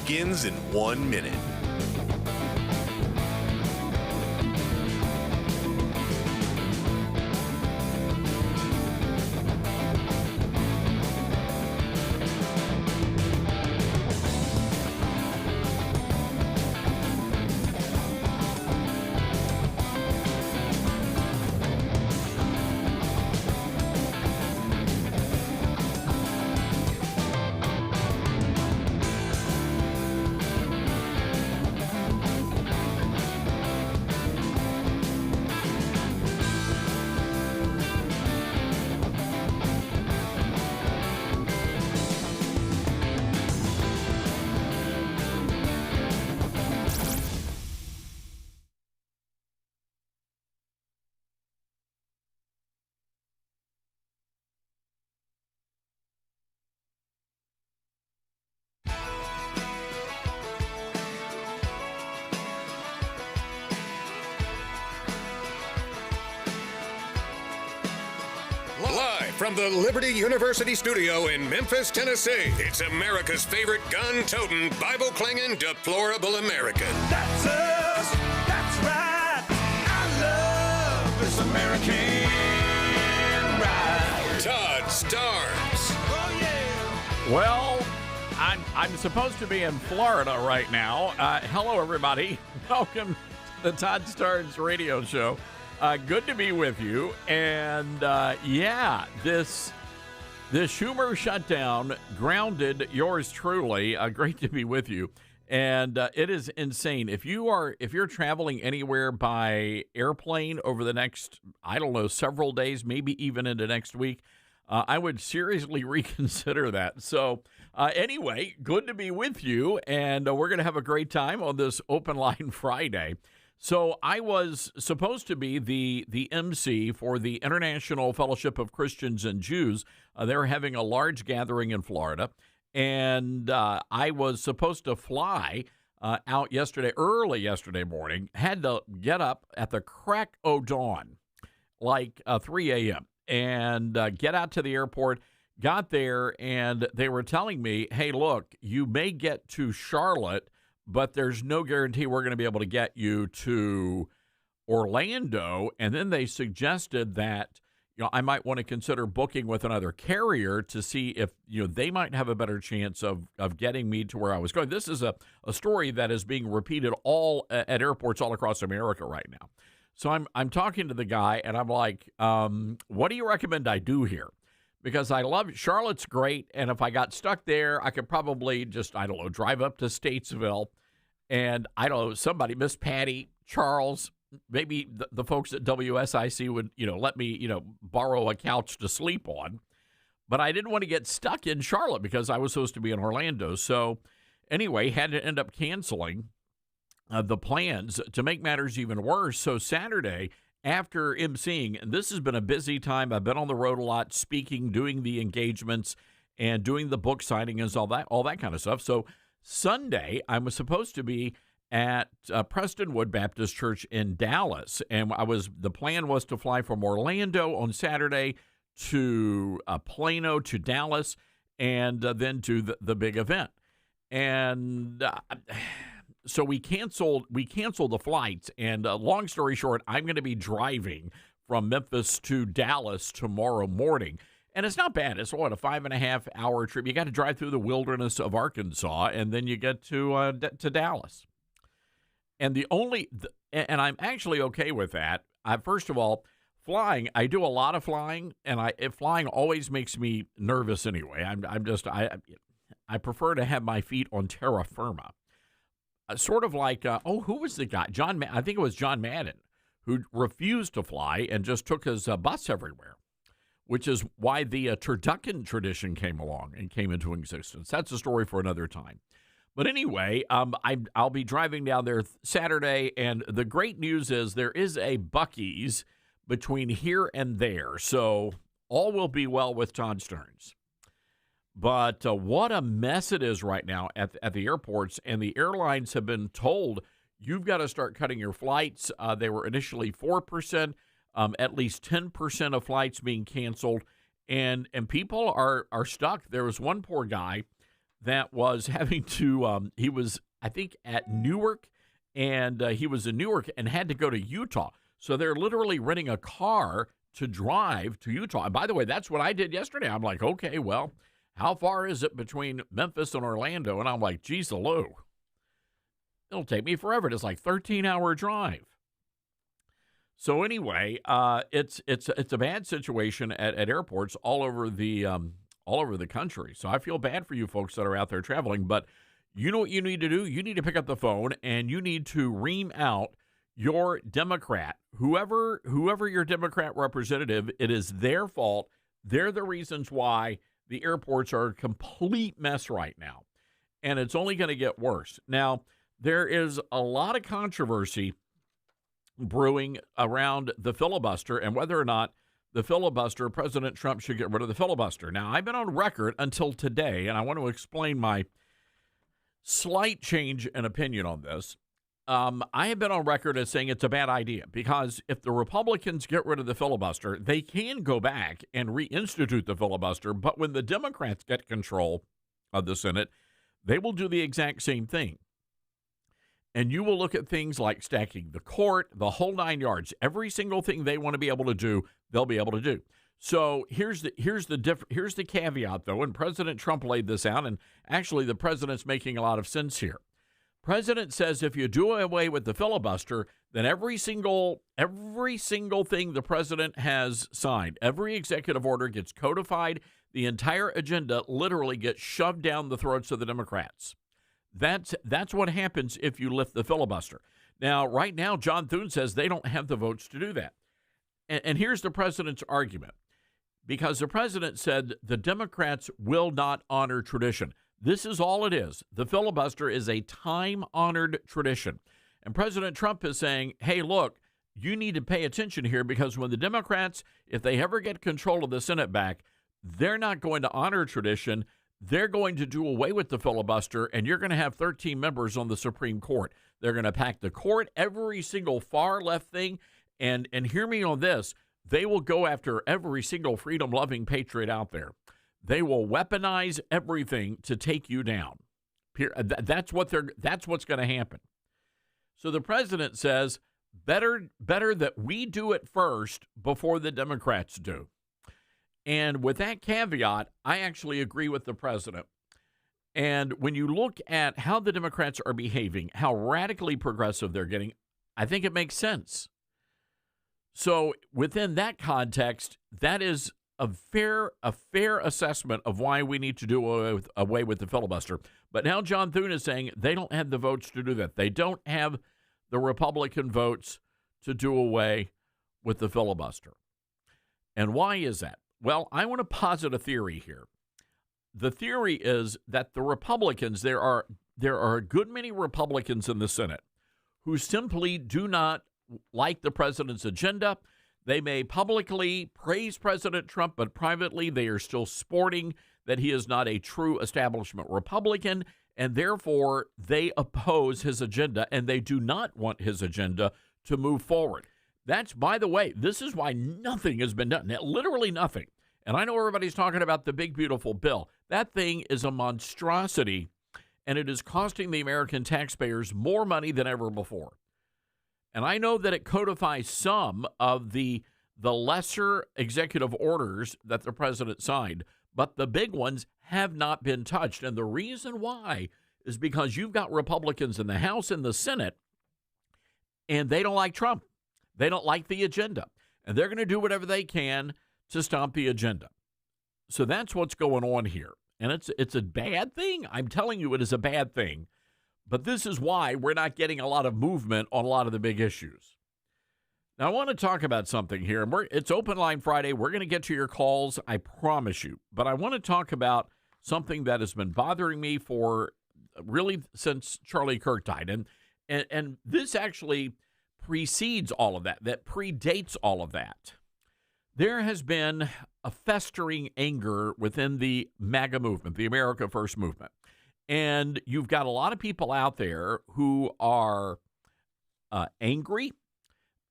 begins in 1 minute. Live from the Liberty University studio in Memphis, Tennessee, it's America's favorite gun-toting, Bible-clanging, deplorable American. That's us. That's right. I love this American ride. Todd Starnes. Oh, yeah. Well, I'm supposed to be in Florida right now. Hello, everybody. Welcome to the Todd Starnes radio show. Good to be with you. And, this Schumer shutdown grounded yours truly. Great to be with you. And it is insane. If you're traveling anywhere by airplane over the next, several days, maybe even into next week, I would seriously reconsider that. So anyway, good to be with you. And we're going to have a great time on this Open Line Friday. So I was supposed to be the MC for the International Fellowship of Christians and Jews. They're having a large gathering in Florida, and I was supposed to fly out early yesterday morning. Had to get up at the crack o' dawn, like 3 a.m., and get out to the airport. Got there, and they were telling me, hey, look, you may get to Charlotte, but there's no guarantee we're going to be able to get you to Orlando. And then they suggested that, I might want to consider booking with another carrier to see if, they might have a better chance of getting me to where I was going. This is a story that is being repeated all at airports all across America right now. So I'm talking to the guy, and I'm like, what do you recommend I do here? Because I love Charlotte's great, and if I got stuck there, I could probably just, drive up to Statesville, and somebody, Miss Patty, Charles, maybe the folks at WSIC would, let me, borrow a couch to sleep on. But I didn't want to get stuck in Charlotte because I was supposed to be in Orlando. So anyway, had to end up canceling the plans. To make matters even worse, so Saturday, after emceeing, and this has been a busy time. I've been on the road a lot, speaking, doing the engagements, and doing the book signing and all that kind of stuff. So Sunday, I was supposed to be at Prestonwood Baptist Church in Dallas, and the plan was to fly from Orlando on Saturday to Plano to Dallas, and then to the big event. And so we canceled the flights, and long story short, I'm going to be driving from Memphis to Dallas tomorrow morning. And it's not bad. It's a 5.5-hour trip. You got to drive through the wilderness of Arkansas, and then you get to Dallas. And and I'm actually okay with that. First of all, flying. I do a lot of flying, and flying always makes me nervous anyway. I prefer to have my feet on terra firma. Sort of like, who was the guy? I think it was John Madden, who refused to fly and just took his bus everywhere, which is why the turducken tradition came along and came into existence. That's a story for another time. But anyway, I'll be driving down there Saturday, and the great news is there is a Buc-ee's between here and there, so all will be well with Todd Starnes. But what a mess it is right now at the airports, and the airlines have been told you've got to start cutting your flights. They were initially 4%, at least 10% of flights being canceled, and people are stuck. There was one poor guy that was having to, he was, I think, at Newark, and he was in Newark and had to go to Utah. So they're literally renting a car to drive to Utah. And by the way, that's what I did yesterday. I'm like, okay, well, how far is it between Memphis and Orlando? And I'm like, geez, Lou, it'll take me forever. It's like 13-hour drive. So anyway, it's a bad situation at airports all over the country. So I feel bad for you folks that are out there traveling. But you know what you need to do? You need to pick up the phone and you need to ream out your Democrat, whoever your Democrat representative. It is their fault. They're the reasons why the airports are a complete mess right now, and it's only going to get worse. Now, there is a lot of controversy brewing around the filibuster and whether or not the filibuster, President Trump should get rid of the filibuster. Now, I've been on record until today, and I want to explain my slight change in opinion on this. I have been on record as saying it's a bad idea because if the Republicans get rid of the filibuster, they can go back and reinstitute the filibuster. But when the Democrats get control of the Senate, they will do the exact same thing. And you will look at things like stacking the court, the whole 9 yards. Every single thing they want to be able to do, they'll be able to do. So here's the caveat, though, and President Trump laid this out, and actually the president's making a lot of sense here. President says if you do away with the filibuster, then every single thing the president has signed, every executive order gets codified, the entire agenda literally gets shoved down the throats of the Democrats. That's what happens if you lift the filibuster. Now, right now, John Thune says they don't have the votes to do that. And here's the president's argument. Because the president said the Democrats will not honor tradition. This is all it is. The filibuster is a time-honored tradition. And President Trump is saying, hey, look, you need to pay attention here because when the Democrats, if they ever get control of the Senate back, they're not going to honor tradition. They're going to do away with the filibuster, and you're going to have 13 members on the Supreme Court. They're going to pack the court, every single far-left thing, and hear me on this, they will go after every single freedom-loving patriot out there. They will weaponize everything to take you down. That's what's going to happen. So the president says, better that we do it first before the Democrats do. And with that caveat, I actually agree with the president. And when you look at how the Democrats are behaving, how radically progressive they're getting, I think it makes sense. So within that context, that is a fair assessment of why we need to do away with the filibuster. But now John Thune is saying they don't have the votes to do that. They don't have the Republican votes to do away with the filibuster. And why is that? Well, I want to posit a theory here. The theory is that the Republicans, there are a good many Republicans in the Senate who simply do not like the president's agenda. They may publicly praise President Trump, but privately they are still sporting that he is not a true establishment Republican, and therefore they oppose his agenda, and they do not want his agenda to move forward. That's, by the way, this is why nothing has been done, literally nothing. And I know everybody's talking about the big, beautiful bill. That thing is a monstrosity, and it is costing the American taxpayers more money than ever before. And I know that it codifies some of the lesser executive orders that the president signed, but the big ones have not been touched. And the reason why is because you've got Republicans in the House and the Senate, and they don't like Trump. They don't like the agenda. And they're going to do whatever they can to stop the agenda. So that's what's going on here. And it's a bad thing. I'm telling you, it is a bad thing. But this is why we're not getting a lot of movement on a lot of the big issues. Now, I want to talk about something here. It's Open Line Friday. We're going to get to your calls, I promise you. But I want to talk about something that has been bothering me for really since Charlie Kirk died. And this actually precedes all of that predates all of that. There has been a festering anger within the MAGA movement, the America First movement. And you've got a lot of people out there who are angry.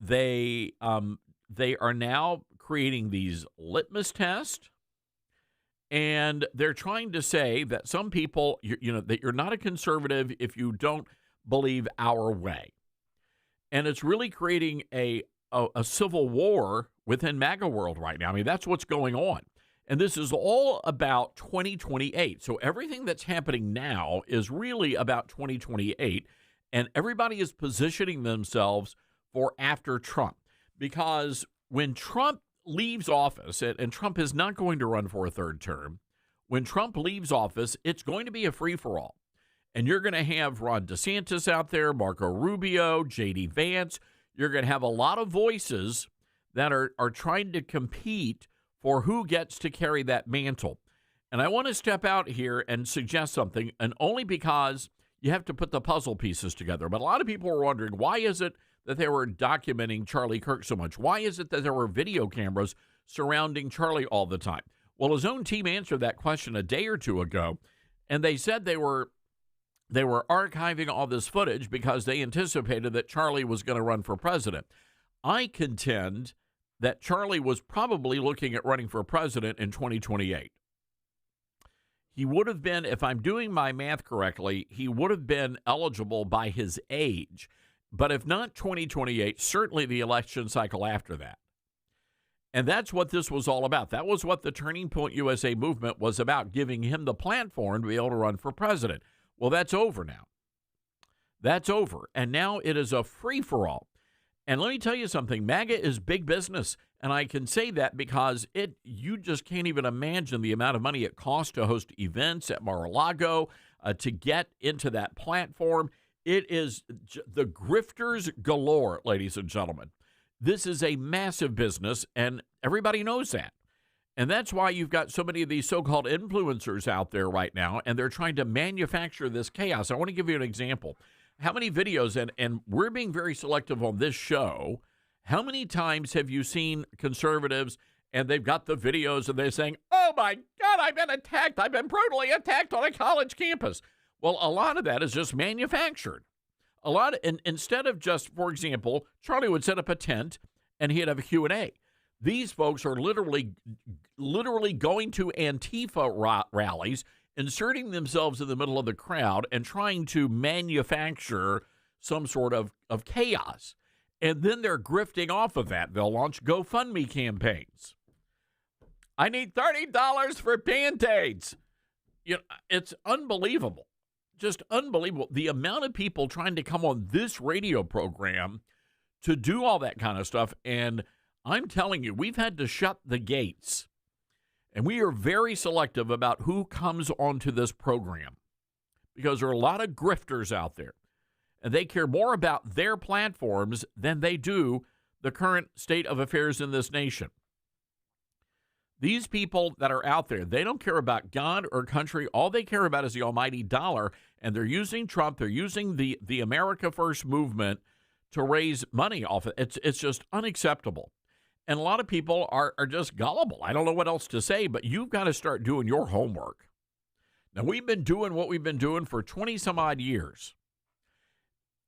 They are now creating these litmus tests, And they're trying to say that some people, that you're not a conservative if you don't believe our way. And it's really creating a civil war within MAGA world right now. I mean, that's what's going on. And this is all about 2028. So everything that's happening now is really about 2028. And everybody is positioning themselves for after Trump. Because when Trump leaves office, and Trump is not going to run for a third term, when Trump leaves office, it's going to be a free-for-all. And you're going to have Ron DeSantis out there, Marco Rubio, J.D. Vance. You're going to have a lot of voices that are trying to compete for who gets to carry that mantle. And I want to step out here and suggest something, and only because you have to put the puzzle pieces together. But a lot of people are wondering, why is it that they were documenting Charlie Kirk so much? Why is it that there were video cameras surrounding Charlie all the time? Well, his own team answered that question a day or two ago, and they said they were archiving all this footage because they anticipated that Charlie was going to run for president. I contend that Charlie was probably looking at running for president in 2028. He would have been, if I'm doing my math correctly, he would have been eligible by his age. But if not 2028, certainly the election cycle after that. And that's what this was all about. That was what the Turning Point USA movement was about, giving him the platform to be able to run for president. Well, that's over now. That's over. And now it is a free-for-all. And let me tell you something, MAGA is big business. And I can say that because you just can't even imagine the amount of money it costs to host events at Mar-a-Lago, to get into that platform. It is the grifters galore, ladies and gentlemen. This is a massive business, and everybody knows that. And that's why you've got so many of these so-called influencers out there right now, and they're trying to manufacture this chaos. I want to give you an example. How many videos, and we're being very selective on this show, how many times have you seen conservatives and they've got the videos and they're saying, oh my God, I've been attacked. I've been brutally attacked on a college campus. Well, a lot of that is just manufactured. And instead of just, for example, Charlie would set up a tent and he'd have a Q&A. These folks are literally going to Antifa rallies, inserting themselves in the middle of the crowd and trying to manufacture some sort of chaos. And then they're grifting off of that. They'll launch GoFundMe campaigns. I need $30 for Band-Aids. It's unbelievable. Just unbelievable. The amount of people trying to come on this radio program to do all that kind of stuff. And I'm telling you, we've had to shut the gates. And we are very selective about who comes onto this program because there are a lot of grifters out there. And they care more about their platforms than they do the current state of affairs in this nation. These people that are out there, they don't care about God or country. All they care about is the almighty dollar. And they're using Trump. They're using the America First movement to raise money off it. It's just unacceptable. And a lot of people are just gullible. I don't know what else to say, but you've got to start doing your homework. Now, we've been doing what we've been doing for 20 some odd years.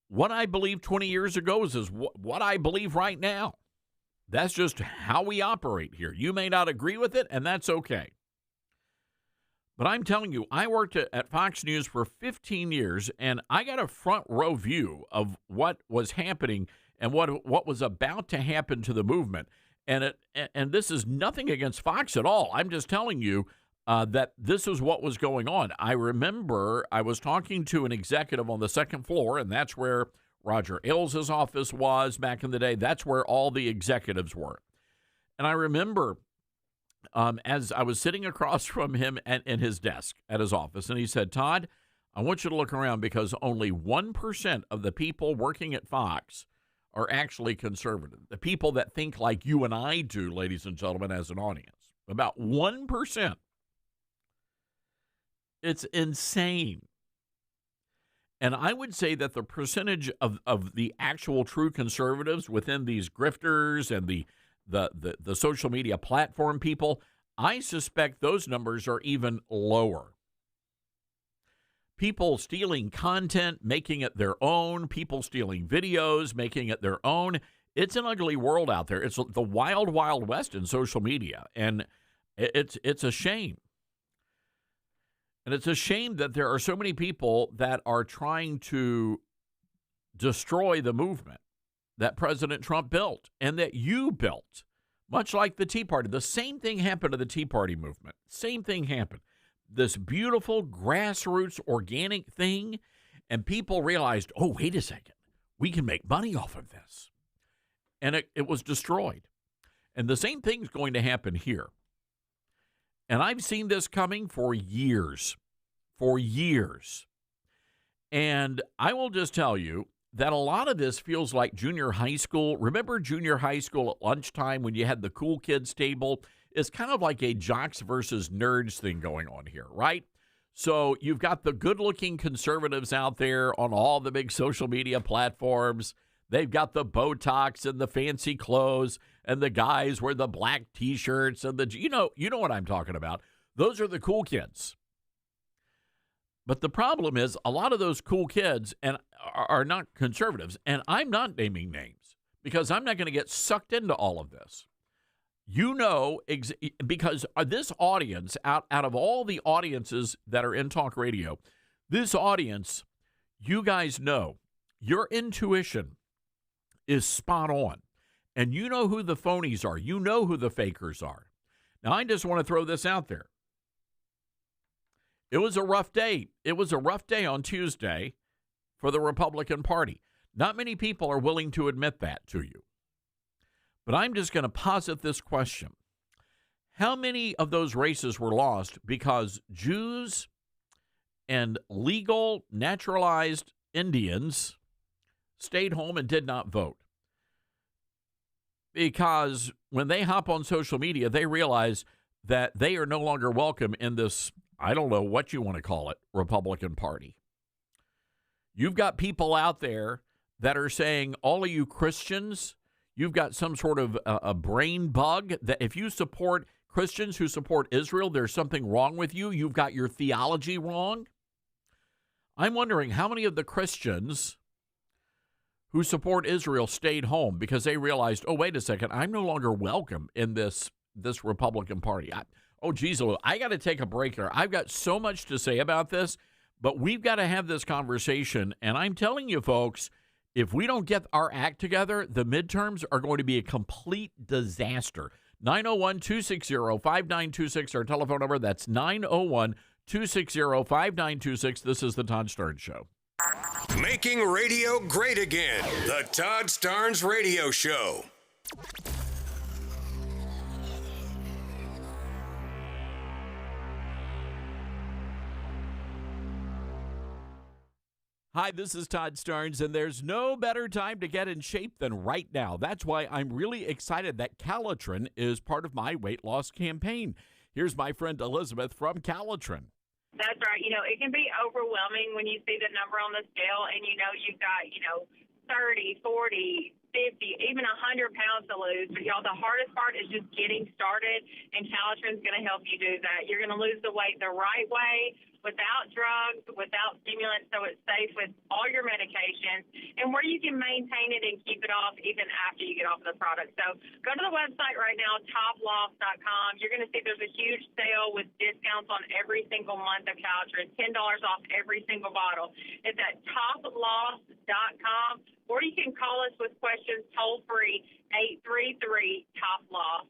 What I believed 20 years ago is what I believe right now. That's just how we operate here. You may not agree with it, and that's okay. But I'm telling you, I worked at Fox News for 15 years, and I got a front row view of what was happening and what was about to happen to the movement. And this is nothing against Fox at all. I'm just telling you that this is what was going on. I remember I was talking to an executive on the second floor, and that's where Roger Ailes' office was back in the day. That's where all the executives were. And I remember as I was sitting across from him in his desk at his office, and he said, Todd, I want you to look around because only 1% of the people working at Fox are actually conservative. The people that think like you and I do, ladies and gentlemen, as an audience. About 1%. It's insane. And I would say that the percentage of the actual true conservatives within these grifters and the social media platform people, I suspect those numbers are even lower. People stealing content, making it their own, people stealing videos, making it their own. It's an ugly world out there. It's the wild, wild west in social media, and it's a shame. And it's a shame that there are so many people that are trying to destroy the movement that President Trump built and that you built, much like the Tea Party. The same thing happened to the Tea Party movement. Same thing happened. This beautiful grassroots organic thing, and people realized, oh, wait a second, we can make money off of this. And it was destroyed. And the same thing's going to happen here. And I've seen this coming for years. And I will just tell you that a lot of this feels like junior high school. Remember junior high school at lunchtime when you had the cool kids table? It's kind of like a jocks versus nerds thing going on here, right? So you've got the good-looking conservatives out there on all the big social media platforms. They've got the Botox and the fancy clothes, and the guys wear the black T-shirts and the you know what I'm talking about. Those are the cool kids. But the problem is a lot of those cool kids and are not conservatives, and I'm not naming names because I'm not going to get sucked into all of this. You know, because this audience, out of all the audiences that are in talk radio, this audience, you guys know, your intuition is spot on. And you know who the phonies are. You know who the fakers are. Now, I just want to throw this out there. It was a rough day. It was a rough day on Tuesday for the Republican Party. Not many people are willing to admit that to you. But I'm just going to posit this question. How many of those races were lost because Jews and legal, naturalized Indians stayed home and did not vote? Because when they hop on social media, they realize that they are no longer welcome in this, I don't know what you want to call it, Republican Party. You've got people out there that are saying, all of you Christians, you've got some sort of a brain bug that if you support Christians who support Israel, there's something wrong with you. You've got your theology wrong. I'm wondering how many of the Christians who support Israel stayed home because they realized, oh, wait a second, I'm no longer welcome in this Republican Party. Geez, I got to take a break here. I've got so much to say about this, but we've got to have this conversation. And I'm telling you, folks, if we don't get our act together, the midterms are going to be a complete disaster. 901-260-5926, our telephone number. That's 901-260-5926. This is the Todd Starnes Show. Making radio great again. The Todd Starnes Radio Show. Hi, this is Todd Starnes, and there's no better time to get in shape than right now. That's why I'm really excited that Calitrin is part of my weight loss campaign. Here's my friend Elizabeth from Calitrin. That's right. It can be overwhelming when you see the number on the scale and you've got, 30, 40, 50, even 100 pounds to lose. But, y'all, the hardest part is just getting started, and Calitrin's going to help you do that. You're going to lose the weight the right way, without drugs, without stimulants, so it's safe with all your medications, and where you can maintain it and keep it off even after you get off the product. So go to the website right now, toploss.com. You're going to see there's a huge sale with discounts on every single month of Calitrin, $10 off every single bottle. It's at toploss.com, or you can call us with questions toll-free, 833-TOP-LOSS.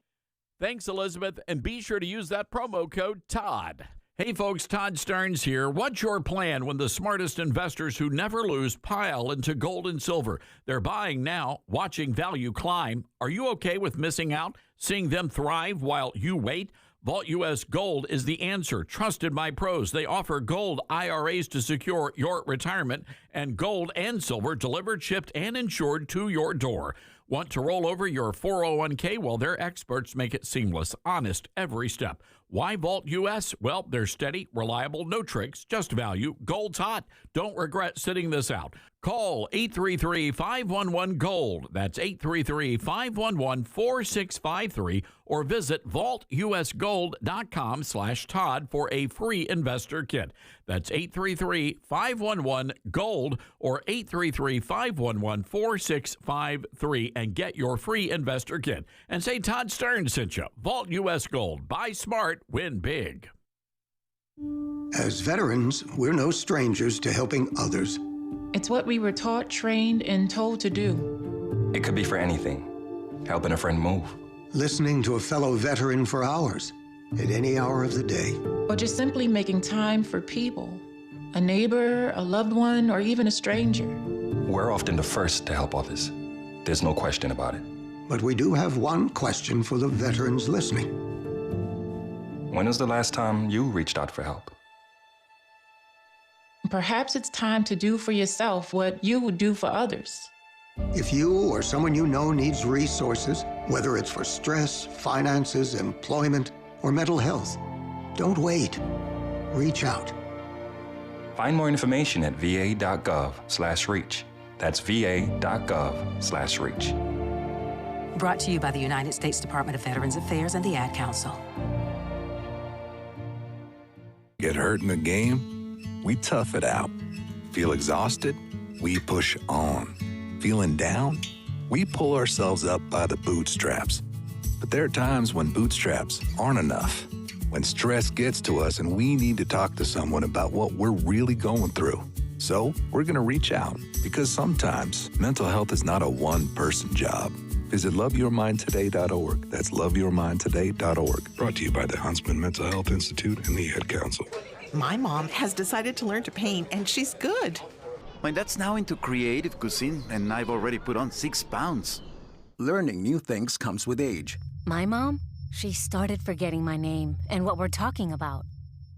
Thanks, Elizabeth, and be sure to use that promo code TODD. Hey folks, Todd Starnes here. What's your plan when the smartest investors who never lose pile into gold and silver? They're buying now, watching value climb. Are you okay with missing out, seeing them thrive while you wait? Vault U.S. Gold is the answer. Trusted by pros. They offer gold IRAs to secure your retirement and gold and silver delivered, shipped, and insured to your door. Want to roll over your 401k? Well, their experts make it seamless, honest every step. Why Vault U.S.? Well, they're steady, reliable, no tricks, just value. Gold's hot. Don't regret sitting this out. Call 833-511-GOLD. That's 833-511-4653 or visit vaultusgold.com/Todd for a free investor kit. That's 833-511-GOLD or 833-511-4653 and get your free investor kit. And say Todd Starnes sent you. Vault U.S. Gold. Buy smart, win big. As veterans, we're no strangers to helping others. It's what we were taught, trained, and told to do. It could be for anything. Helping a friend move. Listening to a fellow veteran for hours, at any hour of the day. Or just simply making time for people. A neighbor, a loved one, or even a stranger. We're often the first to help others. There's no question about it. But we do have one question for the veterans listening. When was the last time you reached out for help? Perhaps it's time to do for yourself what you would do for others. If you or someone you know needs resources, whether it's for stress, finances, employment, or mental health, don't wait. Reach out. Find more information at va.gov/reach. That's va.gov/reach. Brought to you by the United States Department of Veterans Affairs and the Ad Council. Get hurt in the game? We tough it out. Feel exhausted? We push on. Feeling down? We pull ourselves up by the bootstraps. But there are times when bootstraps aren't enough. When stress gets to us and we need to talk to someone about what we're really going through. So we're going to reach out, because sometimes mental health is not a one-person job. Visit loveyourmindtoday.org. That's loveyourmindtoday.org. Brought to you by the Huntsman Mental Health Institute and the Ad Council. My mom has decided to learn to paint, and she's good. My dad's now into creative cuisine, and I've already put on 6 pounds. Learning new things comes with age. My mom? She started forgetting my name and what we're talking about.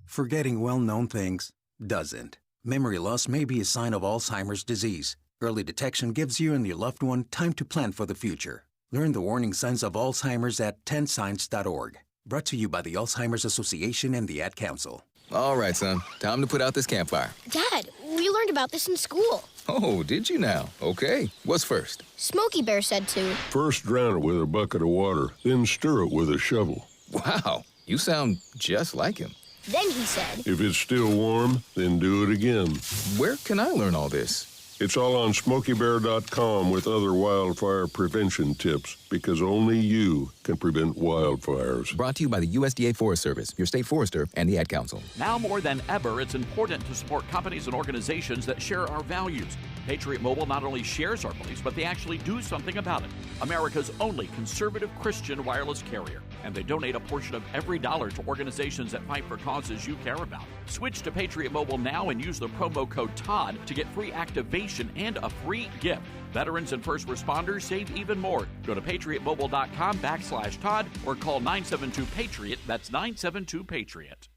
Forgetting well-known things doesn't. Memory loss may be a sign of Alzheimer's disease. Early detection gives you and your loved one time to plan for the future. Learn the warning signs of Alzheimer's at 10signs.org. Brought to you by the Alzheimer's Association and the Ad Council. All right, son. Time to put out this campfire. Dad, we learned about this in school. Oh, did you now? Okay. What's first? Smokey Bear said to. First drown it with a bucket of water, then stir it with a shovel. Wow, you sound just like him. Then he said. If it's still warm, then do it again. Where can I learn all this? It's all on SmokeyBear.com with other wildfire prevention tips, because only you can prevent wildfires. Brought to you by the USDA Forest Service, your state forester, and the Ad Council. Now more than ever, it's important to support companies and organizations that share our values. Patriot Mobile not only shares our beliefs, but they actually do something about it. America's only conservative Christian wireless carrier. And they donate a portion of every dollar to organizations that fight for causes you care about. Switch to Patriot Mobile now and use the promo code TODD to get free activation and a free gift. Veterans and first responders save even more. Go to patriotmobile.com/Todd or call 972-PATRIOT. That's 972-PATRIOT.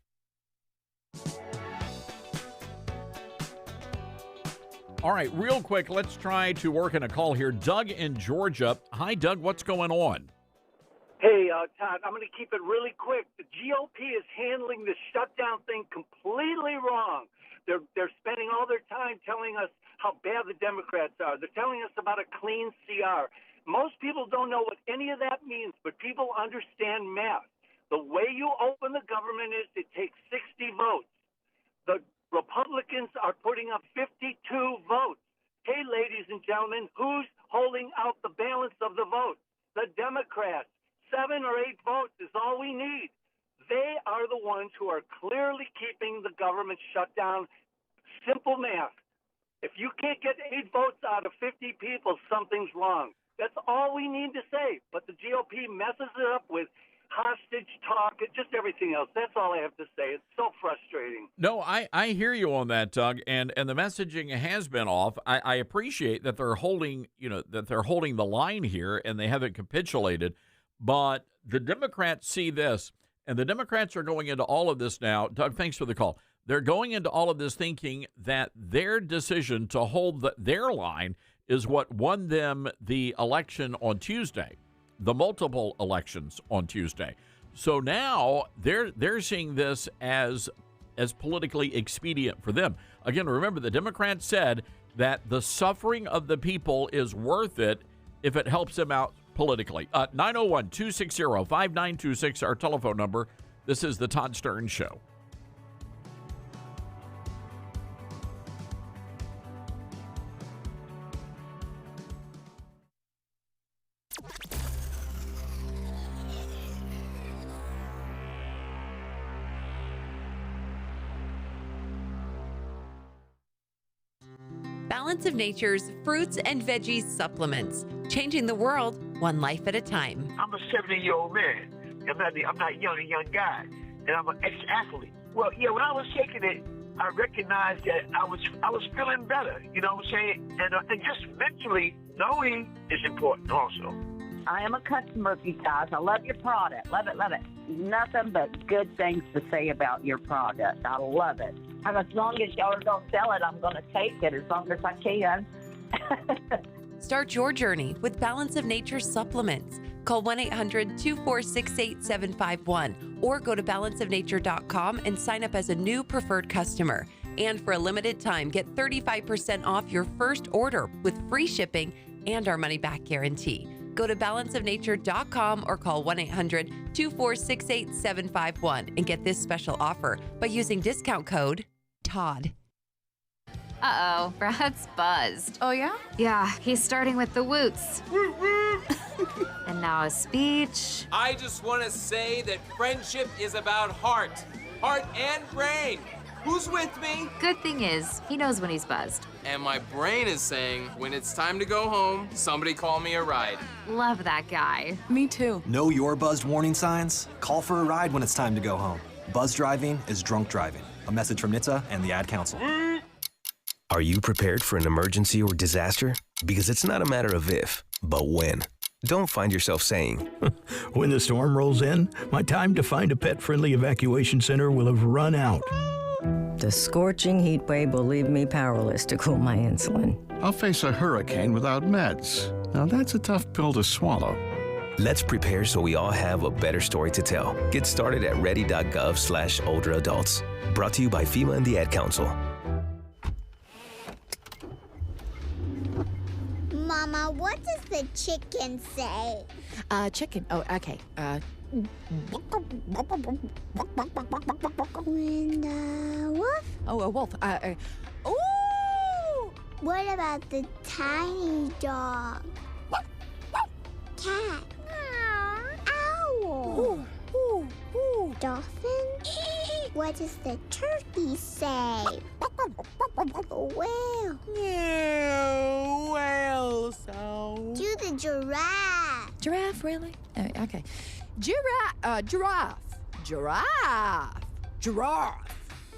All right, real quick, let's try to work in a call here. Doug in Georgia. Hi, Doug. What's going on? Hey, Todd, I'm going to keep it really quick. The GOP is handling the shutdown thing completely wrong. They're spending all their time telling us how bad the Democrats are. They're telling us about a clean CR. Most people don't know what any of that means, but people understand math. The way you open the government is it takes 60 votes. The Republicans are putting up 52 votes. Hey, ladies and gentlemen, who's holding out the balance of the vote? The Democrats. 7 or 8 votes is all we need. They are the ones who are clearly keeping the government shut down. Simple math. If you can't get 8 votes out of 50 people, something's wrong. That's all we need to say. But the GOP messes it up with hostage talk and just everything else. That's all I have to say. It's so frustrating. No, I hear you on that, Doug, and the messaging has been off. I appreciate that they're holding the line here and they haven't capitulated. But the Democrats see this, and the Democrats are going into all of this now. Doug, thanks for the call. They're going into all of this thinking that their decision to hold their line is what won them the election on Tuesday, the multiple elections on Tuesday. So now they're seeing this as politically expedient for them. Again, remember, the Democrats said that the suffering of the people is worth it if it helps them out politically. 901-260-5926, our telephone number. This is the Todd Stern Show. Balance of Nature's fruits and veggies supplements, changing the world one life at a time. I'm a 70-year-old man. I'm not a young guy, and I'm an ex-athlete. Well, yeah, when I was taking it, I recognized that I was feeling better. You know what I'm saying? And just mentally, knowing is important also. I am a customer of you guys. I love your product. Love it, love it. Nothing but good things to say about your product. I love it. And as long as y'all don't sell it, I'm going to take it as long as I can. Start your journey with Balance of Nature supplements. Call 1-800-246-8751 or go to balanceofnature.com and sign up as a new preferred customer. And for a limited time, get 35% off your first order with free shipping and our money-back guarantee. Go to balanceofnature.com or call 1-800-246-8751 and get this special offer by using discount code TODD. Uh-oh, Brad's buzzed. Oh, yeah? Yeah, he's starting with the woots. And now a speech. I just want to say that friendship is about heart and brain. Who's with me? Good thing is, he knows when he's buzzed. And my brain is saying, when it's time to go home, somebody call me a ride. Love that guy. Me too. Know your buzzed warning signs? Call for a ride when it's time to go home. Buzz driving is drunk driving. A message from NHTSA and the Ad Council. Are you prepared for an emergency or disaster? Because it's not a matter of if, but when. Don't find yourself saying, when the storm rolls in, my time to find a pet-friendly evacuation center will have run out. The scorching heat wave will leave me powerless to cool my insulin. I'll face a hurricane without meds. Now that's a tough pill to swallow. Let's prepare so we all have a better story to tell. Get started at ready.gov/older adults. Brought to you by FEMA and the Ad Council. Mama, what does the chicken say? Chicken. Oh, okay. When the wolf? Oh, a wolf. Ooh! What about the tiny dog? Cat? Owl? Dolphin? What does the turkey say? Whale? Whale sound. Do the giraffe. Giraffe, really? Okay. Giraffe. Giraffe.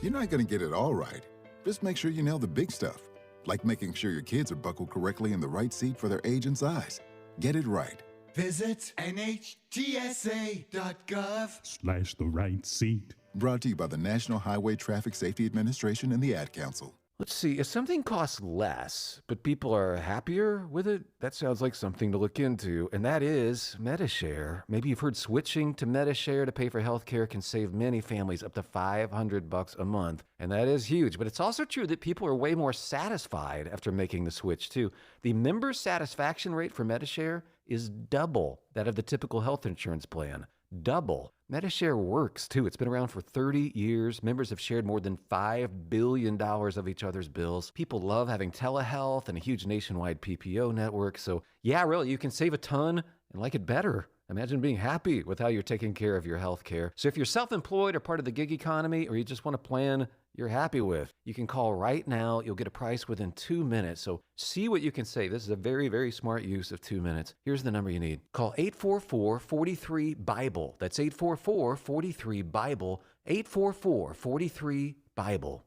You're not going to get it all right. Just make sure you nail the big stuff, like making sure your kids are buckled correctly in the right seat for their age and size. Get it right. Visit NHTSA.gov/the right seat. Brought to you by the National Highway Traffic Safety Administration and the Ad Council. Let's see, if something costs less, but people are happier with it, that sounds like something to look into, and that is MediShare. Maybe you've heard switching to MediShare to pay for healthcare can save many families up to $500 a month, and that is huge. But it's also true that people are way more satisfied after making the switch, too. The member satisfaction rate for MediShare is double that of the typical health insurance plan. Double. MediShare works, too. It's been around for 30 years. Members have shared more than $5 billion of each other's bills. People love having telehealth and a huge nationwide PPO network. So, yeah, really, you can save a ton and like it better. Imagine being happy with how you're taking care of your health care. So if you're self-employed or part of the gig economy, or you just want a plan you're happy with, you can call right now. You'll get a price within 2 minutes. So see what you can save. This is a very, very smart use of 2 minutes. Here's the number you need. Call 844-43-BIBLE. That's 844-43-BIBLE. 844-43-BIBLE.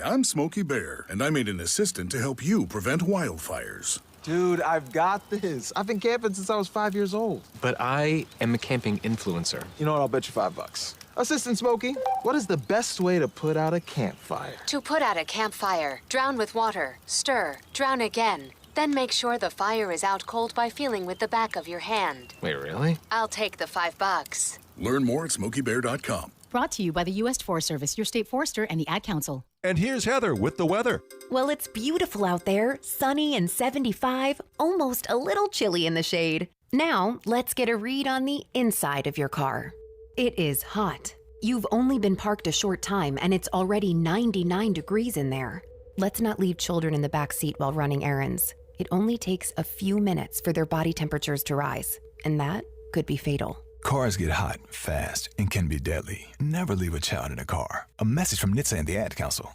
I'm Smokey Bear, and I made an assistant to help you prevent wildfires. Dude, I've got this. I've been camping since I was 5 years old. But I am a camping influencer. You know what? I'll bet you $5. Assistant Smokey, what is the best way to put out a campfire? To put out a campfire, drown with water, stir, drown again. Then make sure the fire is out cold by feeling with the back of your hand. Wait, really? I'll take the $5. Learn more at SmokeyBear.com. Brought to you by the U.S. Forest Service, your state forester, and the Ad Council. And here's Heather with the weather. Well, it's beautiful out there, sunny and 75, almost a little chilly in the shade. Now, let's get a read on the inside of your car. It is hot. You've only been parked a short time, and it's already 99 degrees in there. Let's not leave children in the back seat while running errands. It only takes a few minutes for their body temperatures to rise, and that could be fatal. Cars get hot, fast, and can be deadly. Never leave a child in a car. A message from NHTSA and the Ad Council.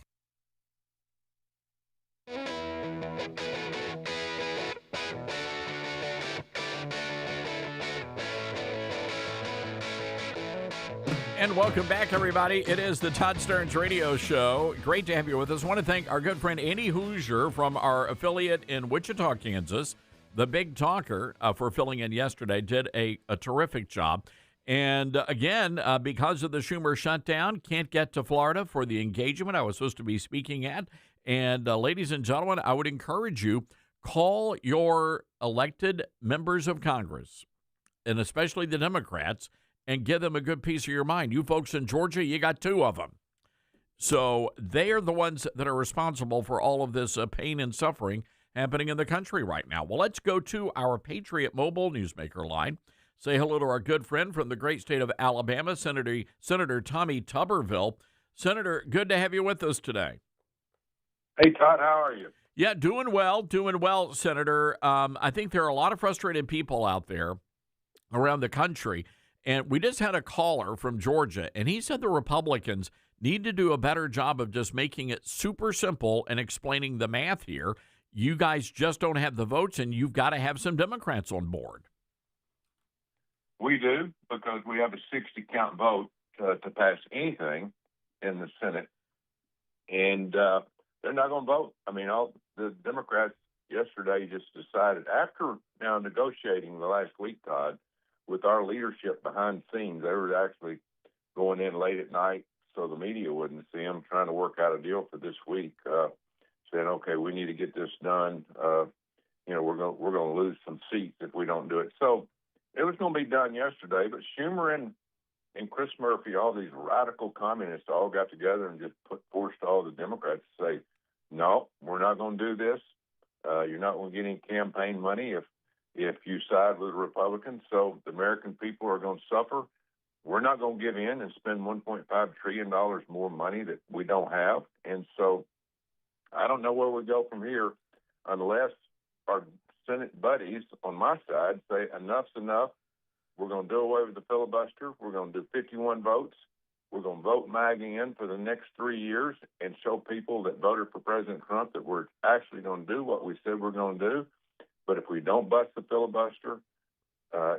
And welcome back, everybody. It is the Todd Stearns Radio Show. Great to have you with us. I want to thank our good friend Andy Hoosier from our affiliate in Wichita, Kansas, the Big Talker, for filling in yesterday. Did a terrific job. And again, because of the Schumer shutdown, can't get to Florida for the engagement I was supposed to be speaking at. And ladies and gentlemen, I would encourage you, call your elected members of Congress, and especially the Democrats, and give them a good piece of your mind. You folks in Georgia, you got 2 of them. So they are the ones that are responsible for all of this pain and suffering happening in the country right now. Well, let's go to our Patriot Mobile Newsmaker line. Say hello to our good friend from the great state of Alabama, Senator Tommy Tuberville. Senator, good to have you with us today. Hey, Todd, how are you? Yeah, doing well, Senator. I think there are a lot of frustrated people out there around the country. And we just had a caller from Georgia, and he said the Republicans need to do a better job of just making it super simple and explaining the math here. You guys just don't have the votes, and you've got to have some Democrats on board. We do, because we have a 60-count vote to pass anything in the Senate. And they're not going to vote. I mean, all the Democrats yesterday just decided, after now negotiating the last week, Todd, with our leadership behind the scenes, they were actually going in late at night so the media wouldn't see them, trying to work out a deal for this week, saying, okay, we need to get this done. We're going to lose some seats if we don't do it. So it was going to be done yesterday, but Schumer and Chris Murphy, all these radical communists, all got together and just forced all the Democrats to say, no, we're not going to do this. You're not going to get any campaign money if you side with the Republicans. So the American people are going to suffer. We're not going to give in and spend $1.5 trillion more money that we don't have. And so I don't know where we go from here unless our Senate buddies on my side say enough's enough. We're going to do away with the filibuster. We're going to do 51 votes. We're going to vote MAGA in for the next 3 years and show people that voted for President Trump that we're actually going to do what we said we're going to do. But if we don't bust the filibuster,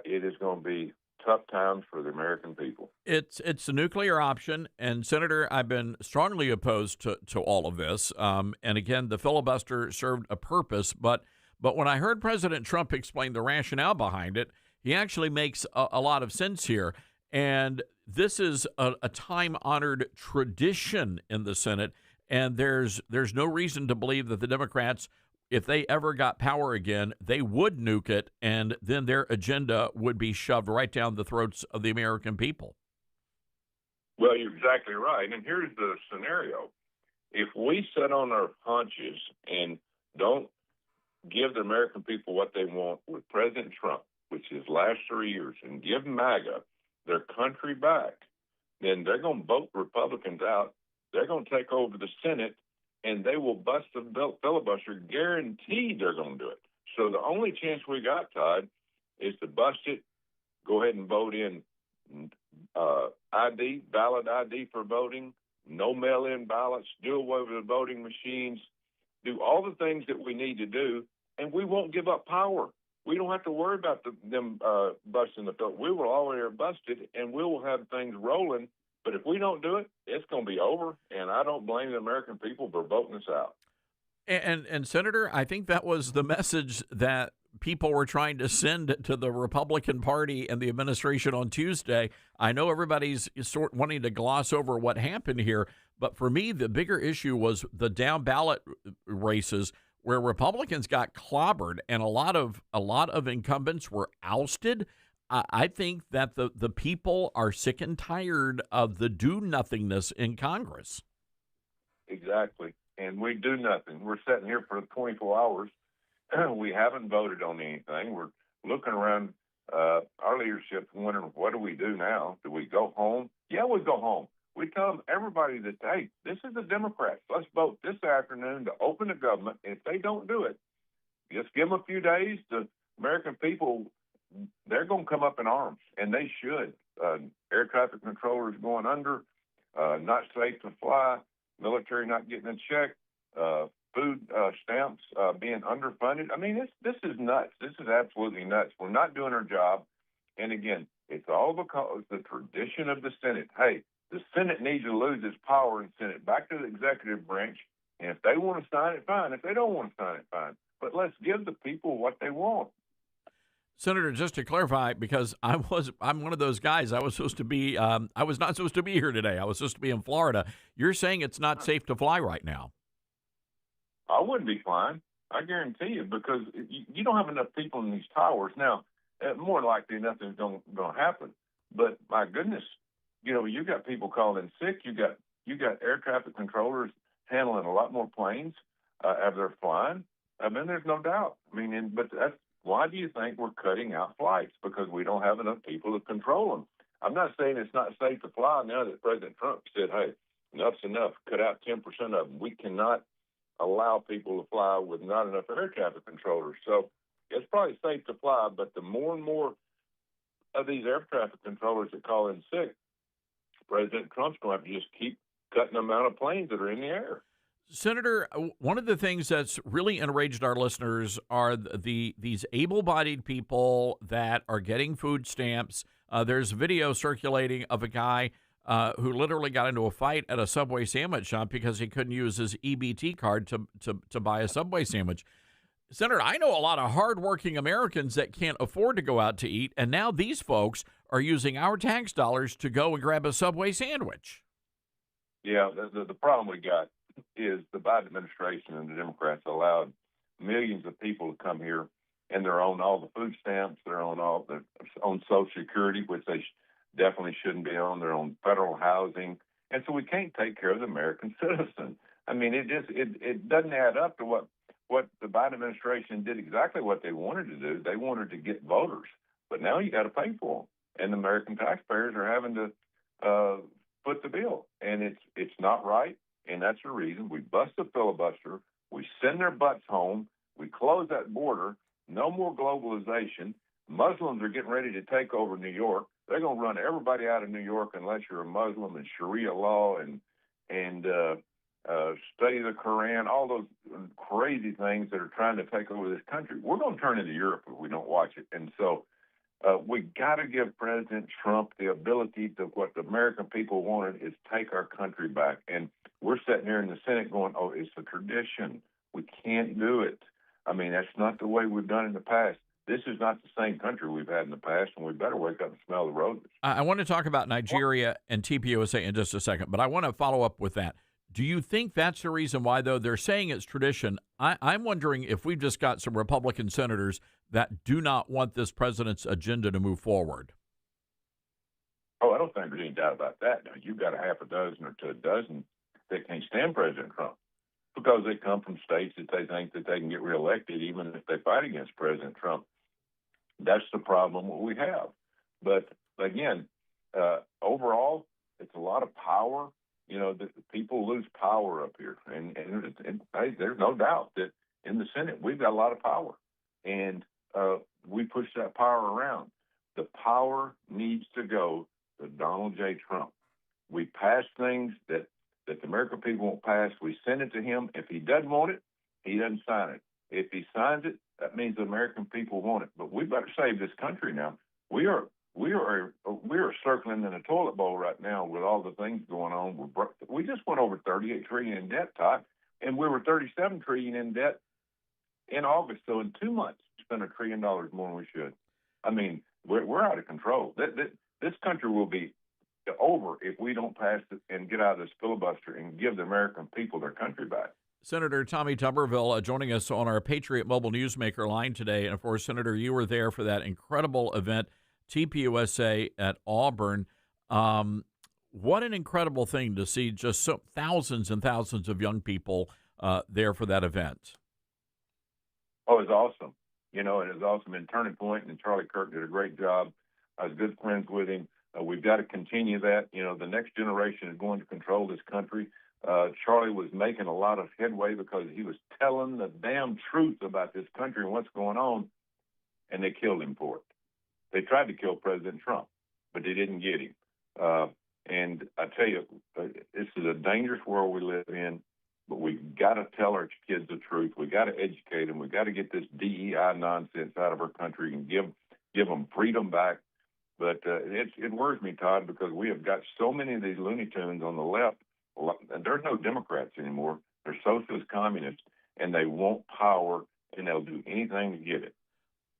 it is going to be tough times for the American people. It's the nuclear option, and Senator, I've been strongly opposed to all of this. And again, the filibuster served a purpose, but when I heard President Trump explain the rationale behind it, he actually makes a lot of sense here. And this is a time-honored tradition in the Senate, and there's no reason to believe that the Democrats, if they ever got power again, they would nuke it, and then their agenda would be shoved right down the throats of the American people. Well, you're exactly right. And here's the scenario. If we sit on our haunches and don't give the American people what they want with President Trump, which is last 3 years, and give MAGA their country back, then they're going to vote Republicans out. They're going to take over the Senate, and they will bust the filibuster. Guaranteed they're going to do it. So the only chance we got, Todd, is to bust it, go ahead and vote in valid ID for voting, no mail-in ballots, do away with the voting machines, do all the things that we need to do, and we won't give up power. We don't have to worry about them busting the filter. We will already bust it, and we will have things rolling. But if we don't do it, it's going to be over, and I don't blame the American people for voting us out. And Senator, I think that was the message that people were trying to send to the Republican Party and the administration on Tuesday. I know everybody's sort wanting to gloss over what happened here, but for me, the bigger issue was the down ballot races where Republicans got clobbered and a lot of incumbents were ousted. I think that the people are sick and tired of the do-nothingness in Congress. Exactly. And we do nothing. We're sitting here for 24 hours. We haven't voted on anything. We're looking around. Our leadership's wondering, what do we do now? Do we go home? Yeah, we go home. We tell everybody that, hey, this is the Democrats. Let's vote this afternoon to open the government. And if they don't do it, just give them a few days. The American people, they're going to come up in arms, and they should. Air traffic controllers going under, not safe to fly, military not getting a check, food stamps being underfunded. I mean, this is nuts. This is absolutely nuts. We're not doing our job. And again, It's all because the tradition of the Senate. Hey, the Senate needs to lose its power and send it back to the executive branch. And if they want to sign it, fine. If they don't want to sign it, fine. But let's give the people what they want. Senator, just to clarify, because I'm one of those guys. I was supposed to be. I was not supposed to be here today. I was supposed to be in Florida. You're saying it's not safe to fly right now. I wouldn't be flying. I guarantee you, because you don't have enough people in these towers now. More likely, nothing's going to happen. But my goodness, you got people calling in sick. You got air traffic controllers handling a lot more planes as they're flying. I mean, there's no doubt. I mean, but why do you think we're cutting out flights? Because we don't have enough people to control them. I'm not saying it's not safe to fly now that President Trump said, hey, enough's enough. Cut out 10% of them. We cannot allow people to fly with not enough air traffic controllers. So it's probably safe to fly, but the more and more of these air traffic controllers that call in sick, President Trump's going to have to just keep cutting the amount of planes that are in the air. Senator, one of the things that's really enraged our listeners are these able-bodied people that are getting food stamps. There's video circulating of a guy who literally got into a fight at a Subway sandwich shop because he couldn't use his EBT card to buy a Subway sandwich. Senator, I know a lot of hardworking Americans that can't afford to go out to eat, and now these folks are using our tax dollars to go and grab a Subway sandwich. Yeah, the problem we got is the Biden administration and the Democrats allowed millions of people to come here, and they're on all the food stamps, they're on all the on Social Security, which they definitely shouldn't be on. They're on federal housing, and so we can't take care of the American citizen. I mean, it doesn't add up to what the Biden administration did exactly what they wanted to do. They wanted to get voters, but now you got to pay for them, and the American taxpayers are having to foot the bill, and it's not right. And that's the reason we bust the filibuster. We send their butts home. We close that border. No more globalization. Muslims are getting ready to take over New York. They're going to run everybody out of New York unless you're a Muslim, and Sharia law and study the Quran, all those crazy things that are trying to take over this country. We're going to turn into Europe if we don't watch it. And so we got to give President Trump the ability to what the American people wanted is take our country back. And we're sitting here in the Senate going, oh, it's a tradition. We can't do it. I mean, that's not the way we've done in the past. This is not the same country we've had in the past, and we better wake up and smell the roses. I want to talk about Nigeria and TPUSA in just a second, but I want to follow up with that. Do you think that's the reason why, though, they're saying it's tradition? I'm wondering if we've just got some Republican senators that do not want this president's agenda to move forward. Oh, I don't think there's any doubt about that. Now, you've got a half a dozen or to a dozen that can't stand President Trump because they come from states that they think that they can get reelected even if they fight against President Trump. That's the problem we have. But, again, overall, it's a lot of power. The people lose power up here. And hey, there's no doubt that in the Senate, we've got a lot of power. And we push that power around. The power needs to go to Donald J. Trump. We pass things that the American people won't pass. We send it to him. If he doesn't want it, he doesn't sign it. If he signs it, that means the American people want it. But we better save this country now. We are circling in a toilet bowl right now with all the things going on. We just went over $38 trillion in debt, Todd, and we were $37 trillion in debt in August. So in 2 months, we spent $1 trillion more than we should. I mean, we're out of control. This country will be over if we don't pass it and get out of this filibuster and give the American people their country back. Senator Tommy Tuberville joining us on our Patriot Mobile Newsmaker line today. And, of course, Senator, you were there for that incredible event, TPUSA at Auburn. What an incredible thing to see just thousands and thousands of young people there for that event. Oh, it was awesome. It was awesome in Turning Point, and Charlie Kirk did a great job. I was good friends with him. We've got to continue that. The next generation is going to control this country. Charlie was making a lot of headway because he was telling the damn truth about this country and what's going on, and they killed him for it. They tried to kill President Trump, but they didn't get him. And I tell you, this is a dangerous world we live in, but we got to tell our kids the truth. We got to educate them. We got to get this DEI nonsense out of our country and give them freedom back. But it worries me, Todd, because we have got so many of these Looney Tunes on the left. And there's no Democrats anymore. They're socialist communists, and they want power, and they'll do anything to get it.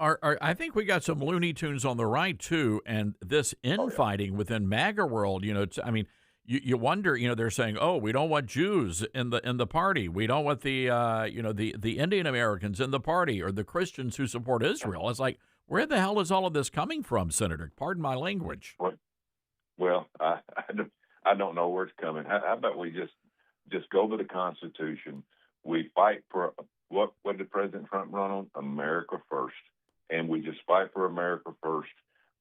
I think we got some Looney Tunes on the right too, and this infighting within MAGA world. I mean, you wonder. They're saying, "Oh, we don't want Jews in the party. We don't want the the Indian Americans in the party, or the Christians who support Israel." It's like, where the hell is all of this coming from, Senator? Pardon my language. Well, I don't know where it's coming. How about we just go to the Constitution? We fight for what did President Trump run on? America first. And we just fight for America first.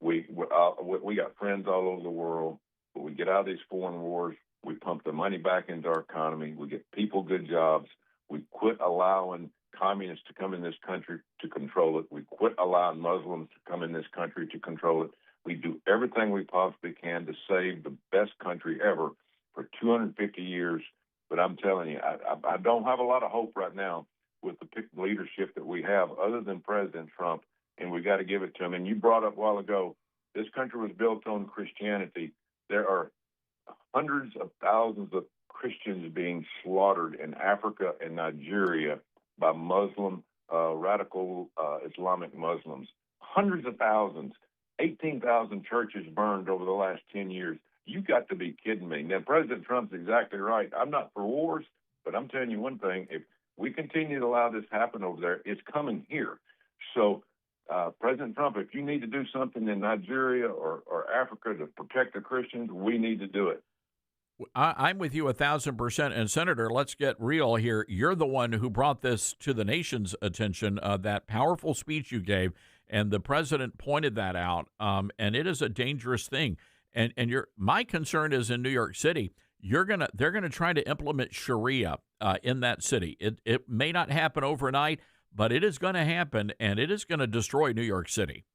We got friends all over the world, but we get out of these foreign wars. We pump the money back into our economy. We get people good jobs. We quit allowing communists to come in this country to control it. We quit allowing Muslims to come in this country to control it. We do everything we possibly can to save the best country ever for 250 years. But I'm telling you, I don't have a lot of hope right now with the leadership that we have other than President Trump. And we got to give it to him. And you brought up a while ago, this country was built on Christianity. There are hundreds of thousands of Christians being slaughtered in Africa and Nigeria by Muslim, radical Islamic Muslims. Hundreds of thousands. 18,000 churches burned over the last 10 years. You got to be kidding me. Now, President Trump's exactly right. I'm not for wars, but I'm telling you one thing. If we continue to allow this to happen over there, it's coming here. So, President Trump, if you need to do something in Nigeria or Africa to protect the Christians, we need to do it. I'm with you 1,000%. And Senator, let's get real here. You're the one who brought this to the nation's attention, that powerful speech you gave, and the president pointed that out. And it is a dangerous thing. And my concern is in New York City, they're gonna try to implement Sharia in that city. It may not happen overnight, but it is going to happen, and it is going to destroy New York City.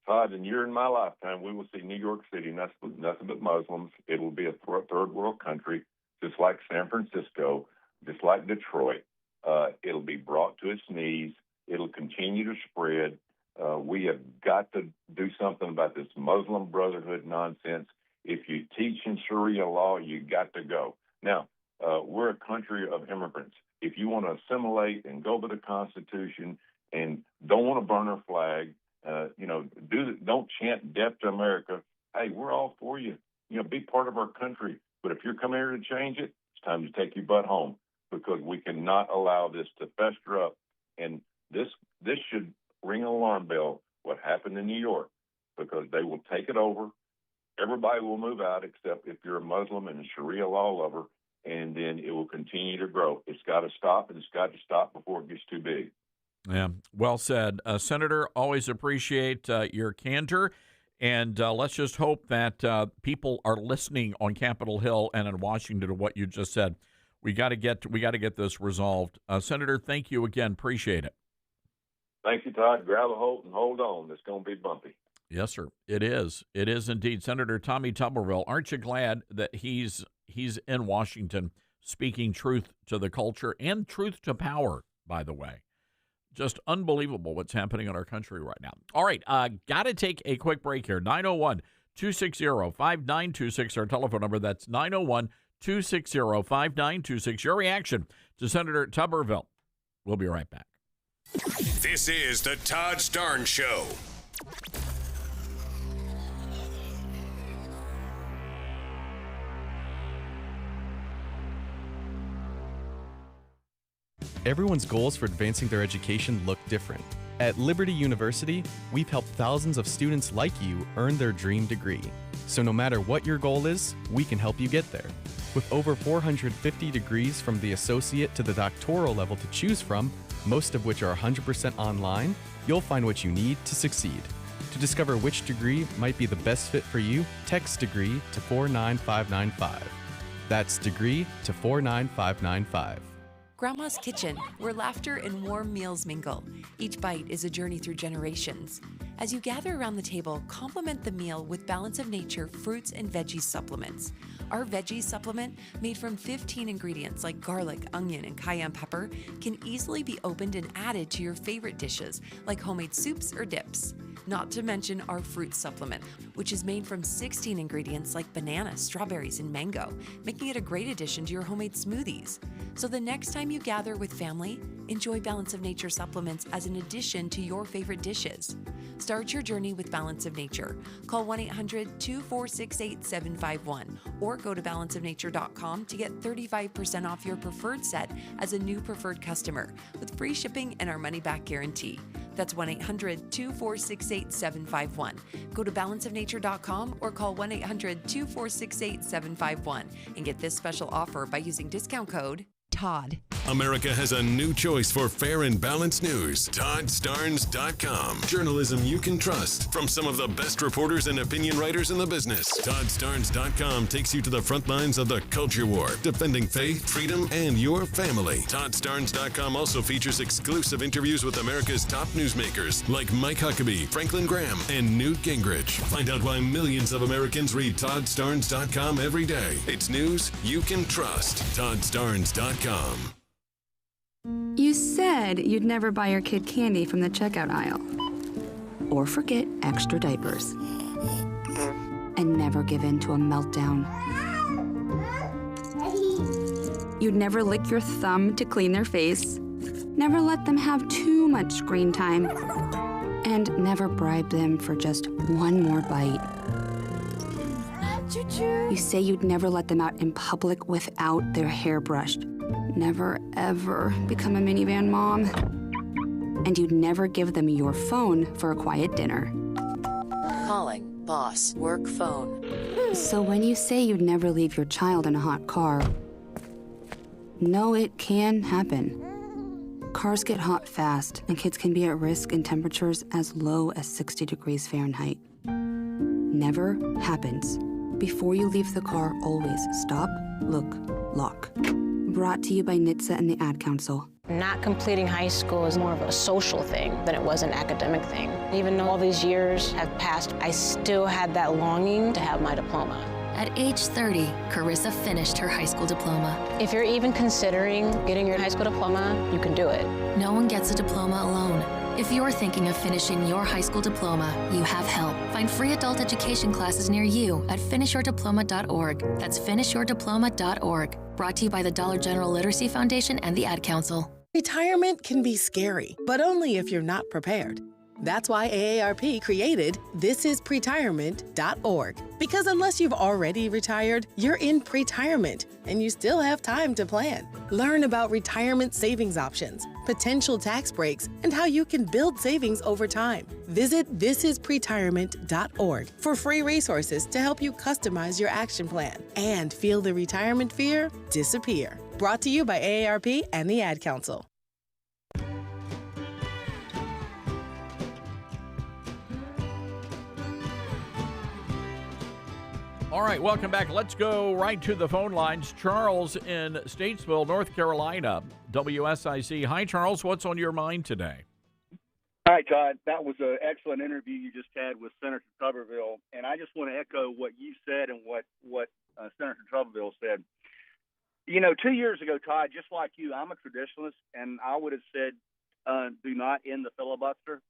Todd, in my lifetime, we will see New York City nothing but Muslims. It will be a third world country, just like San Francisco, just like Detroit. It'll be brought to its knees. It'll continue to spread. We have got to do something about this Muslim Brotherhood nonsense. If you teach in Sharia law, you got to go. Now, we're a country of immigrants. If you want to assimilate and go to the Constitution and don't want to burn our flag, don't chant death to America. Hey, we're all for you. Be part of our country. But if you're coming here to change it, it's time to take your butt home, because we cannot allow this to fester up. And this should ring an alarm bell, what happened in New York, because they will take it over. Everybody will move out except if you're a Muslim and a Sharia law lover. And then it will continue to grow. It's got to stop, and it's got to stop before it gets too big. Yeah, well said. Senator, always appreciate your candor, and let's just hope that people are listening on Capitol Hill and in Washington to what you just said. We got to get this resolved. Senator, thank you again. Appreciate it. Thank you, Todd. Grab a hold and hold on. It's going to be bumpy. Yes, sir. It is. It is indeed. Senator Tommy Tuberville, aren't you glad that he's in Washington speaking truth to the culture and truth to power, by the way? Just unbelievable what's happening in our country right now. All right, got to take a quick break here. 901-260-5926, our telephone number. That's 901-260-5926. Your reaction to Senator Tuberville. We'll be right back. This is the Todd Starnes Show. Everyone's goals for advancing their education look different. At Liberty University, we've helped thousands of students like you earn their dream degree. So no matter what your goal is, we can help you get there. With over 450 degrees from the associate to the doctoral level to choose from, most of which are 100% online, you'll find what you need to succeed. To discover which degree might be the best fit for you, text degree to 49595. That's degree to 49595. Grandma's Kitchen, where laughter and warm meals mingle. Each bite is a journey through generations. As you gather around the table, complement the meal with Balance of Nature fruits and veggie supplements. Our veggie supplement, made from 15 ingredients like garlic, onion, and cayenne pepper, can easily be opened and added to your favorite dishes like homemade soups or dips. Not to mention our fruit supplement, which is made from 16 ingredients like banana, strawberries, and mango, making it a great addition to your homemade smoothies. So the next time you gather with family, enjoy Balance of Nature supplements as an addition to your favorite dishes. Start your journey with Balance of Nature. Call 1-800-246-8751 or go to balanceofnature.com to get 35% off your preferred set as a new preferred customer with free shipping and our money-back guarantee. That's 1-800-246-8751. Go to balanceofnature.com or call 1-800-246-8751 and get this special offer by using discount code Todd. America has a new choice for fair and balanced news. ToddStarnes.com. Journalism you can trust from some of the best reporters and opinion writers in the business. ToddStarnes.com takes you to the front lines of the culture war, defending faith, freedom, and your family. ToddStarnes.com also features exclusive interviews with America's top newsmakers like Mike Huckabee, Franklin Graham, and Newt Gingrich. Find out why millions of Americans read ToddStarnes.com every day. It's news you can trust. ToddStarnes.com. You said you'd never buy your kid candy from the checkout aisle. Or forget extra diapers. And never give in to a meltdown. You'd never lick your thumb to clean their face. Never let them have too much screen time. And never bribe them for just one more bite. You say you'd never let them out in public without their hair brushed. Never, ever become a minivan mom. And you'd never give them your phone for a quiet dinner. Calling boss work phone. So when you say you'd never leave your child in a hot car, no, it can happen. Cars get hot fast, and kids can be at risk in temperatures as low as 60 degrees Fahrenheit. Never happens. Before you leave the car, always stop, look, lock. Brought to you by NHTSA and the Ad Council. Not completing high school is more of a social thing than it was an academic thing. Even though all these years have passed, I still had that longing to have my diploma. At age 30, Carissa finished her high school diploma. If you're even considering getting your high school diploma, you can do it. No one gets a diploma alone. If you're thinking of finishing your high school diploma, you have help. Find free adult education classes near you at finishyourdiploma.org. That's finishyourdiploma.org. Brought to you by the Dollar General Literacy Foundation and the Ad Council. Retirement can be scary, but only if you're not prepared. That's why AARP created thisispretirement.org. Because unless you've already retired, you're in pretirement, and you still have time to plan. Learn about retirement savings options, potential tax breaks, and how you can build savings over time. Visit thisispretirement.org for free resources to help you customize your action plan and feel the retirement fear disappear. Brought to you by AARP and the Ad Council. All right, welcome back. Let's go right to the phone lines. Charles in Statesville, North Carolina, WSIC. Hi, Charles. What's on your mind today? Hi, Todd. That was an excellent interview you just had with Senator Tuberville, and I just want to echo what you said and what Senator Tuberville said. You know, 2 years ago, Todd, just like you, I'm a traditionalist, and I would have said do not end the filibuster.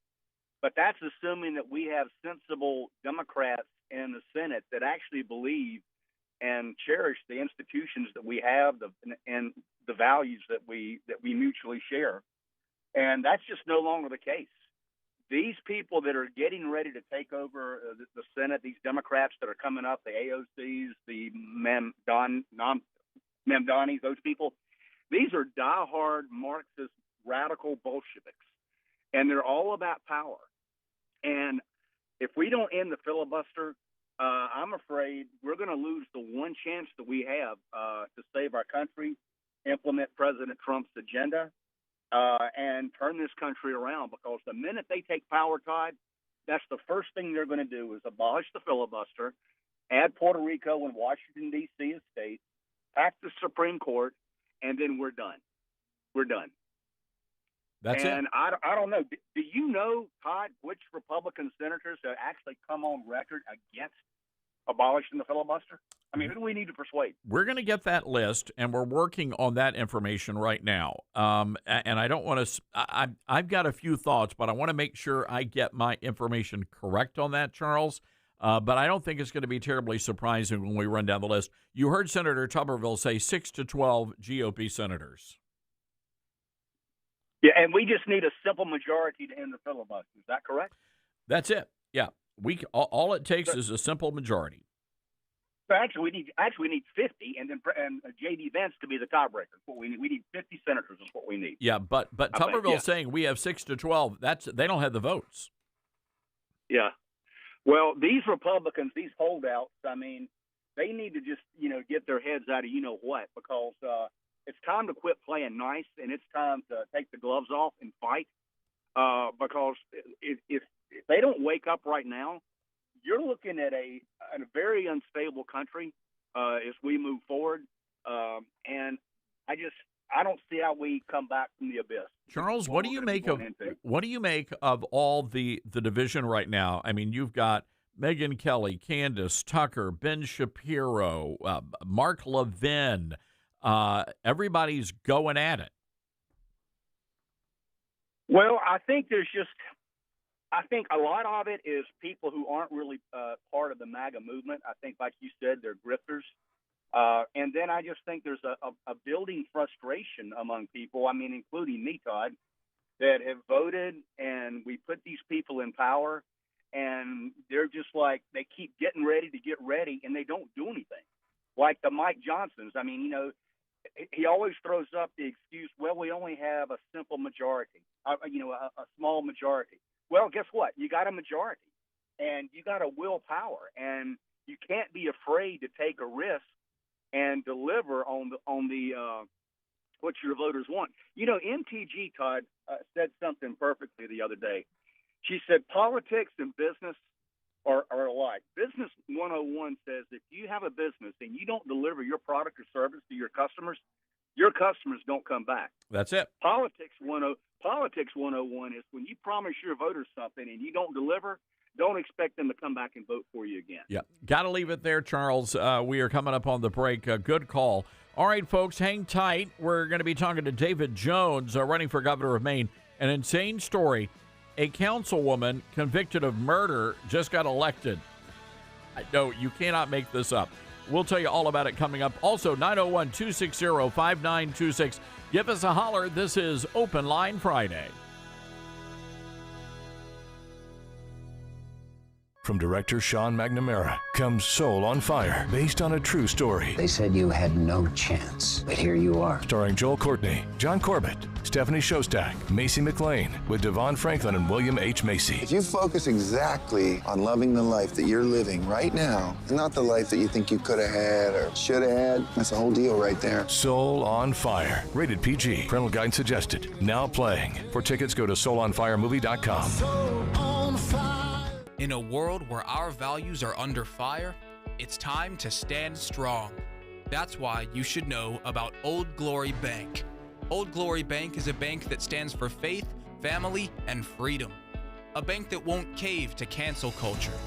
But that's assuming that we have sensible Democrats in the Senate that actually believe and cherish the institutions that we have and the values that we mutually share. And that's just no longer the case. These people that are getting ready to take over the Senate, these Democrats that are coming up, the AOCs, the Mamdanis, those people, these are diehard Marxist radical Bolsheviks. And they're all about power. And if we don't end the filibuster, I'm afraid we're going to lose the one chance that we have to save our country, implement President Trump's agenda, and turn this country around. Because the minute they take power, Todd, that's the first thing they're going to do is abolish the filibuster, add Puerto Rico and Washington, D.C. as states, pack the Supreme Court, and then we're done. We're done. That's and it. I don't know. Do you know, Todd, which Republican senators have actually come on record against abolishing the filibuster? I mean, who do we need to persuade? We're going to get that list, and we're working on that information right now. And I don't want to. I've got a few thoughts, but I want to make sure I get my information correct on that, Charles. But I don't think it's going to be terribly surprising when we run down the list. You heard Senator Tuberville say 6 to 12 GOP senators. Yeah, and we just need a simple majority to end the filibuster. Is that correct? That's it. Yeah, all it takes is a simple majority. So actually, we need 50, and J.D. Vance to be the tiebreaker. What we need. We need 50 senators is what we need. Yeah, but Tuberville's saying we have 6 to 12. They don't have the votes. Yeah. Well, these Republicans, these holdouts, I mean, they need to just get their heads out of what, because it's time to quit playing nice, and it's time to take the gloves off and fight. Because if they don't wake up right now, you're looking at a very unstable country as we move forward, and I don't see how we come back from the abyss. Charles, what do you make of all the division right now? I mean, you've got Megyn Kelly, Candace Tucker, Ben Shapiro, Mark Levin. Everybody's going at it. Well, I think a lot of it is people who aren't really part of the MAGA movement. I think, like you said, they're grifters. And then I just think there's a building frustration among people, I mean, including me, Todd, that have voted, and we put these people in power, and they're just like, they keep getting ready to get ready, and they don't do anything. Like the Mike Johnsons. I mean, he always throws up the excuse, well, we only have a simple majority, a small majority. Well, guess what? You got a majority, and you got a willpower, and you can't be afraid to take a risk and deliver on the what your voters want. MTG, Todd, said something perfectly the other day. She said politics and business are alike. Business 101 says if you have a business and you don't deliver your product or service to your customers don't come back. That's it. Politics 101 is when you promise your voters something and you don't deliver, don't expect them to come back and vote for you again. Yeah, got to leave it there, Charles. We are coming up on the break. Good call. All right, folks, hang tight. We're going to be talking to David Jones, running for governor of Maine. An insane story. A councilwoman convicted of murder just got elected. No, you cannot make this up. We'll tell you all about it coming up. Also, 901-260-5926. Give us a holler. This is Open Line Friday. From director Sean McNamara comes Soul on Fire, based on a true story. They said you had no chance, but here you are. Starring Joel Courtney, John Corbett, Stephanie Shostak, Macy McLean, with Devon Franklin and William H. Macy. If you focus exactly on loving the life that you're living right now, and not the life that you think you could have had or should have had, that's the whole deal right there. Soul on Fire, rated PG. Parental guidance suggested. Now playing. For tickets, go to soulonfiremovie.com. Soul on Fire. In a world where our values are under fire, it's time to stand strong. That's why you should know about Old Glory Bank. Old Glory Bank is a bank that stands for faith, family, and freedom. A bank that won't cave to cancel culture.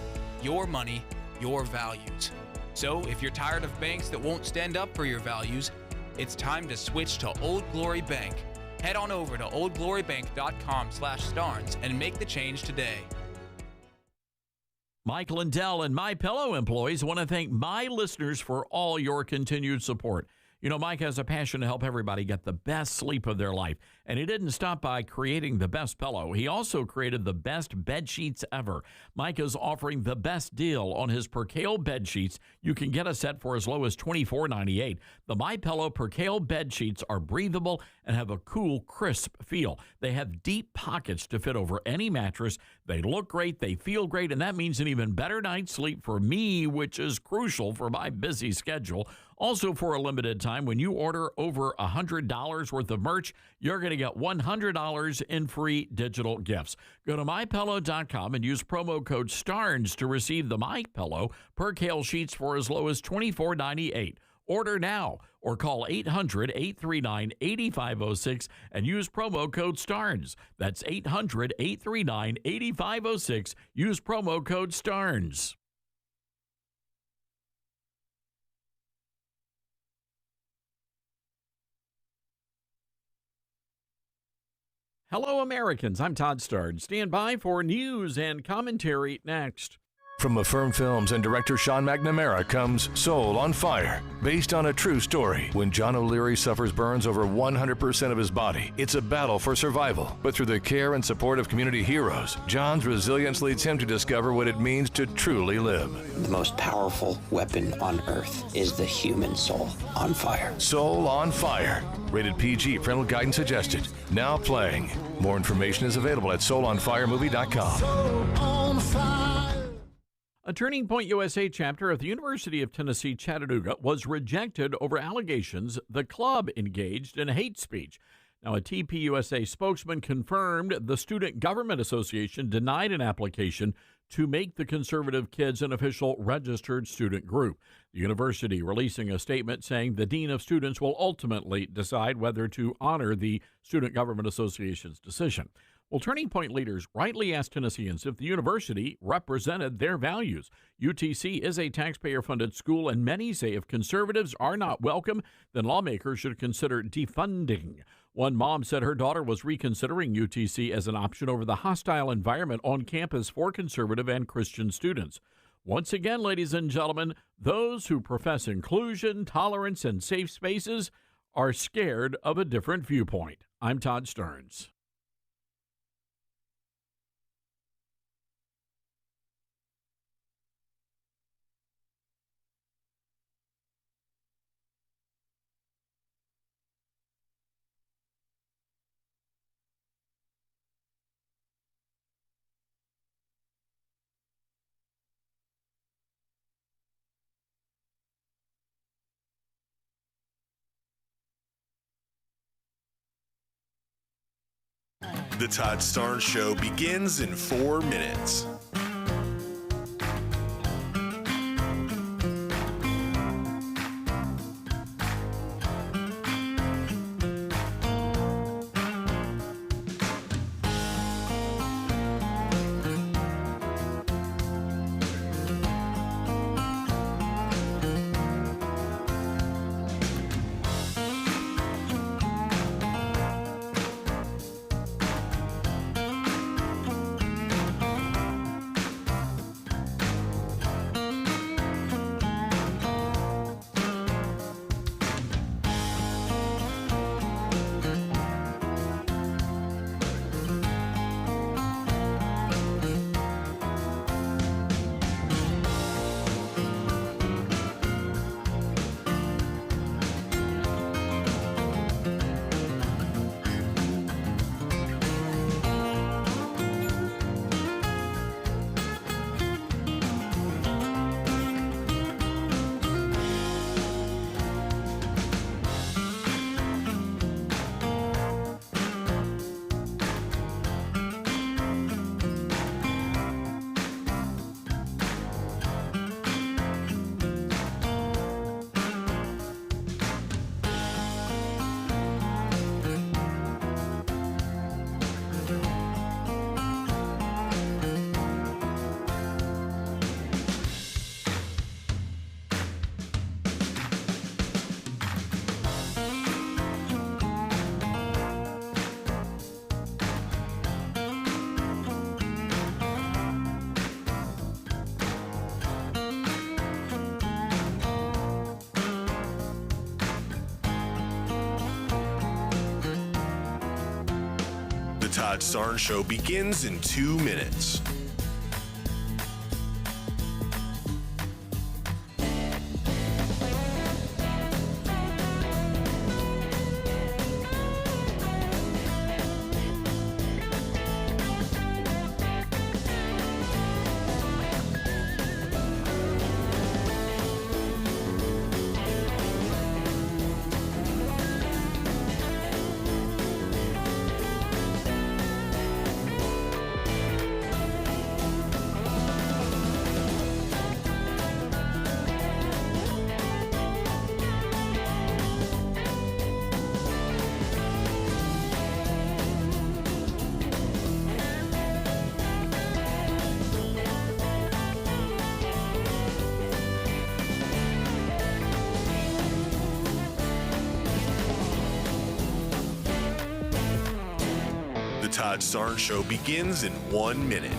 Your money, your values. So if you're tired of banks that won't stand up for your values, it's time to switch to Old Glory Bank. Head on over to oldglorybank.com/starnes and make the change today. Mike Lindell and MyPillow employees want to thank my listeners for all your continued support. Mike has a passion to help everybody get the best sleep of their life, and he didn't stop by creating the best pillow. He also created the best bed sheets ever. Mike is offering the best deal on his Percale bed sheets. You can get a set for as low as $24.98. The MyPillow Percale bed sheets are breathable and have a cool, crisp feel. They have deep pockets to fit over any mattress. They look great, they feel great, and that means an even better night's sleep for me, which is crucial for my busy schedule. Also, for a limited time, when you order over $100 worth of merch, you're going to get $100 in free digital gifts. Go to MyPillow.com and use promo code STARNS to receive the MyPillow Percale sheets for as low as $24.98. Order now or call 800-839-8506 and use promo code STARNS. That's 800-839-8506. Use promo code STARNS. Hello, Americans. I'm Todd Starnes. Stand by for news and commentary next. From Affirm Films and director Sean McNamara comes Soul on Fire, based on a true story. When John O'Leary suffers burns over 100% of his body, it's a battle for survival. But through the care and support of community heroes, John's resilience leads him to discover what it means to truly live. The most powerful weapon on earth is the human soul on fire. Soul on Fire. Rated PG, parental guidance suggested. Now playing. More information is available at soulonfiremovie.com. Soul on fire. A Turning Point USA chapter of the University of Tennessee, Chattanooga was rejected over allegations the club engaged in hate speech. Now, a TPUSA spokesman confirmed the Student Government Association denied an application to make the Conservative Kids an official registered student group. The university releasing a statement saying the Dean of Students will ultimately decide whether to honor the Student Government Association's decision. Well, Turning Point leaders rightly asked Tennesseans if the university represented their values. UTC is a taxpayer-funded school, and many say if conservatives are not welcome, then lawmakers should consider defunding. One mom said her daughter was reconsidering UTC as an option over the hostile environment on campus for conservative and Christian students. Once again, ladies and gentlemen, those who profess inclusion, tolerance, and safe spaces are scared of a different viewpoint. I'm Todd Starnes. The Todd Starnes Show begins in 4 minutes. The Todd Starnes Show begins in 2 minutes. Todd Starnes Show begins in 1 minute.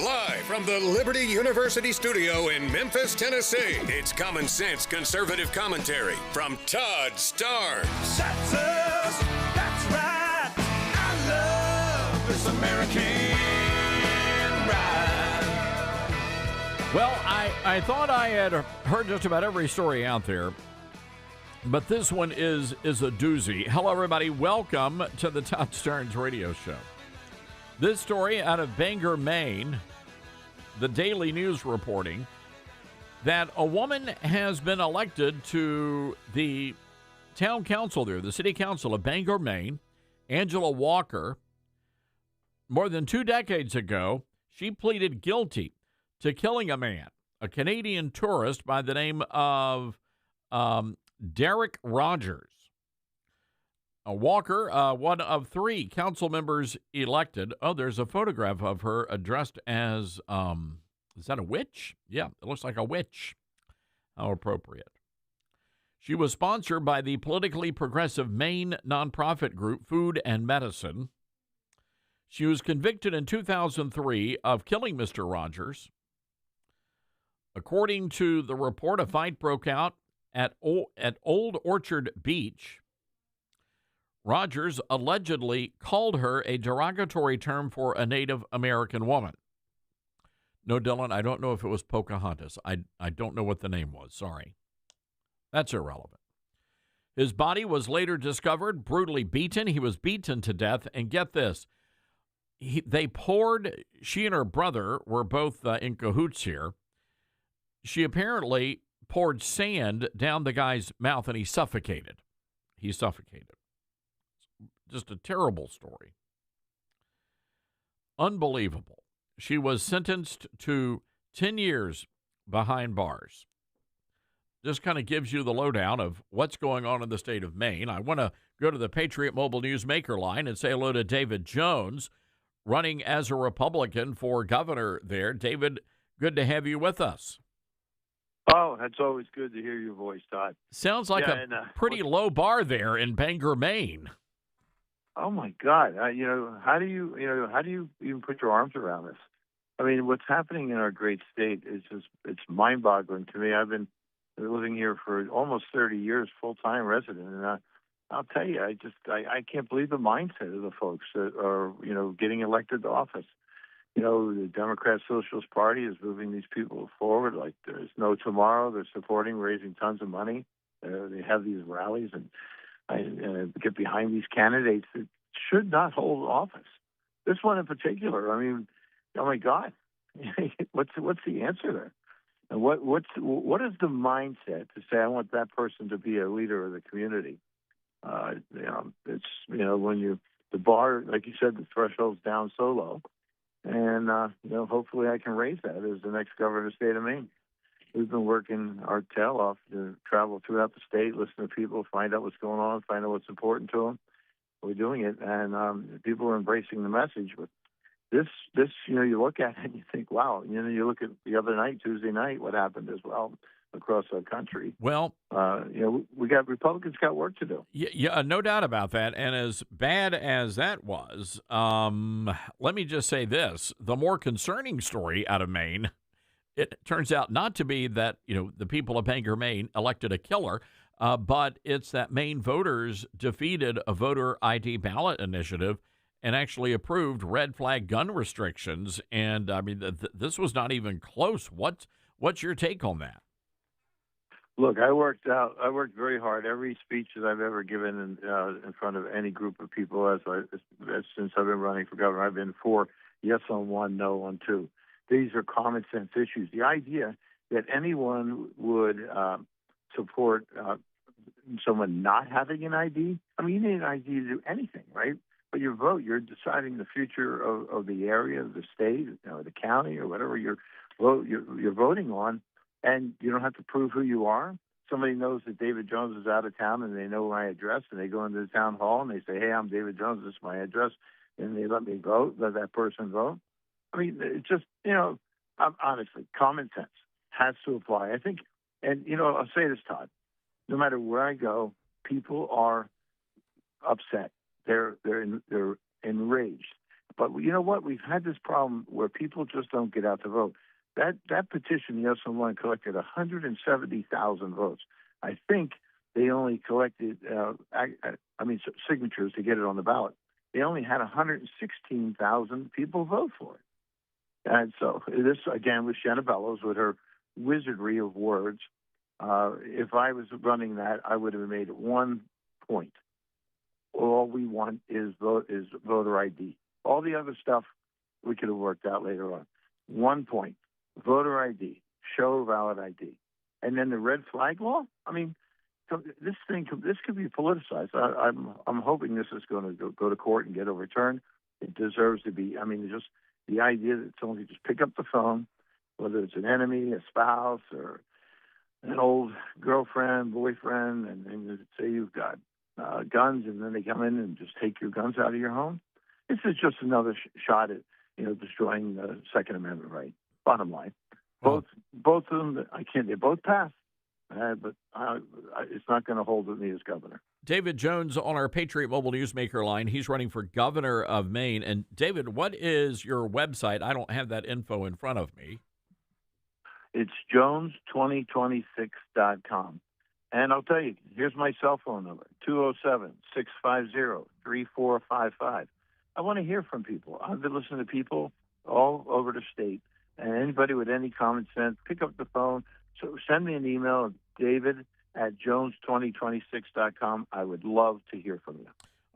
Live from the Liberty University studio in Memphis, Tennessee, it's Common Sense Conservative Commentary from Todd Starnes. That's us. That's right. I love this American ride. Well, I thought I had heard just about every story out there, but this one is a doozy. Hello, everybody. Welcome to the Todd Starnes Radio Show. This story out of Bangor, Maine, the Daily News reporting that a woman has been elected to the town council there, the city council of Bangor, Maine, Angela Walker. More than 2 decades ago, she pleaded guilty to killing a man, a Canadian tourist by the name of Derek Rogers. Walker, one of 3 council members elected. Oh, there's a photograph of her addressed as, is that a witch? Yeah, it looks like a witch. How appropriate. She was sponsored by the politically progressive Maine nonprofit group Food and Medicine. She was convicted in 2003 of killing Mr. Rogers. According to the report, a fight broke out at Old Orchard Beach. Rogers allegedly called her a derogatory term for a Native American woman. No, Dylan, I don't know if it was Pocahontas. I don't know what the name was. Sorry. That's irrelevant. His body was later discovered, brutally beaten. He was beaten to death. And get this, she and her brother were both in cahoots here. She apparently poured sand down the guy's mouth and he suffocated. Just a terrible story. Unbelievable. She was sentenced to 10 years behind bars. Just kind of gives you the lowdown of what's going on in the state of Maine. I want to go to the Patriot Mobile Newsmaker line and say hello to David Jones, running as a Republican for governor there. David, good to have you with us. Oh, that's always good to hear your voice, Todd. Sounds like a pretty low bar there in Bangor, Maine. Oh my God! How do you even put your arms around this? I mean, what's happening in our great state is it's mind-boggling to me. I've been living here for almost 30 years, full-time resident, and I'll tell you, I can't believe the mindset of the folks that are getting elected to office. The Democrat Socialist Party is moving these people forward like there's no tomorrow. They're supporting raising tons of money. They have these rallies and get behind these candidates that should not hold office. This one in particular, I mean, oh my God, what's the answer there? And what is the mindset to say I want that person to be a leader of the community? It's when the bar, like you said, the threshold's down so low, and hopefully I can raise that as the next governor of the state of Maine. We've been working our tail off to travel throughout the state, listen to people, find out what's going on, find out what's important to them. We're doing it, and people are embracing the message. But this, you look at it and you think, wow. You look at the other night, Tuesday night, what happened as well across our country. Well, Republicans got work to do. Yeah, no doubt about that. And as bad as that was, let me just say this: the more concerning story out of Maine it turns out not to be that, the people of Bangor, Maine elected a killer, but it's that Maine voters defeated a voter ID ballot initiative and actually approved red flag gun restrictions. And I mean, this was not even close. What's your take on that? Look, I worked very hard. Every speech that I've ever given in front of any group of people, since I've been running for governor, I've been for yes on one, no on two. These are common sense issues. The idea that anyone would support someone not having an ID. I mean, you need an ID to do anything, right? But your vote, you're deciding the future of the area, the state, the county, or whatever you're voting on, and you don't have to prove who you are. Somebody knows that David Jones is out of town, and they know my address, and they go into the town hall and they say, "Hey, I'm David Jones. This is my address," and they let me vote. Let that person vote. I mean, it's just honestly, common sense has to apply. I think, and I'll say this, Todd. No matter where I go, people are upset. They're enraged. But you know what? We've had this problem where people just don't get out to vote. That petition, Yes on One, collected 170,000 votes. I think they only collected, signatures to get it on the ballot. They only had 116,000 people vote for it. And so this, again, was Shanna Bellows with her wizardry of words. If I was running that, I would have made it 1 point. All we want is voter ID. All the other stuff we could have worked out later on. 1 point, voter ID, show valid ID, and then the red flag law. I mean, this could be politicized. I'm hoping this is going to go to court and get overturned. It deserves to be. I mean, just the idea that someone could just pick up the phone, whether it's an enemy, a spouse, or an old girlfriend, boyfriend, and say you've got guns, and then they come in and just take your guns out of your home. This is just another shot at destroying the Second Amendment right. Bottom line, both of them. They both passed, but it's not going to hold with me as governor. David Jones on our Patriot Mobile Newsmaker line. He's running for governor of Maine. And David, what is your website? I don't have that info in front of me. It's jones2026.com. And I'll tell you, here's my cell phone number, 207-650-3455. I want to hear from people. I've been listening to people all over the state. And anybody with any common sense, pick up the phone. So send me an email at david@jones2026.com. I would love to hear from you.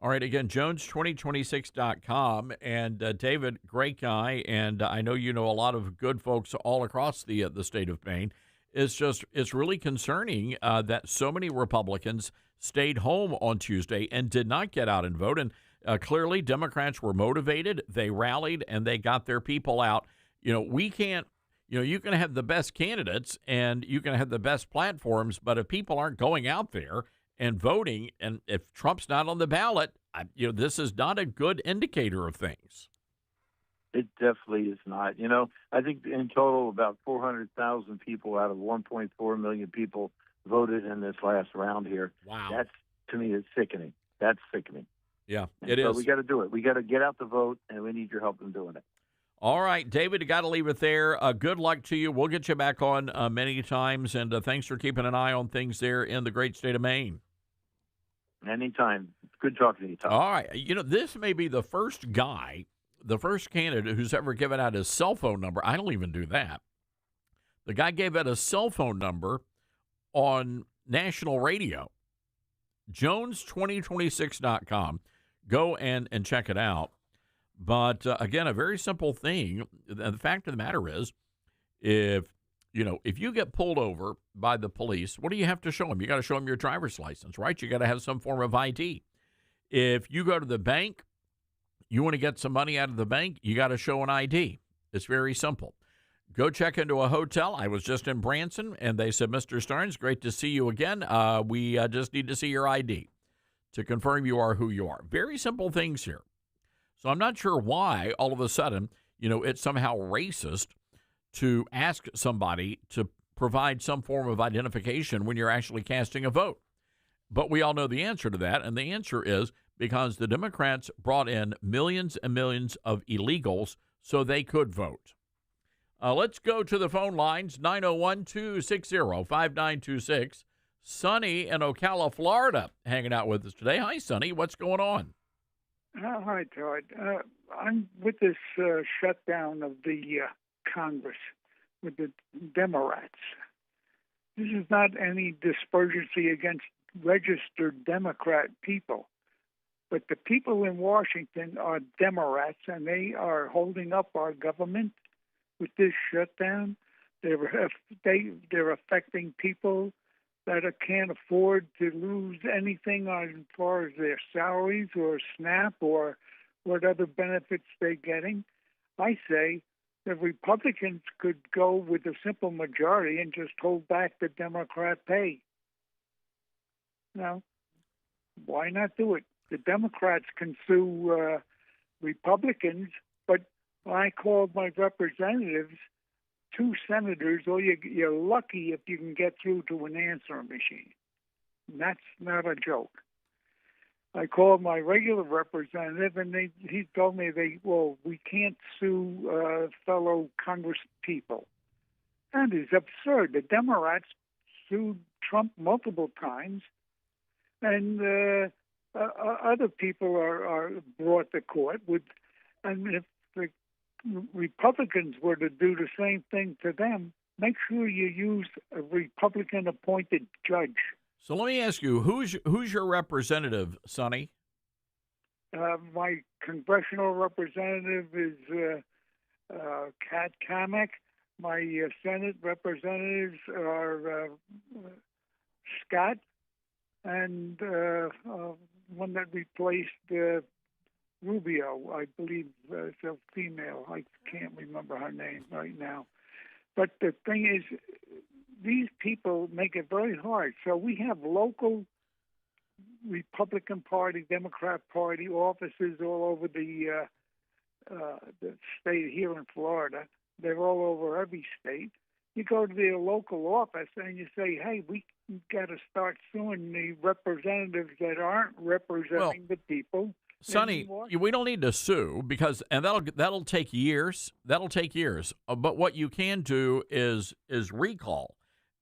All right, again, jones2026.com. And David, great guy, and I know you know a lot of good folks all across the state of Maine. It's really concerning that so many Republicans stayed home on Tuesday and did not get out and vote. And clearly, Democrats were motivated. They rallied and they got their people out. We can't. You can have the best candidates and you can have the best platforms, but if people aren't going out there and voting, and if Trump's not on the ballot, this is not a good indicator of things. It definitely is not. I think in total about 400,000 people out of 1.4 million people voted in this last round here. Wow. That's, to me, it's sickening. That's sickening. Yeah, it is. We got to do it. We got to get out the vote, and we need your help in doing it. All right, David, you got to leave it there. Good luck to you. We'll get you back on many times, and thanks for keeping an eye on things there in the great state of Maine. Anytime. Good talking to you, Tom. All right. This may be the first candidate who's ever given out his cell phone number. I don't even do that. The guy gave out a cell phone number on national radio. Jones2026.com. Go and check it out. But, again, a very simple thing. The fact of the matter is, if you get pulled over by the police, what do you have to show them? You got to show them your driver's license, right? You got to have some form of ID. If you go to the bank, you want to get some money out of the bank, you got to show an ID. It's very simple. Go check into a hotel. I was just in Branson, and they said, Mr. Starnes, great to see you again. We just need to see your ID to confirm you are who you are. Very simple things here. So I'm not sure why all of a sudden, it's somehow racist to ask somebody to provide some form of identification when you're actually casting a vote. But we all know the answer to that, and the answer is because the Democrats brought in millions and millions of illegals so they could vote. Let's go to the phone lines, 901-260-5926. Sonny in Ocala, Florida, hanging out with us today. Hi, Sonny. What's going on? Hi, Todd. I'm with this shutdown of the Congress with the Democrats. This is not any dispergency against registered Democrat people, but the people in Washington are Democrats, and they are holding up our government with this shutdown. They're affecting people that can't afford to lose anything as far as their salaries or SNAP or what other benefits they're getting. I say the Republicans could go with a simple majority and just hold back the Democrat pay. Now, why not do it? The Democrats can sue Republicans, but I called my representatives, 2 senators, or you're lucky if you can get through to an answering machine. And that's not a joke. I called my regular representative, and he told me we can't sue fellow Congress people. That is absurd. The Democrats sued Trump multiple times, and other people are brought to court with. And if the Republicans were to do the same thing to them, make sure you use a Republican-appointed judge. So let me ask you, who's your representative, Sonny? My congressional representative is Kat Kamek. My Senate representatives are Scott and one that replaced Rubio, I believe, is a female. I can't remember her name right now. But the thing is, these people make it very hard. So we have local Republican Party, Democrat Party offices all over the state here in Florida. They're all over every state. You go to their local office and you say, hey, we got to start suing the representatives that aren't representing the people. Sonny, we don't need to sue because, and that'll take years. That'll take years. But what you can do is recall,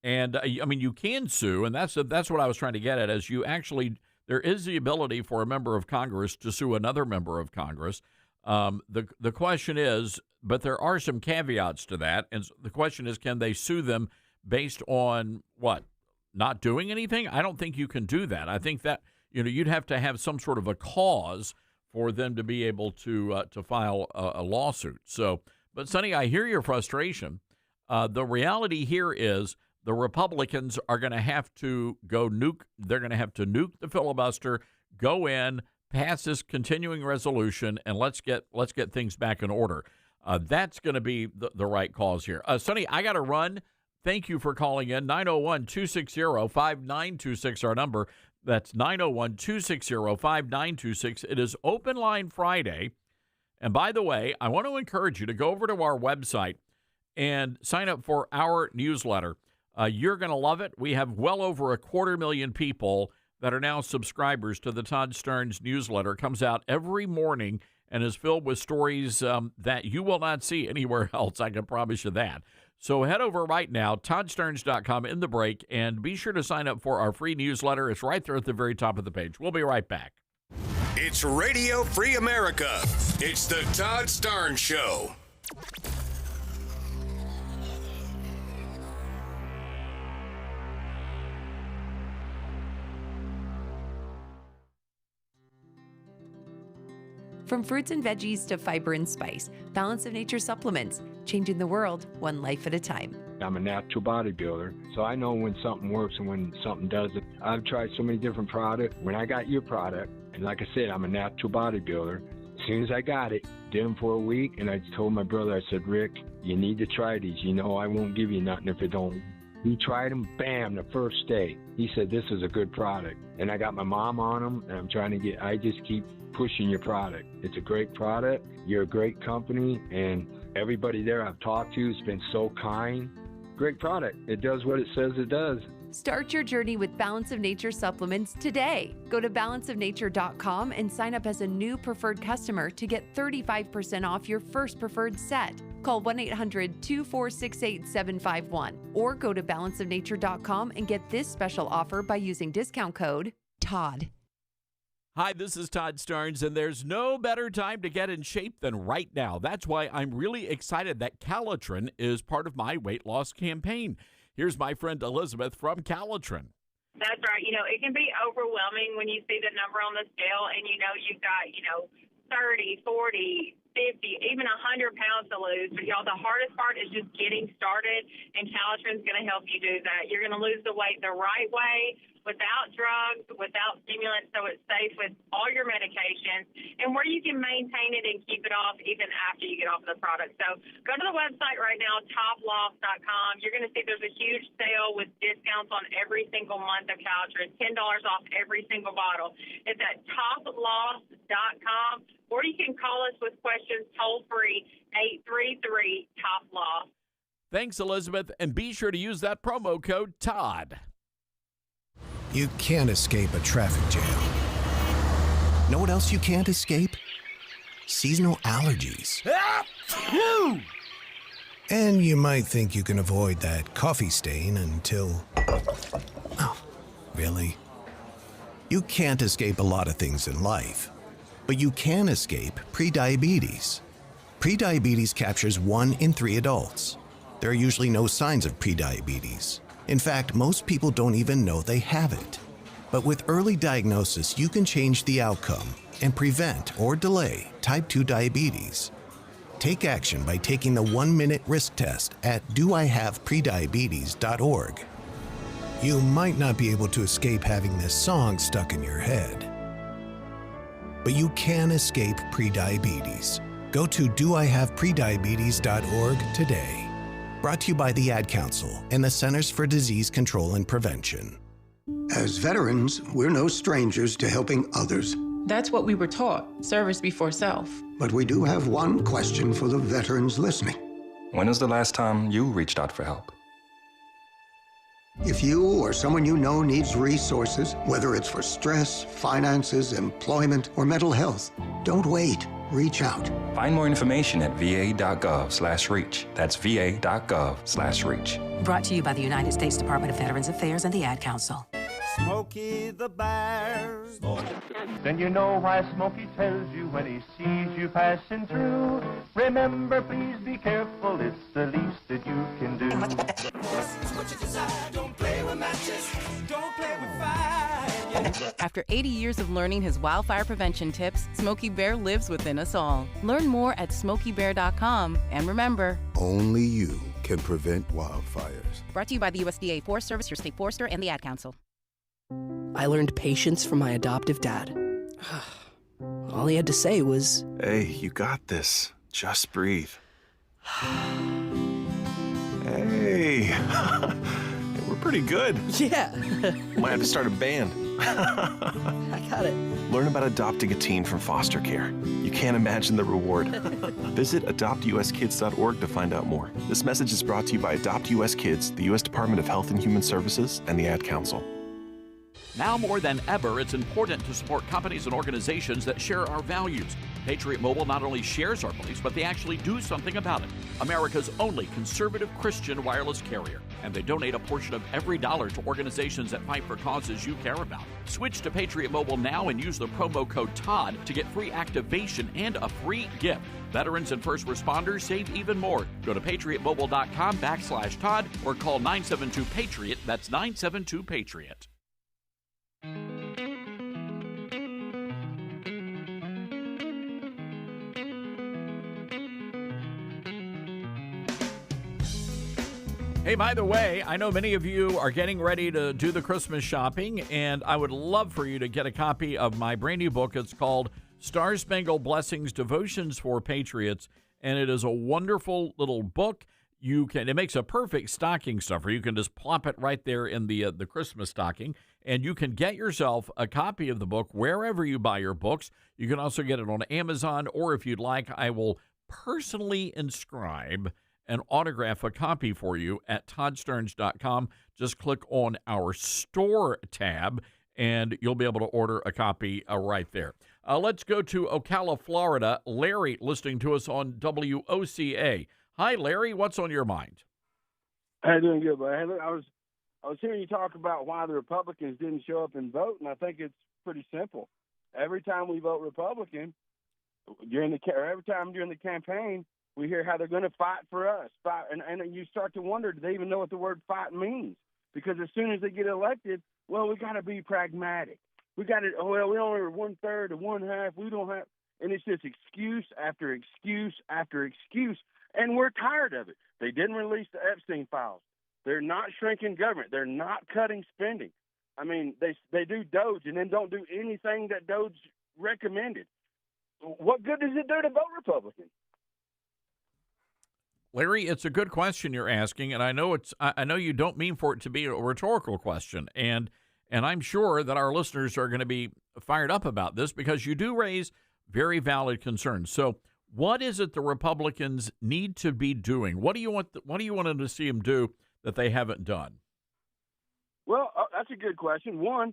and I mean you can sue, and that's what I was trying to get at. Is you actually there is the ability for a member of Congress to sue another member of Congress. The question is, but there are some caveats to that, and the question is, can they sue them based on what? Not doing anything? I don't think you can do that. I think that. You'd have to have some sort of a cause for them to be able to file a lawsuit. So, but Sonny, I hear your frustration. The reality here is the Republicans are going to have to nuke. They're going to have to nuke the filibuster, go in, pass this continuing resolution, and let's get things back in order. That's going to be the right cause here. Sonny, I got to run. Thank you for calling in. 901-260-5926, our number. That's 901-260-5926. It is Open Line Friday. And by the way, I want to encourage you to go over to our website and sign up for our newsletter. You're going to love it. We have well over 250,000 people that are now subscribers to the Todd Starnes newsletter. It comes out every morning and is filled with stories that you will not see anywhere else. I can promise you that. So head over right now, ToddStarnes.com in the break, and be sure to sign up for our free newsletter. It's right there at the very top of the page. We'll be right back. It's Radio Free America. It's the Todd Starnes Show. From fruits and veggies to fiber and spice, Balance of Nature supplements, changing the world one life at a time. I'm a natural bodybuilder, so I know when something works and when something doesn't. I've tried so many different products. When I got your product, and like I said, I'm a natural bodybuilder, as soon as I got it, did them for a week, and I told my brother, I said, Rick, you need to try these. You know I won't give you nothing if it don't. He tried them, bam, the first day. He said, this is a good product. And I got my mom on them, and I just keep pushing your product. It's a great product. You're a great company, and everybody there I've talked to has been so kind. Great product. It does what it says it does. Start your journey with Balance of Nature supplements today. Go to balanceofnature.com and sign up as a new preferred customer to get 35% off your first preferred set. Call 1-800-246-8751 or go to balanceofnature.com and get this special offer by using discount code TODD. Hi, this is Todd Starnes, and there's no better time to get in shape than right now. That's why I'm really excited that Calitrin is part of my weight loss campaign. Here's my friend Elizabeth from Calitrin. That's right. It can be overwhelming when you see the number on the scale and you've got, 30, 40, 50, even 100 pounds to lose. But y'all, the hardest part is just getting started, and Calitrin's going to help you do that. You're going to lose the weight the right way, without drugs, without stimulants, so it's safe with all your medications, and where you can maintain it and keep it off even after you get off the product. So go to the website right now, toploss.com. You're going to see there's a huge sale with discounts on every single month of Calitrin, $10 off every single bottle. It's at toploss.com, or you can call us with questions toll-free, 833-TOP-LOSS. Thanks, Elizabeth, and be sure to use that promo code TODD. You can't escape a traffic jam. Know what else you can't escape? Seasonal allergies. And you might think you can avoid that coffee stain until... Oh, really? You can't escape a lot of things in life, but you can escape prediabetes. Prediabetes captures 1 in 3 adults. There are usually no signs of prediabetes. In fact, most people don't even know they have it. But with early diagnosis, you can change the outcome and prevent or delay type 2 diabetes. Take action by taking the 1-minute risk test at doihaveprediabetes.org. You might not be able to escape having this song stuck in your head, but you can escape prediabetes. Go to doihaveprediabetes.org today. Brought to you by the Ad Council and the Centers for Disease Control and Prevention. As veterans, we're no strangers to helping others. That's what we were taught, service before self. But we do have one question for the veterans listening. When was the last time you reached out for help? If you or someone you know needs resources, whether it's for stress, finances, employment, or mental health, don't wait. Reach out. Find more information at va.gov/reach. That's va.gov/reach. Brought to you by the United States Department of Veterans Affairs and the Ad Council. Smokey the Bear. Then you know why Smokey tells you when he sees you passing through. Remember, please be careful, it's the least that you can do. Don't play with matches, don't play with fire. After 80 years of learning his wildfire prevention tips, Smokey Bear lives within us all. Learn more at SmokeyBear.com, and remember, only you can prevent wildfires. Brought to you by the USDA Forest Service, your state forester, and the Ad Council. I learned patience from my adoptive dad. All he had to say was, "Hey, you got this. Just breathe." Hey, we're pretty good. Yeah. Might have to start a band. I got it. Learn about adopting a teen from foster care. You can't imagine the reward. Visit adoptuskids.org to find out more. This message is brought to you by Adopt US Kids, the U.S. Department of Health and Human Services, and the Ad Council. Now more than ever, it's important to support companies and organizations that share our values. Patriot Mobile not only shares our beliefs, but they actually do something about it. America's only conservative Christian wireless carrier. And they donate a portion of every dollar to organizations that fight for causes you care about. Switch to Patriot Mobile now and use the promo code TODD to get free activation and a free gift. Veterans and first responders save even more. Go to patriotmobile.com/TODD or call 972-PATRIOT. That's 972-PATRIOT. Hey, by the way, I know many of you are getting ready to do the Christmas shopping, and I would love for you to get a copy of my brand new book. It's called Star Spangled Blessings, Devotions for Patriots, and it is a wonderful little book. It makes a perfect stocking stuffer. You can just plop it right there in the Christmas stocking, and you can get yourself a copy of the book wherever you buy your books. You can also get it on Amazon, or if you'd like, I will personally inscribe and autograph a copy for you at toddsterns.com. Just click on our store tab, and you'll be able to order a copy right there. Let's go to Ocala, Florida. Larry, listening to us on WOCA. Hi, Larry. What's on your mind? How you doing? Good, buddy. Hey, look, I was hearing you talk about why the Republicans didn't show up and vote, and I think it's pretty simple. Every time we vote Republican every time during the campaign, we hear how they're going to fight for us. And you start to wonder, do they even know what the word fight means? Because as soon as they get elected, well, we got to be pragmatic. We got to, we only are 1/3 or 1/2. We don't have, and it's just excuse after excuse after excuse, and we're tired of it. They didn't release the Epstein files. They're not shrinking government. They're not cutting spending. I mean, they do DOGE and then don't do anything that DOGE recommended. What good does it do to vote Republican? Larry, it's a good question you're asking, and I know you don't mean for it to be a rhetorical question, and I'm sure that our listeners are going to be fired up about this because you do raise very valid concerns. So, what is it the Republicans need to be doing? What do you want them to see them do that they haven't done? Well, that's a good question. One,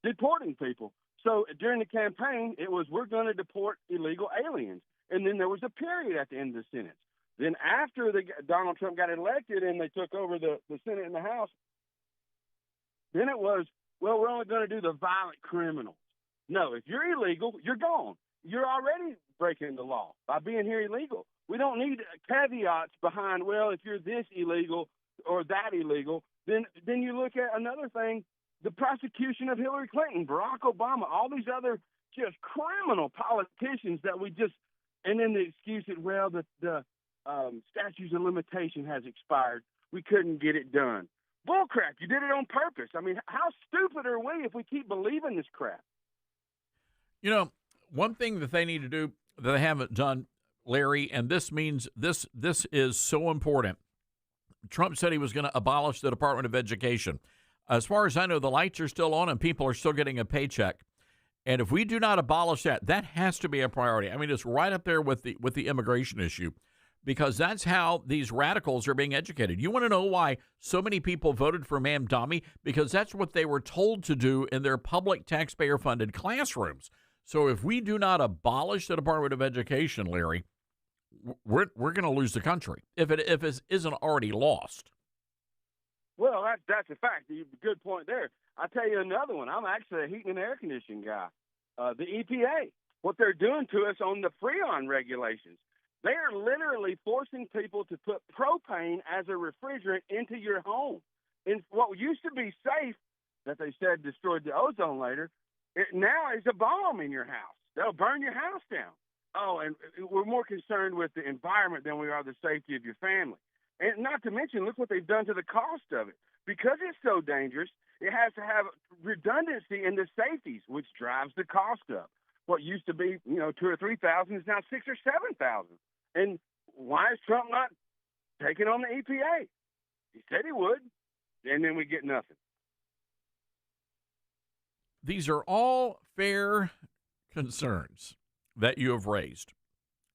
deporting people. So during the campaign, it was, we're going to deport illegal aliens. And then there was a period at the end of the sentence. Then after Donald Trump got elected and they took over the Senate and the House, then it was, well, we're only going to do the violent criminals. No, if you're illegal, you're gone. You're already breaking the law by being here illegal. We don't need caveats behind, well, if you're this illegal or that illegal. Then you look at another thing, the prosecution of Hillary Clinton, Barack Obama, all these other just criminal politicians that we just, and then the excuse that, well, the statutes of limitation has expired. We couldn't get it done. Bullcrap. You did it on purpose. I mean, how stupid are we if we keep believing this crap? You know, one thing that they need to do that they haven't done, Larry, and this means this is so important. Trump said he was going to abolish the Department of Education. As far as I know, the lights are still on and people are still getting a paycheck. And if we do not abolish that, that has to be a priority. I mean, it's right up there with the immigration issue, because that's how these radicals are being educated. You want to know why so many people voted for Mamdani? Because that's what they were told to do in their public taxpayer-funded classrooms. So if we do not abolish the Department of Education, Larry, we're going to lose the country if it isn't already lost. Well, that's a fact. Good point there. I'll tell you another one. I'm actually a heating and air conditioning guy. The EPA, what they're doing to us on the Freon regulations, they are literally forcing people to put propane as a refrigerant into your home. And what used to be safe, that they said destroyed the ozone layer, it now is a bomb in your house. They'll burn your house down. Oh, and we're more concerned with the environment than we are the safety of your family. And not to mention, look what they've done to the cost of it. Because it's so dangerous, it has to have redundancy in the safeties, which drives the cost up. What used to be, $2,000 or $3,000 is now $6,000 or $7,000. And why is Trump not taking on the EPA? He said he would, and then we get nothing. These are all fair concerns that you have raised.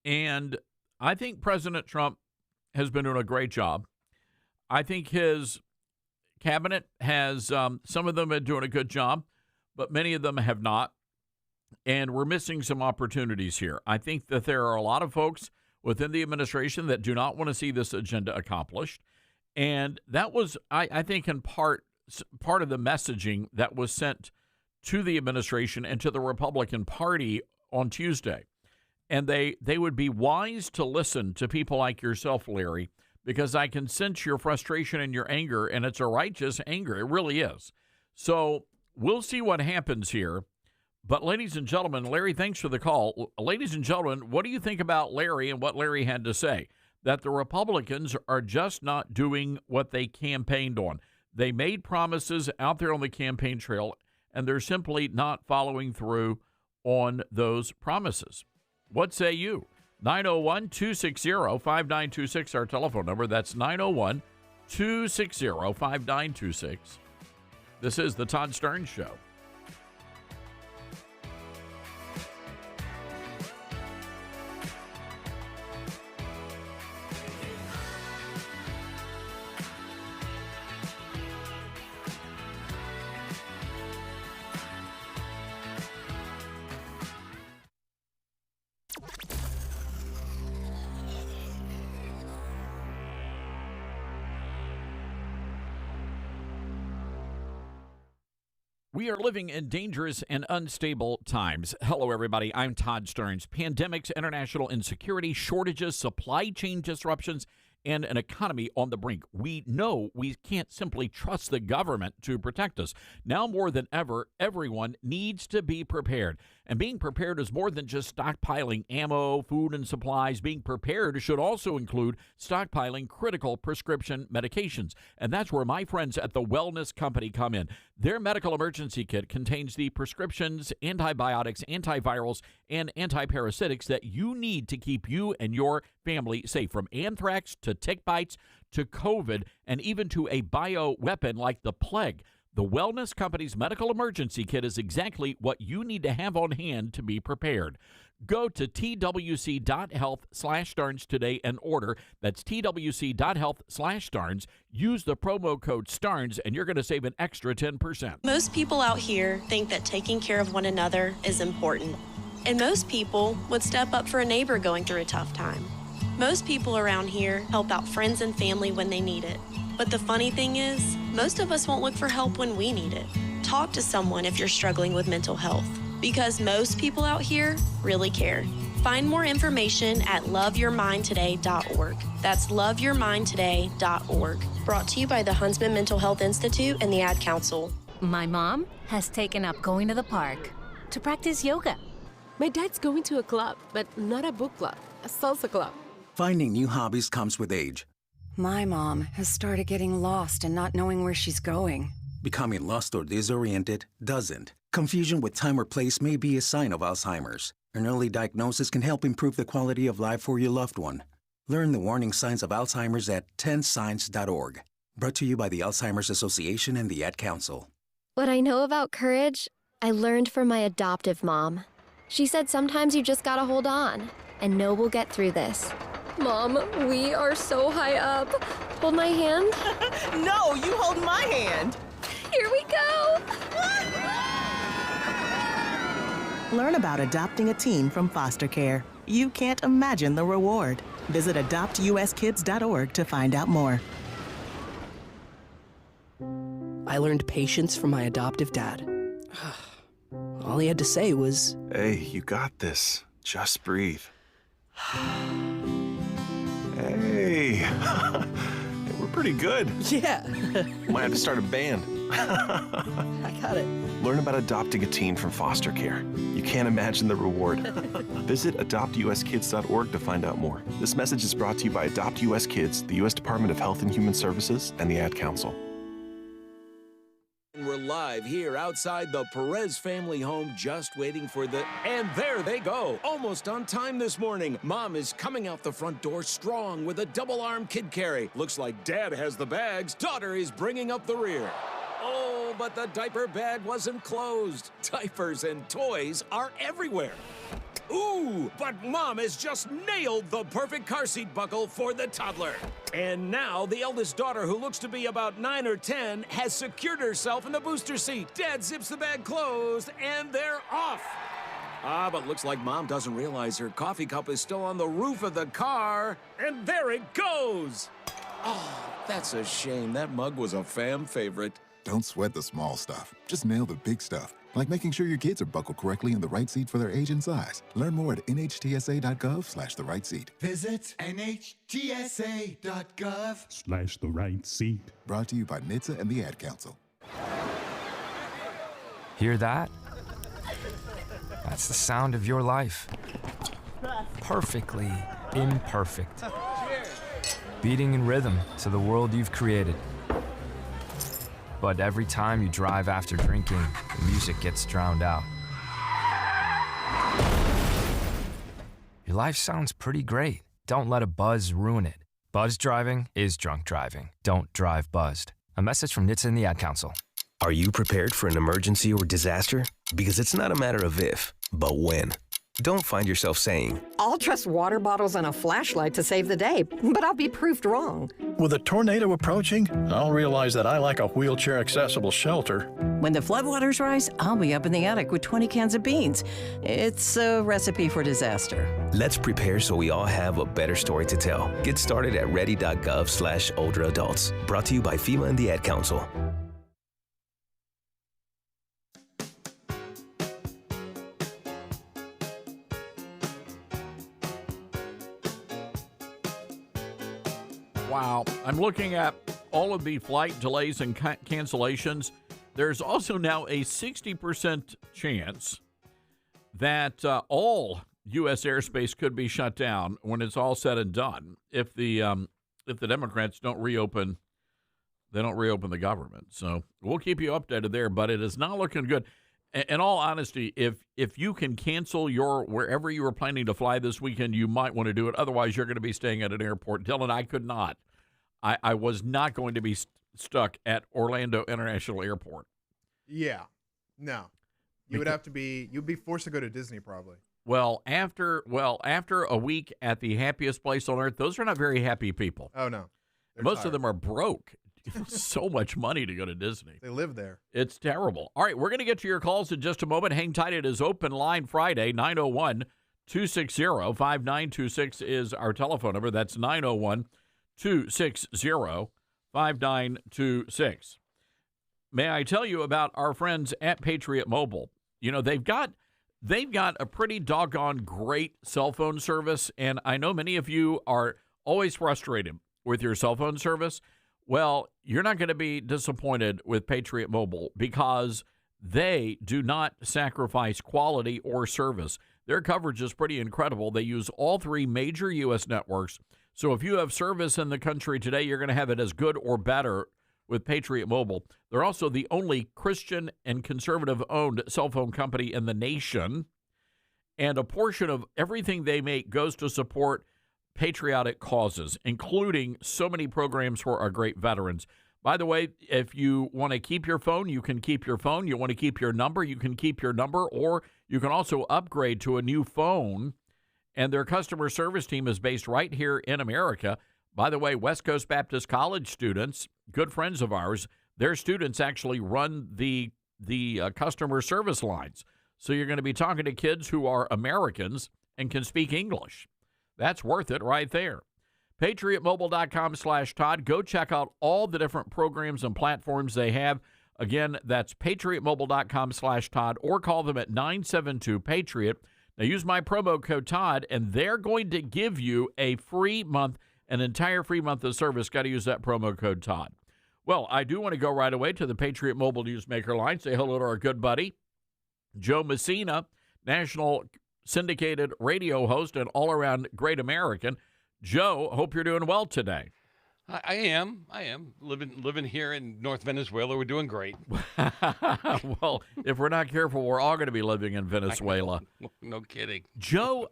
And I think President Trump has been doing a great job. I think his cabinet has, some of them are doing a good job, but many of them have not. And we're missing some opportunities here. I think that there are a lot of folks within the administration that do not want to see this agenda accomplished. And that was, I think, in part of the messaging that was sent to the administration and to the Republican Party on Tuesday. And they would be wise to listen to people like yourself, Larry, because I can sense your frustration and your anger, and it's a righteous anger. It really is. So we'll see what happens here. But ladies and gentlemen, Larry, thanks for the call. Ladies and gentlemen, what do you think about Larry and what Larry had to say? That the Republicans are just not doing what they campaigned on. They made promises out there on the campaign trail, and they're simply not following through on those promises. What say you? 901-260-5926, our telephone number. That's 901-260-5926. This is the Todd Stern Show. We are living in dangerous and unstable times. Hello, everybody. I'm Todd Stearns. Pandemics, international insecurity, shortages, supply chain disruptions, and an economy on the brink. We know we can't simply trust the government to protect us. Now more than ever, everyone needs to be prepared. And being prepared is more than just stockpiling ammo, food, and supplies. Being prepared should also include stockpiling critical prescription medications. And that's where my friends at the Wellness Company come in. Their medical emergency kit contains the prescriptions, antibiotics, antivirals, and antiparasitics that you need to keep you and your family safe, from anthrax to tick bites to COVID, and even to a bioweapon like the plague. The Wellness Company's medical emergency kit is exactly what you need to have on hand to be prepared. Go to twc.health/Starnes today and order. That's twc.health/Starnes. Use the promo code STARNS and you're going to save an extra 10%. Most people out here think that taking care of one another is important. And most people would step up for a neighbor going through a tough time. Most people around here help out friends and family when they need it. But the funny thing is, most of us won't look for help when we need it. Talk to someone if you're struggling with mental health, because most people out here really care. Find more information at loveyourmindtoday.org. That's loveyourmindtoday.org. Brought to you by the Huntsman Mental Health Institute and the Ad Council. My mom has taken up going to the park to practice yoga. My dad's going to a club, but not a book club, a salsa club. Finding new hobbies comes with age. My mom has started getting lost and not knowing where she's going. Becoming lost or disoriented doesn't. Confusion with time or place may be a sign of Alzheimer's. An early diagnosis can help improve the quality of life for your loved one. Learn the warning signs of Alzheimer's at 10signs.org. Brought to you by the Alzheimer's Association and the Ad Council. What I know about courage, I learned from my adoptive mom. She said sometimes you just gotta hold on and know we'll get through this. Mom, we are so high up. Hold my hand. No, you hold my hand. Here we go. Learn about adopting a teen from foster care. You can't imagine the reward. Visit adoptuskids.org to find out more. I learned patience from my adoptive dad. All he had to say was, "Hey, you got this. Just breathe." Hey, we're pretty good. Yeah. Might have to start a band. I got it. Learn about adopting a teen from foster care. You can't imagine the reward. Visit adoptuskids.org to find out more. This message is brought to you by Adopt US Kids, the U.S. Department of Health and Human Services, and the Ad Council. We're live here outside the Perez family home, just waiting for the... And there they go, almost on time this morning. Mom is coming out the front door strong with a double-arm kid carry. Looks like Dad has the bags. Daughter is bringing up the rear. Oh, but the diaper bag wasn't closed. Diapers and toys are everywhere. Ooh, but Mom has just nailed the perfect car seat buckle for the toddler. And now the eldest daughter, who looks to be about 9 or 10, has secured herself in the booster seat. Dad zips the bag closed, and they're off. But looks like Mom doesn't realize her coffee cup is still on the roof of the car. And there it goes. Oh, that's a shame. That mug was a fam favorite. Don't sweat the small stuff. Just nail the big stuff. Like making sure your kids are buckled correctly in the right seat for their age and size. Learn more at nhtsa.gov/the right seat. Visit nhtsa.gov/the right seat. Brought to you by NHTSA and the Ad Council. Hear that? That's the sound of your life. Perfectly imperfect. Beating in rhythm to the world you've created. But every time you drive after drinking, the music gets drowned out. Your life sounds pretty great. Don't let a buzz ruin it. Buzz driving is drunk driving. Don't drive buzzed. A message from NHTSA and the Ad Council. Are you prepared for an emergency or disaster? Because it's not a matter of if, but when. Don't find yourself saying, "I'll trust water bottles and a flashlight to save the day, but I'll be proved wrong." With a tornado approaching, I'll realize that I like a wheelchair-accessible shelter. When the floodwaters rise, I'll be up in the attic with 20 cans of beans. It's a recipe for disaster. Let's prepare so we all have a better story to tell. Get started at ready.gov/older adults. Brought to you by FEMA and the Ad Council. Wow. I'm looking at all of the flight delays and cancellations. There's also now a 60% chance that all U.S. airspace could be shut down when it's all said and done if the Democrats don't reopen. They don't reopen the government. So we'll keep you updated there, but it is not looking good. In all honesty, if you can cancel your wherever you were planning to fly this weekend, you might want to do it. Otherwise, you're going to be staying at an airport. Dylan, I could not. I was not going to be stuck at Orlando International Airport. Yeah. No. You'd be forced to go to Disney probably. Well, after a week at the happiest place on earth, those are not very happy people. Oh, no. Most of them are broke. So much money to go to Disney. They live there. It's terrible. All right, we're going to get to your calls in just a moment. Hang tight. It is Open Line Friday. 901-260-5926 is our telephone number. That's 901-260-5926. May I tell you about our friends at Patriot Mobile? You know, they've got a pretty doggone great cell phone service, and I know many of you are always frustrated with your cell phone service. Well, you're not going to be disappointed with Patriot Mobile because they do not sacrifice quality or service. Their coverage is pretty incredible. They use all three major U.S. networks. So if you have service in the country today, you're going to have it as good or better with Patriot Mobile. They're also the only Christian and conservative-owned cell phone company in the nation. And a portion of everything they make goes to support patriotic causes, including so many programs for our great veterans. By the way, if you want to keep your phone, you can keep your phone. You want to keep your number, you can keep your number, or you can also upgrade to a new phone. And their customer service team is based right here in America. By the way, West Coast Baptist College students, good friends of ours, their students actually run the customer service lines. So you're going to be talking to kids who are Americans and can speak English. That's worth it right there. PatriotMobile.com/Todd. Go check out all the different programs and platforms they have. Again, that's PatriotMobile.com/Todd, or call them at 972-PATRIOT. Now, use my promo code Todd, and they're going to give you a free month, an entire free month of service. Got to use that promo code Todd. Well, I do want to go right away to the Patriot Mobile Newsmaker line. Say hello to our good buddy, Joe Messina, national syndicated radio host and all-around great American. Joe, hope you're doing well today. I am. Living here in North Venezuela. We're doing great. Well, if we're not careful, we're all going to be living in Venezuela. No kidding. Joe,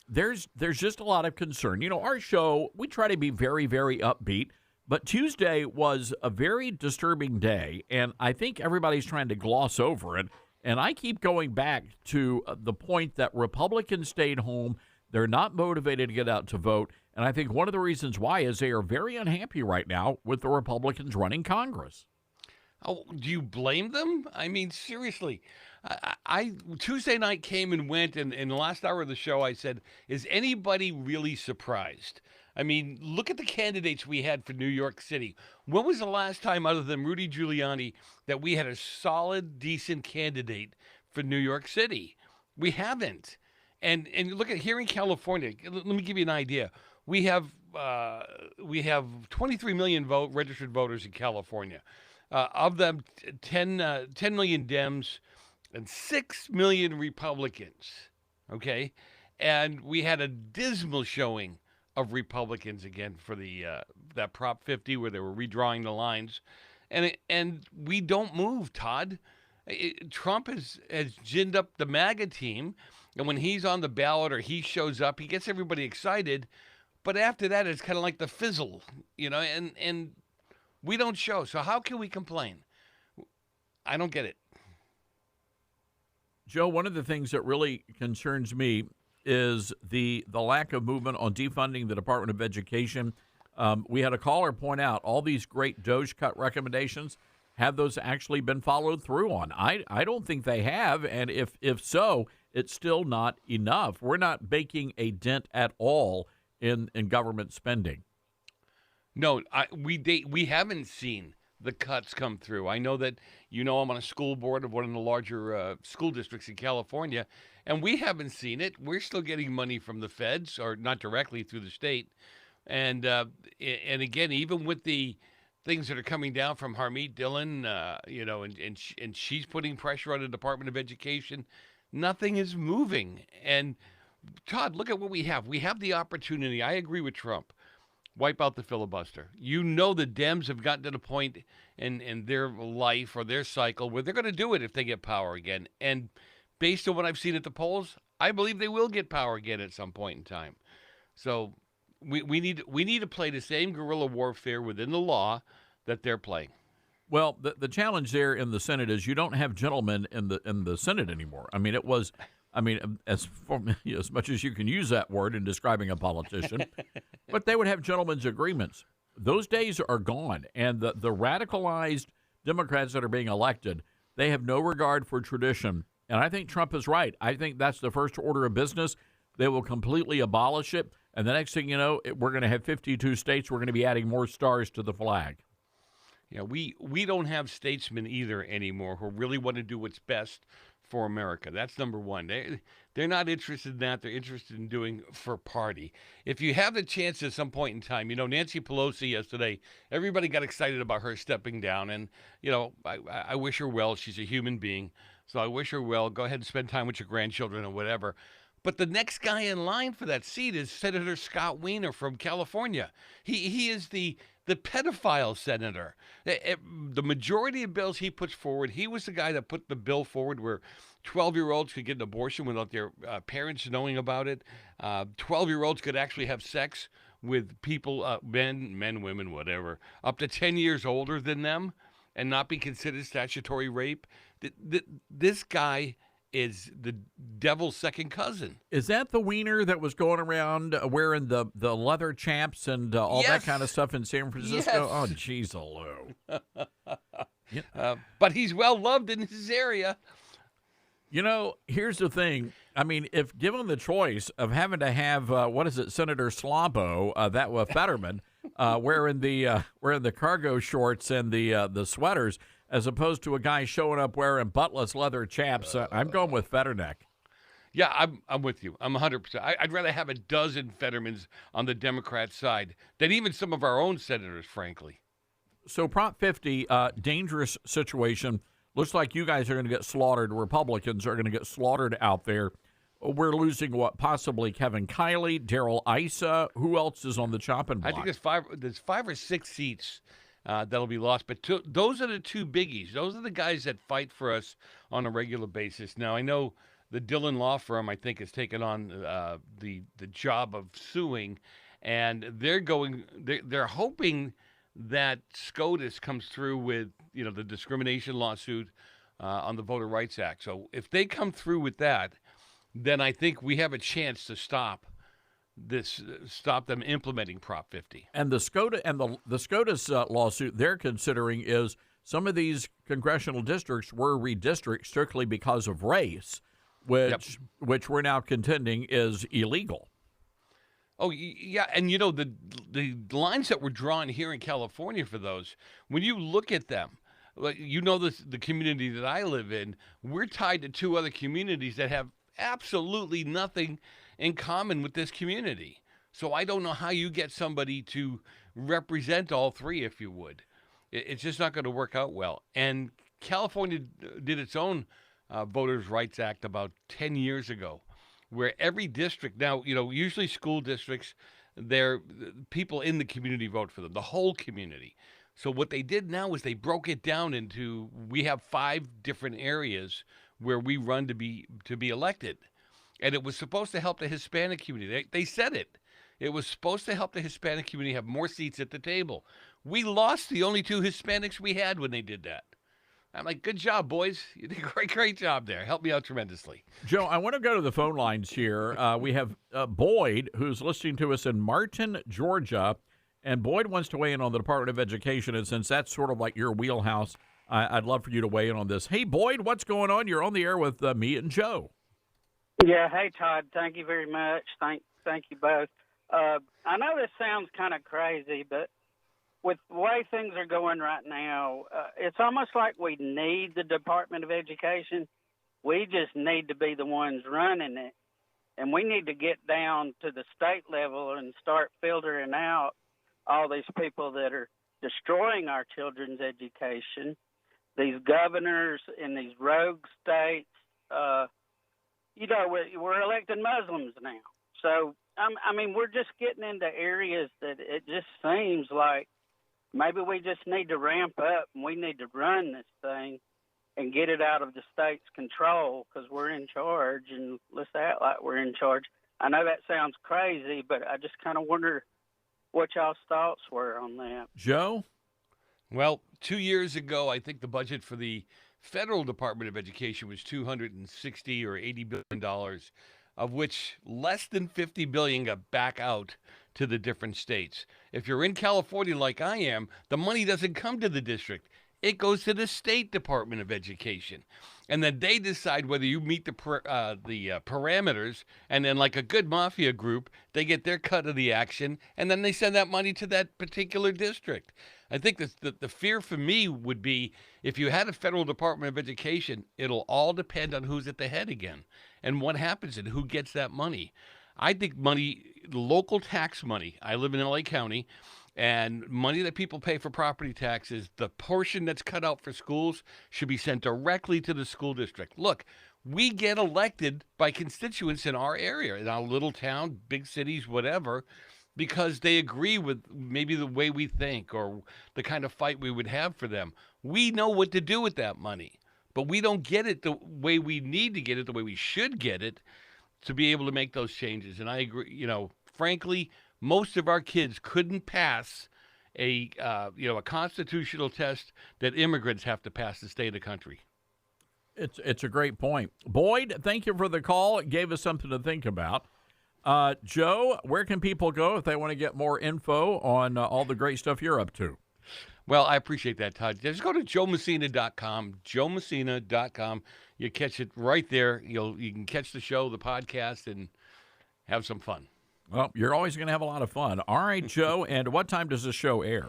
there's just a lot of concern. You know, our show, we try to be very, very upbeat, but Tuesday was a very disturbing day, and I think everybody's trying to gloss over it. And I keep going back to the point that Republicans stayed home. They're not motivated to get out to vote. And I think one of the reasons why is they are very unhappy right now with the Republicans running Congress. Oh, do you blame them? I mean, seriously. I Tuesday night came and went, and in the last hour of the show, I said, is anybody really surprised? I mean, look at the candidates we had for New York City. When was the last time, other than Rudy Giuliani, that we had a solid, decent candidate for New York City? We haven't. And look at here in California. Let me give you an idea. We have 23 million registered voters in California. Of them, 10 million Dems and 6 million Republicans. Okay, and we had a dismal showing of Republicans again for the that Prop 50 where they were redrawing the lines, and we don't move, Todd. Trump has ginned up the MAGA team, and when he's on the ballot or he shows up, he gets everybody excited, but after that it's kind of like the fizzle, you know, and we don't show. So how can we complain? I don't get it. Joe, one of the things that really concerns me is the lack of movement on defunding the Department of Education. We had a caller point out all these great DOGE cut recommendations. Have those actually been followed through on? I don't think they have, and if so, it's still not enough. We're not making a dent at all in government spending. No, we haven't seen the cuts come through. I know that, you know, I'm on a school board of one of the larger school districts in California, and we haven't seen it. We're still getting money from the feds, or not directly through the state. And again, even with the things that are coming down from Harmeet Dillon, and she's putting pressure on the Department of Education, nothing is moving. And Todd, look at what we have. We have the opportunity. I agree with Trump. Wipe out the filibuster. You know the Dems have gotten to the point in their life or their cycle where they're going to do it if they get power again. And based on what I've seen at the polls, I believe they will get power again at some point in time. So we need to play the same guerrilla warfare within the law that they're playing. Well, the challenge there in the Senate is you don't have gentlemen in the Senate anymore. I mean, as much as you can use that word in describing a politician, but they would have gentlemen's agreements. Those days are gone, and the radicalized Democrats that are being elected, they have no regard for tradition. And I think Trump is right. I think that's the first order of business. They will completely abolish it, and the next thing you know, we're going to have 52 states. We're going to be adding more stars to the flag. Yeah, we don't have statesmen either anymore who really want to do what's best for America. That's number one. They're not interested in that. They're interested in doing for party. If you have the chance at some point in time, Nancy Pelosi yesterday, everybody got excited about her stepping down. And, I wish her well. She's a human being. So I wish her well. Go ahead and spend time with your grandchildren or whatever. But the next guy in line for that seat is Senator Scott Wiener from California. He is the pedophile senator. The majority of bills he puts forward, he was the guy that put the bill forward where 12-year-olds could get an abortion without their parents knowing about it. 12-year-olds could actually have sex with people, men, women, whatever, up to 10 years older than them and not be considered statutory rape. This guy is the devil's second cousin. Is that the Wiener that was going around wearing the leather chaps and all that kind of stuff in San Francisco? Yes. Oh, geez, but he's well loved in his area. Here's the thing. I mean, if given the choice of having to have Senator Slabo, that was Fetterman, wearing the cargo shorts and the sweaters, as opposed to a guy showing up wearing buttless leather chaps, I'm going with Fetterneck. Yeah, I'm with you. I'm 100%. I'd rather have a dozen Fettermans on the Democrat side than even some of our own senators, frankly. So Prop 50, dangerous situation. Looks like you guys are going to get slaughtered. Republicans are going to get slaughtered out there. We're losing possibly Kevin Kiley, Darrell Issa. Who else is on the chopping block? I think there's five or six seats that'll be lost. But those are the two biggies. Those are the guys that fight for us on a regular basis. Now, I know the Dillon Law Firm, I think, has taken on the job of suing, and they're hoping that SCOTUS comes through with the discrimination lawsuit on the Voter Rights Act. So if they come through with that, then I think we have a chance to stop them implementing Prop 50. And the SCOTUS lawsuit they're considering is some of these congressional districts were redistricted strictly because of race, which we're now contending is illegal. Oh, yeah, and the lines that were drawn here in California for those, when you look at them, the community that I live in, we're tied to two other communities that have absolutely nothing in common with this community. So I don't know how you get somebody to represent all three, if you would. It's just not going to work out well. And California did its own Voters' Rights Act about 10 years ago, where every district now, usually school districts, people in the community vote for them, the whole community. So what they did now is they broke it down into, we have 5 different areas where we run to be elected. And it was supposed to help the Hispanic community. They said it. It was supposed to help the Hispanic community have more seats at the table. We lost the only 2 Hispanics we had when they did that. I'm like, good job, boys. You did a great job there. Helped me out tremendously. Joe, I want to go to the phone lines here. We have Boyd, who's listening to us in Martin, Georgia. And Boyd wants to weigh in on the Department of Education. And since that's sort of like your wheelhouse, I'd love for you to weigh in on this. Hey, Boyd, what's going on? You're on the air with me and Joe. Yeah. Hey, Todd. Thank you very much. Thank you both. I know this sounds kind of crazy, but with the way things are going right now, it's almost like we need the Department of Education. We just need to be the ones running it. And we need to get down to the state level and start filtering out all these people that are destroying our children's education, these governors in these rogue states. We're electing Muslims now. So, I mean, we're just getting into areas that it just seems like maybe we just need to ramp up and we need to run this thing and get it out of the state's control because we're in charge, and let's act like we're in charge. I know that sounds crazy, but I just kind of wonder what y'all's thoughts were on that. Joe? Well, 2 years ago, I think the budget for the federal Department of Education was $260 or $80 billion, of which less than $50 billion got back out to the different states. If you're in California like I am, the money doesn't come to the district. It goes to the State Department of Education. And then they decide whether you meet the parameters, and then like a good mafia group, they get their cut of the action, and then they send that money to that particular district. I think the fear for me would be if you had a federal Department of Education, it'll all depend on who's at the head again and what happens and who gets that money. I think local tax money, I live in LA County, and money that people pay for property taxes, the portion that's cut out for schools should be sent directly to the school district. Look, we get elected by constituents in our area, in our little town, big cities, whatever, because they agree with maybe the way we think or the kind of fight we would have for them. We know what to do with that money, but we don't get it the way we need to get it, the way we should get it to be able to make those changes. And I agree, frankly, most of our kids couldn't pass a constitutional test that immigrants have to pass to stay in the country. It's a great point. Boyd, thank you for the call. It gave us something to think about. Joe, where can people go if they want to get more info on all the great stuff you're up to? Well, I appreciate that, Todd. Just go to joemessina.com, joemessina.com. You catch it right there. You can catch the show, the podcast, and have some fun. Well, you're always going to have a lot of fun. All right, Joe, and what time does the show air?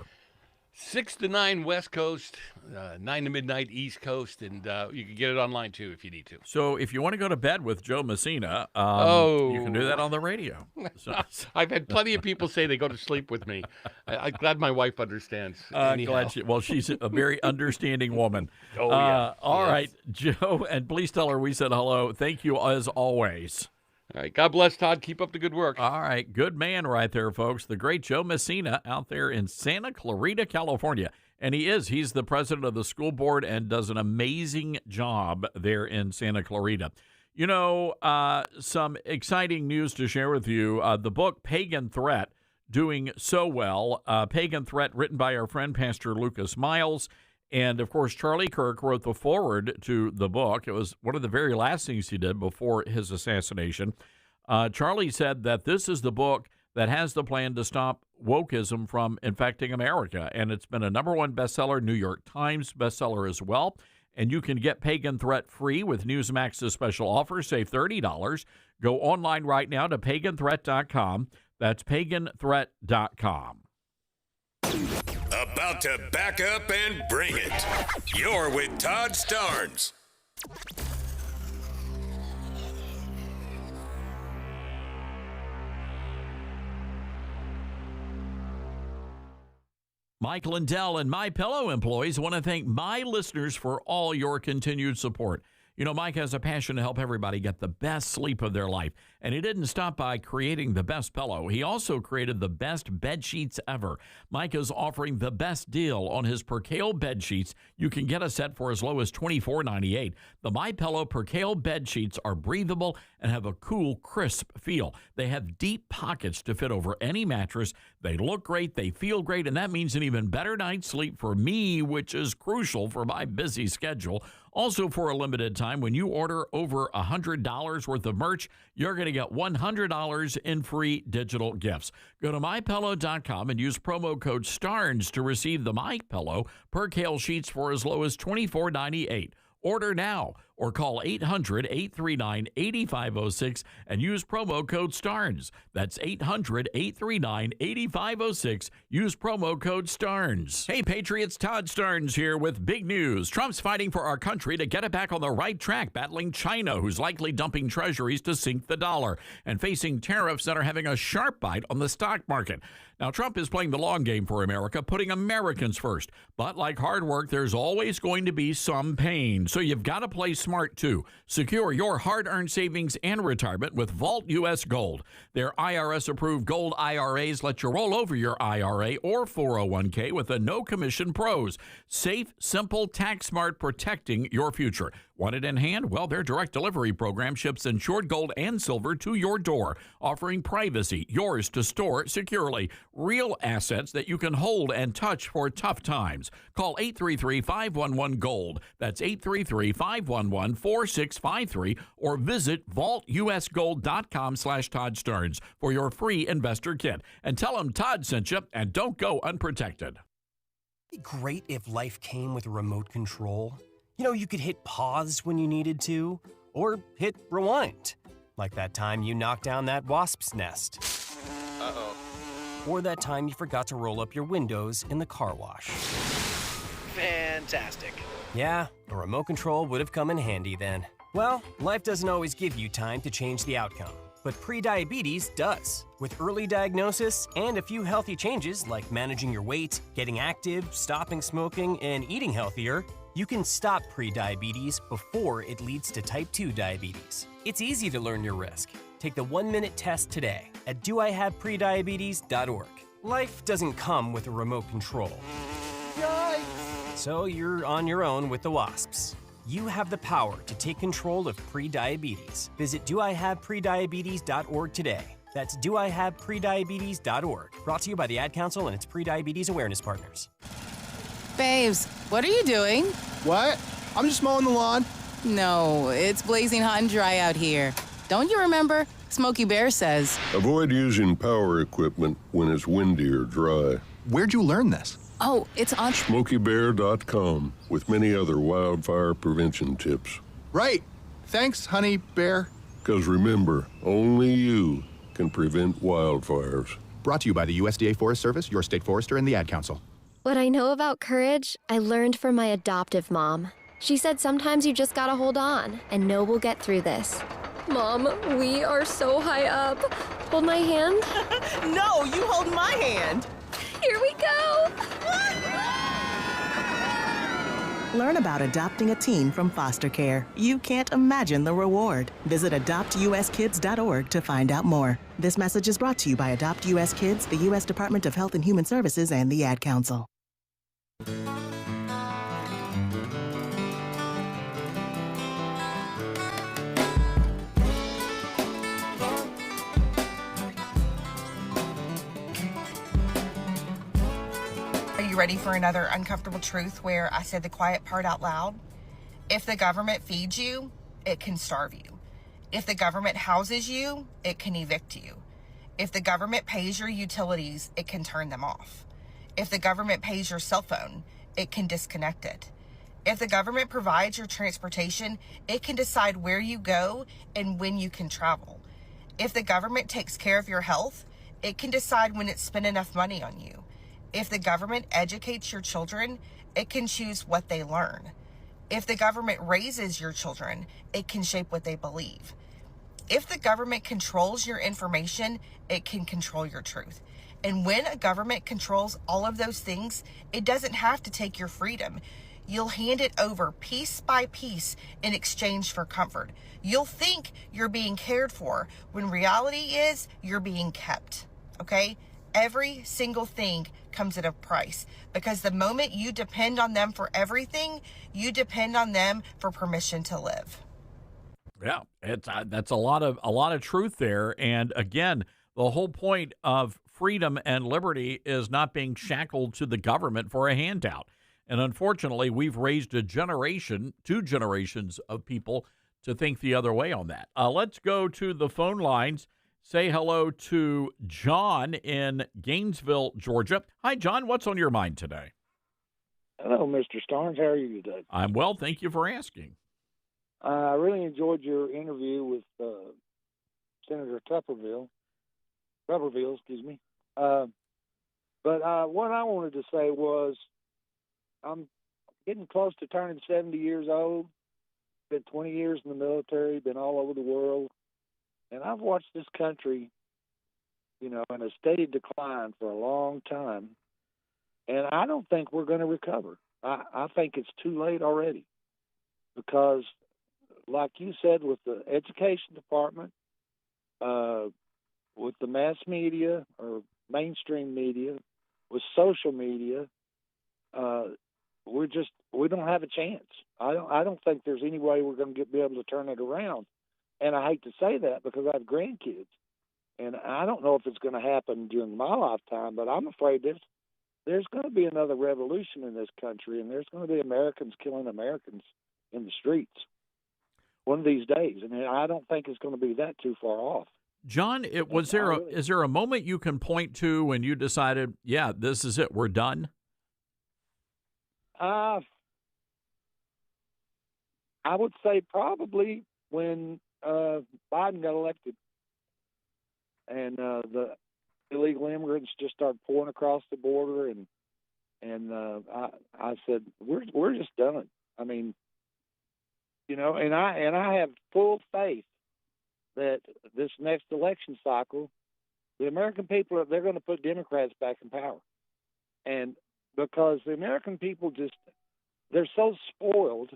6 to 9 West Coast, 9 to midnight East Coast, and you can get it online, too, if you need to. So if you want to go to bed with Joe Messina, you can do that on the radio. So. I've had plenty of people say they go to sleep with me. I'm glad my wife understands. She's a very understanding woman. Oh, yeah. All right, Joe, and please tell her we said hello. Thank you, as always. All right. God bless, Todd. Keep up the good work. All right. Good man right there, folks. The great Joe Messina out there in Santa Clarita, California. And he's the president of the school board and does an amazing job there in Santa Clarita. Some exciting news to share with you. The book Pagan Threat, doing so well. Pagan Threat, written by our friend Pastor Lucas Miles. And, of course, Charlie Kirk wrote the foreword to the book. It was one of the very last things he did before his assassination. Charlie said that this is the book that has the plan to stop wokeism from infecting America. And it's been a #1 bestseller, New York Times bestseller as well. And you can get Pagan Threat free with Newsmax's special offer. Save $30. Go online right now to paganthreat.com. That's paganthreat.com. About to back up and bring it. You're with Todd Starnes. Mike Lindell and MyPillow employees want to thank my listeners for all your continued support. Mike has a passion to help everybody get the best sleep of their life. And he didn't stop by creating the best pillow. He also created the best bed sheets ever. Mike is offering the best deal on his Percale bed sheets. You can get a set for as low as $24.98. The MyPillow Percale bed sheets are breathable and have a cool, crisp feel. They have deep pockets to fit over any mattress. They look great, they feel great, and that means an even better night's sleep for me, which is crucial for my busy schedule. Also, for a limited time, when you order over $100 worth of merch, you're going to get $100 in free digital gifts. Go to MyPillow.com and use promo code STARNS to receive the MyPillow Percale sheets for as low as $24.98. Order now or call 800-839-8506 and use promo code STARNS. That's 800-839-8506. Use promo code STARNS. Hey, Patriots, Todd Starnes here with big news. Trump's fighting for our country to get it back on the right track, battling China, who's likely dumping treasuries to sink the dollar, and facing tariffs that are having a sharp bite on the stock market. Now, Trump is playing the long game for America, putting Americans first. But like hard work, there's always going to be some pain. So you've got to play smart, too. Secure your hard-earned savings and retirement with Vault U.S. Gold. Their IRS-approved gold IRAs let you roll over your IRA or 401k with a no-commission pros. Safe, simple, tax-smart, protecting your future. Want it in hand? Well, their direct delivery program ships insured gold and silver to your door, offering privacy, yours to store securely. Real assets that you can hold and touch for tough times. Call 833-511-GOLD. That's 833-511-4653 or visit vaultusgold.com/Todd Starnes for your free investor kit. And tell them Todd sent you, and don't go unprotected. It'd be great if life came with a remote control. You know, you could hit pause when you needed to, or hit rewind. Like that time you knocked down that wasp's nest. Uh-oh. Or that time you forgot to roll up your windows in the car wash. Fantastic. Yeah, a remote control would have come in handy then. Well, life doesn't always give you time to change the outcome, but prediabetes does. With early diagnosis and a few healthy changes like managing your weight, getting active, stopping smoking, and eating healthier, you can stop prediabetes before it leads to type 2 diabetes. It's easy to learn your risk. Take the 1-minute test today at doihaveprediabetes.org. Life doesn't come with a remote control. Yikes! So you're on your own with the wasps. You have the power to take control of prediabetes. Visit doihaveprediabetes.org today. That's doihaveprediabetes.org. Brought to you by the Ad Council and its Prediabetes Awareness Partners. Babes, what are you doing? What? I'm just mowing the lawn. No, it's blazing hot and dry out here. Don't you remember? Smokey Bear says, avoid using power equipment when it's windy or dry. Where'd you learn this? oh, it's on SmokeyBear.com with many other wildfire prevention tips. Right. Thanks, Honey Bear. Because remember, only you can prevent wildfires. Brought to you by the USDA Forest Service, your state forester, and the Ad Council. What I know about courage, I learned from my adoptive mom. She said sometimes you just gotta hold on and know we'll get through this. Mom, we are so high up. Hold my hand. No, you hold my hand. Here we go. Learn about adopting a teen from foster care. You can't imagine the reward. Visit adoptuskids.org to find out more. This message is brought to you by Adopt U.S. Kids, the U.S. Department of Health and Human Services, and the Ad Council. Are you ready for another uncomfortable truth where I said the quiet part out loud? If the government feeds you, it can starve you. If the government houses you, it can evict you. If the government pays your utilities, it can turn them off. If the government pays your cell phone, it can disconnect it. If the government provides your transportation, it can decide where you go and when you can travel. If the government takes care of your health, it can decide when it's spent enough money on you. If the government educates your children, it can choose what they learn. If the government raises your children, it can shape what they believe. If the government controls your information, it can control your truth. And when a government controls all of those things, it doesn't have to take your freedom. You'll hand it over piece by piece in exchange for comfort. You'll think you're being cared for when reality is you're being kept, okay? Every single thing comes at a price, because the moment you depend on them for everything, you depend on them for permission to live. Yeah, it's that's a lot of truth there. And again, the whole point of freedom and liberty is not being shackled to the government for a handout. And unfortunately, we've raised a generation, 2 generations of people to think the other way on that. Let's go to the phone lines. Say hello to John in Gainesville, Georgia. Hi, John. What's on your mind today? Hello, Mr. Starnes. How are you today? I'm well. Thank you for asking. I really enjoyed your interview with Senator Tupperville, excuse me. But what I wanted to say was I'm getting close to turning 70 years old. Been 20 years in the military, been all over the world. And I've watched this country, in a steady decline for a long time. And I don't think we're going to recover. I think it's too late already. Because, like you said, with the education department, with the mass media or mainstream media, with social media, we don't have a chance. I don't think there's any way we're going to be able to turn it around. And I hate to say that because I have grandkids, and I don't know if it's going to happen during my lifetime. But I'm afraid there's going to be another revolution in this country, and there's going to be Americans killing Americans in the streets one of these days. And I don't think it's going to be that too far off. John, is there a moment you can point to when you decided, yeah, this is it, we're done? I would say probably when Biden got elected and the illegal immigrants just started pouring across the border, and I said we're just done. I mean, and I have full faith that this next election cycle, the American people they're going to put Democrats back in power, and because the American people they're so spoiled.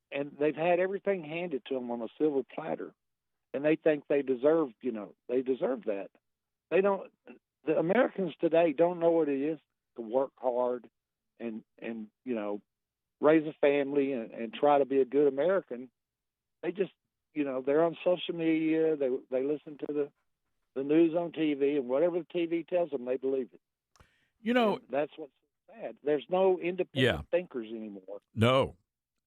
And they've had everything handed to them on a silver platter, and they think they deserve that. They don't. The Americans today don't know what it is to work hard and raise a family and try to be a good American. They just, they're on social media. They listen to the news on TV, and whatever the TV tells them, they believe it. And that's what's sad. There's no independent thinkers anymore.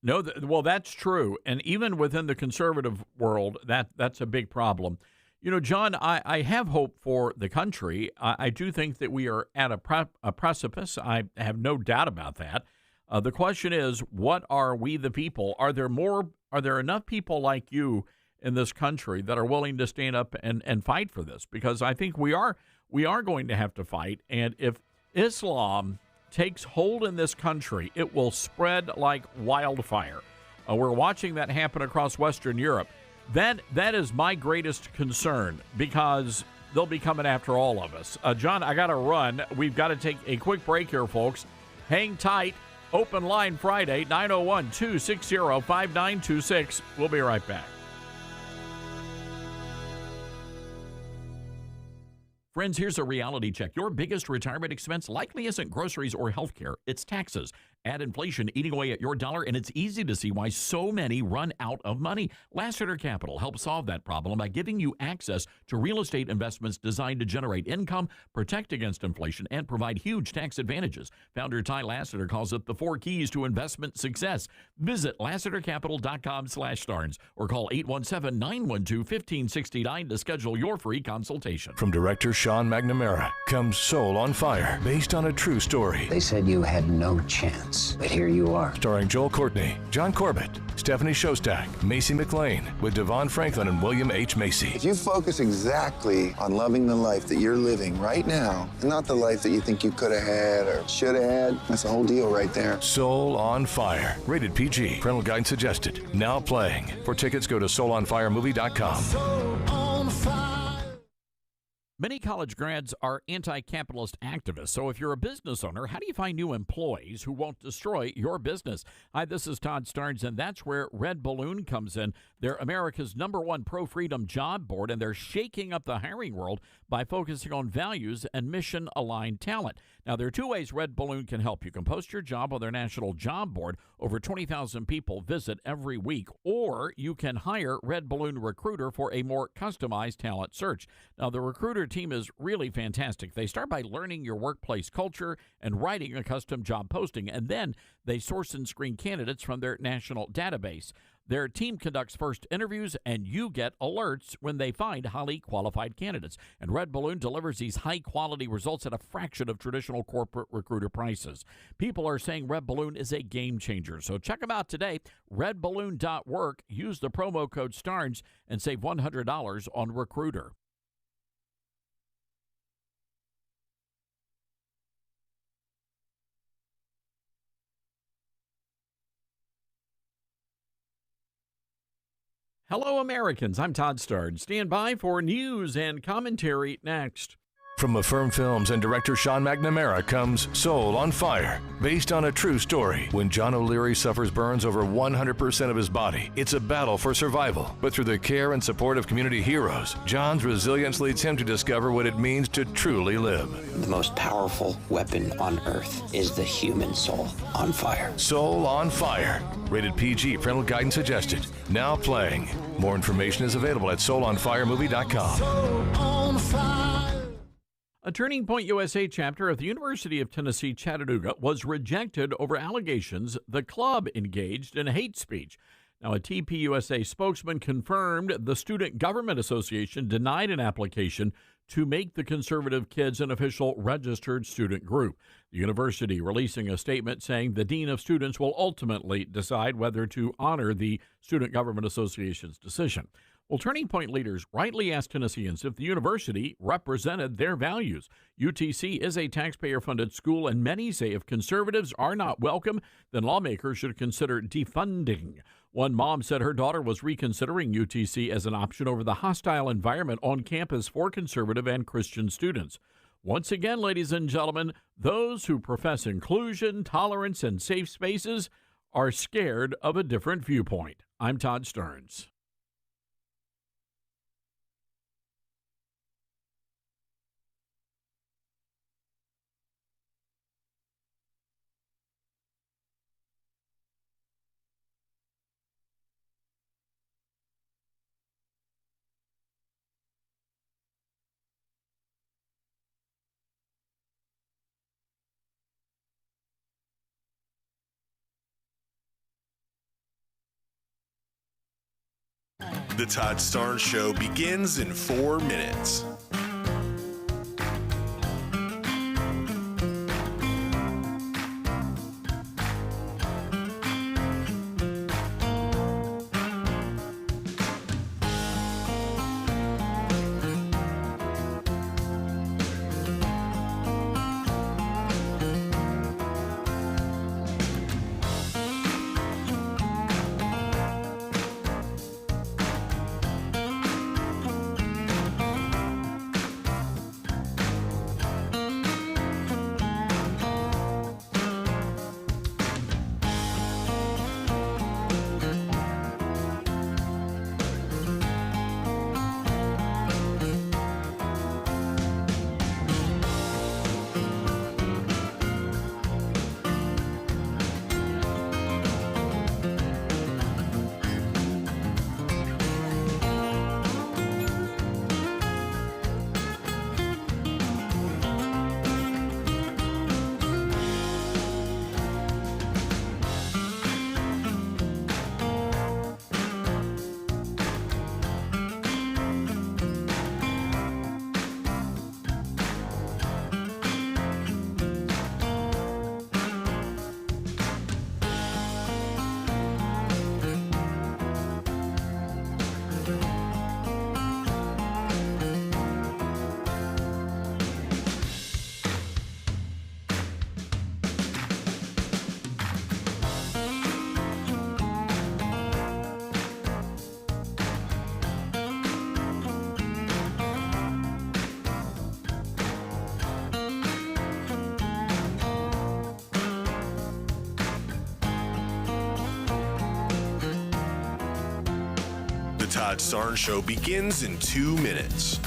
No, well, that's true. And even within the conservative world, that's a big problem. John, I have hope for the country. I do think that we are at a precipice. I have no doubt about that. The question is, what are we the people? Are there enough people like you in this country that are willing to stand up and fight for this? Because I think we are going to have to fight. And if Islam takes hold in this country, it will spread like wildfire. We're watching that happen across Western Europe. That is my greatest concern because they'll be coming after all of us. John, I got to run. We've got to take a quick break here, folks. Hang tight. Open line Friday, 901-260-5926. We'll be right back. Friends, here's a reality check. Your biggest retirement expense likely isn't groceries or health care. It's taxes. Add inflation eating away at your dollar, and it's easy to see why so many run out of money. Lassiter Capital helps solve that problem by giving you access to real estate investments designed to generate income, protect against inflation, and provide huge tax advantages. Founder Ty Lassiter calls it the 4 keys to investment success. Visit LassiterCapital.com/Starnes or call 817-912-1569 to schedule your free consultation. From director Sean McNamara comes Soul on Fire, based on a true story. They said you had no chance, but here you are. Starring Joel Courtney, John Corbett, Stephanie Shostak, Macy McLean, with Devon Franklin and William H. Macy. If you focus exactly on loving the life that you're living right now, and not the life that you think you could have had or should have had, that's the whole deal right there. Soul on Fire, rated PG. Parental guidance suggested. Now playing. For tickets, go to soulonfiremovie.com. Soul on fire. Many college grads are anti-capitalist activists, so if you're a business owner, how do you find new employees who won't destroy your business? Hi, this is Todd Starnes, and that's where Red Balloon comes in. They're America's #1 pro-freedom job board, and they're shaking up the hiring world by focusing on values and mission-aligned talent. Now, there are 2 ways Red Balloon can help. You can post your job on their national job board. Over 20,000 people visit every week. Or you can hire Red Balloon Recruiter for a more customized talent search. Now, the Recruiter team is really fantastic. They start by learning your workplace culture and writing a custom job posting, and then they source and screen candidates from their national database. Their team conducts first interviews, and you get alerts when they find highly qualified candidates. And Red Balloon delivers these high-quality results at a fraction of traditional corporate recruiter prices. People are saying Red Balloon is a game changer. So check them out today, redballoon.work. Use the promo code STARNS and save $100 on Recruiter. Hello, Americans. I'm Todd Starnes. Stand by for news and commentary next. From Affirm Films and director Sean McNamara comes Soul on Fire, based on a true story. When John O'Leary suffers burns over 100% of his body, it's a battle for survival. But through the care and support of community heroes, John's resilience leads him to discover what it means to truly live. The most powerful weapon on Earth is the human soul on fire. Soul on Fire. Rated PG. Parental guidance suggested. Now playing. More information is available at soulonfiremovie.com. Soul on fire. A Turning Point USA chapter of the University of Tennessee, Chattanooga, was rejected over allegations the club engaged in hate speech. Now, a TPUSA spokesman confirmed the Student Government Association denied an application to make the Conservative Kids an official registered student group. The university releasing a statement saying the Dean of Students will ultimately decide whether to honor the Student Government Association's decision. Well, Turning Point leaders rightly asked Tennesseans if the university represented their values. UTC is a taxpayer-funded school, and many say if conservatives are not welcome, then lawmakers should consider defunding. One mom said her daughter was reconsidering UTC as an option over the hostile environment on campus for conservative and Christian students. Once again, ladies and gentlemen, those who profess inclusion, tolerance, and safe spaces are scared of a different viewpoint. I'm Todd Starnes. The Todd Starnes Show begins in 4 minutes. Todd Starnes Show begins in 2 minutes.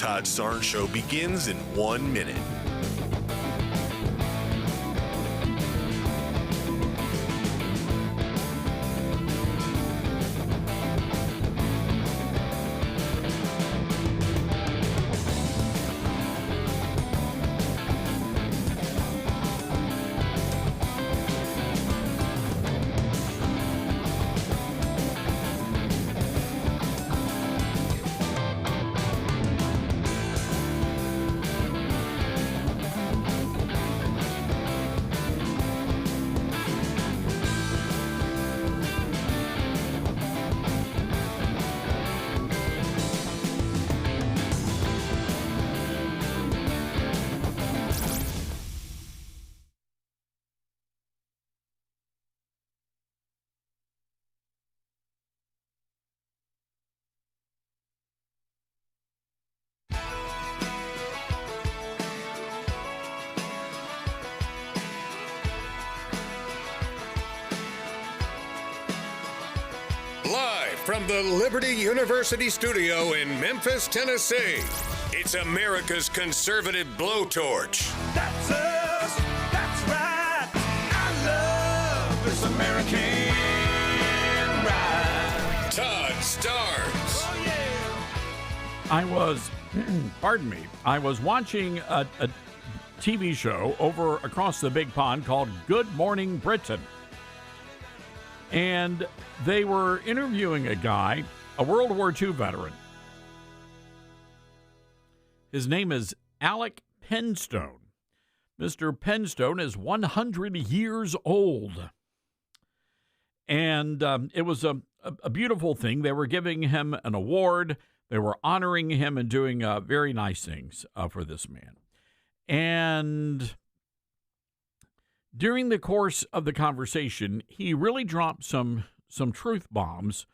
Todd Starnes Show begins in 1 minute. Live from the Liberty University studio in Memphis, Tennessee, it's America's conservative blowtorch. That's us. That's right. I love this American ride. Todd Starnes. Oh, yeah. I was, pardon me, I was watching a TV show over across the big pond called Good Morning Britain. And they were interviewing a guy, a World War II veteran. His name is Alec Penstone. Mr. Penstone is 100 years old. And it was a beautiful thing. They were giving him an award. They were honoring him and doing very nice things for this man. And during the course of the conversation, he really dropped some truth bombs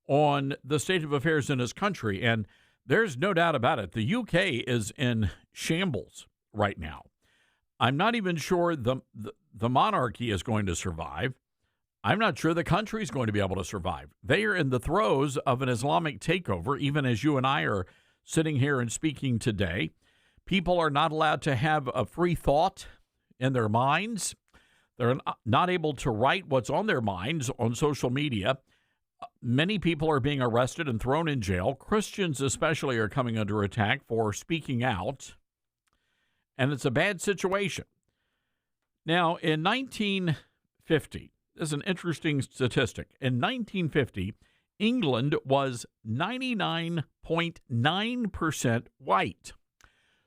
on the state of affairs in his country. And there's no doubt about it. The UK is in shambles right now. I'm not even sure the monarchy is going to survive. I'm not sure the country is going to be able to survive. They are in the throes of an Islamic takeover, even as you and I are sitting here and speaking today. People are not allowed to have a free thought in their minds. They're not able to write what's on their minds on social media. Many people are being arrested and thrown in jail. Christians especially are coming under attack for speaking out. And it's a bad situation. Now, in 1950, this is an interesting statistic. In 1950, England was 99.9% white.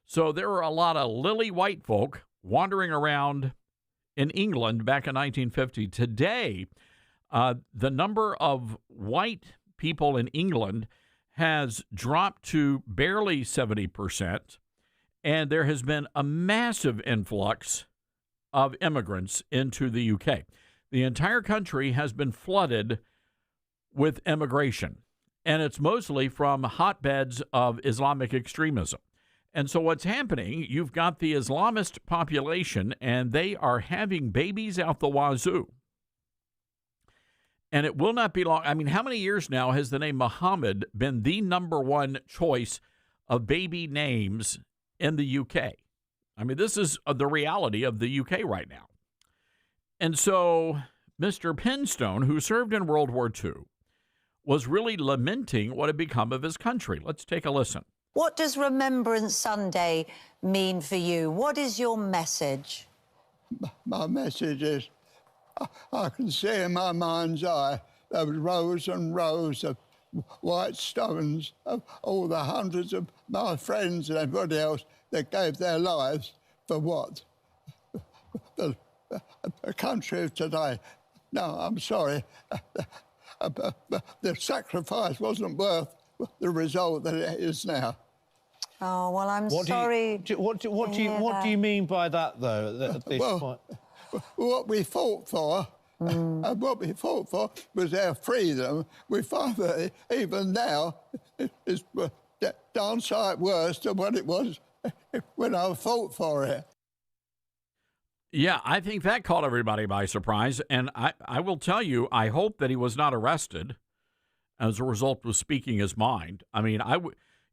So there were a lot of lily white folk wandering around in England back in 1950. Today, the number of white people in England has dropped to barely 70%, and there has been a massive influx of immigrants into the UK. The entire country has been flooded with immigration, and it's mostly from hotbeds of Islamic extremism. And so what's happening, you've got the Islamist population, and they are having babies out the wazoo. And it will not be long. I mean, how many years now has the name Muhammad been the number one choice of baby names in the UK? I mean, this is the reality of the UK right now. And so Mr. Penstone, who served in World War II, was really lamenting what had become of his country. Let's take a listen. What does Remembrance Sunday mean for you? What is your message? My message is, I can see in my mind's eye those rows and rows of white stones of all the hundreds of my friends and everybody else that gave their lives for what? The country of today. No, I'm sorry. The sacrifice wasn't worth the result that it is now. Oh, well, I'm sorry. What do you mean by that, though? At this point? What we fought for, and what we fought for was our freedom. We find that even now it's downsight worse than what it was when I fought for it. Yeah, I think that caught everybody by surprise. And I will tell you, I hope that he was not arrested as a result of speaking his mind. I mean,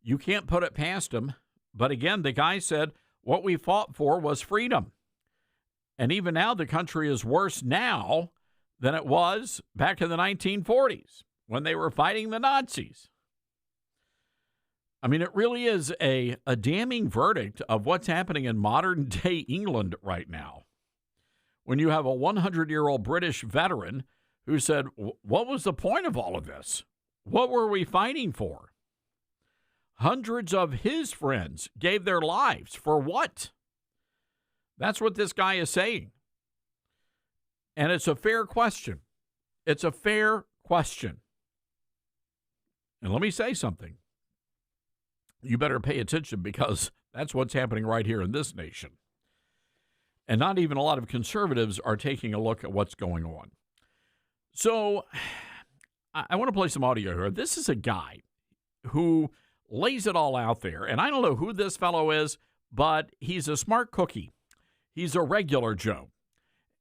You can't put it past him. But again, the guy said what we fought for was freedom. And even now, the country is worse now than it was back in the 1940s when they were fighting the Nazis. I mean, it really is a damning verdict of what's happening in modern-day England right now. When you have a 100-year-old British veteran who said, what was the point of all of this? What were we fighting for? Hundreds of his friends gave their lives for what? That's what this guy is saying. And it's a fair question. It's a fair question. And let me say something. You better pay attention because that's what's happening right here in this nation. And not even a lot of conservatives are taking a look at what's going on. So I want to play some audio here. This is a guy who lays it all out there. And I don't know who this fellow is, but he's a smart cookie. He's a regular Joe.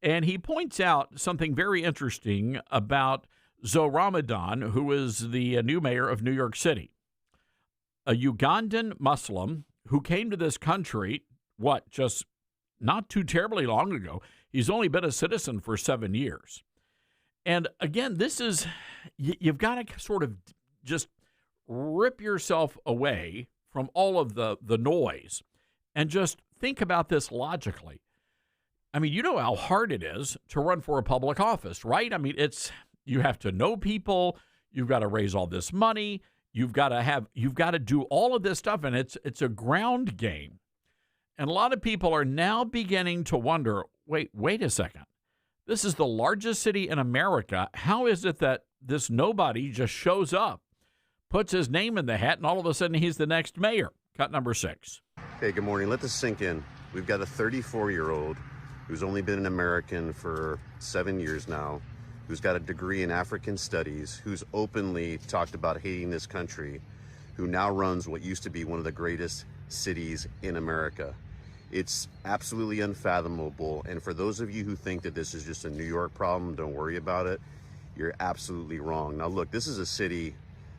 And he points out something very interesting about Zoe Ramadan, who is the new mayor of New York City. A Ugandan Muslim who came to this country, just not too terribly long ago. He's only been a citizen for 7 years. And again, this is, you've got to sort of just rip yourself away from all of the noise and just think about this logically. I mean, you know how hard it is to run for a public office, right? I mean, you have to know people, you've got to raise all this money, you've got to do all of this stuff, and it's a ground game. And a lot of people are now beginning to wonder, wait a second. This is the largest city in America. How is it that this nobody just shows up, puts his name in the hat, and all of a sudden he's the next mayor? Cut number 6. Hey, good morning. Let this sink in. We've got a 34-year-old who's only been an American for 7 years now, who's got a degree in African studies, who's openly talked about hating this country, who now runs what used to be one of the greatest cities in America. It's absolutely unfathomable. And for those of you who think that this is just a New York problem, don't worry about it, you're absolutely wrong. Now, look, this is a city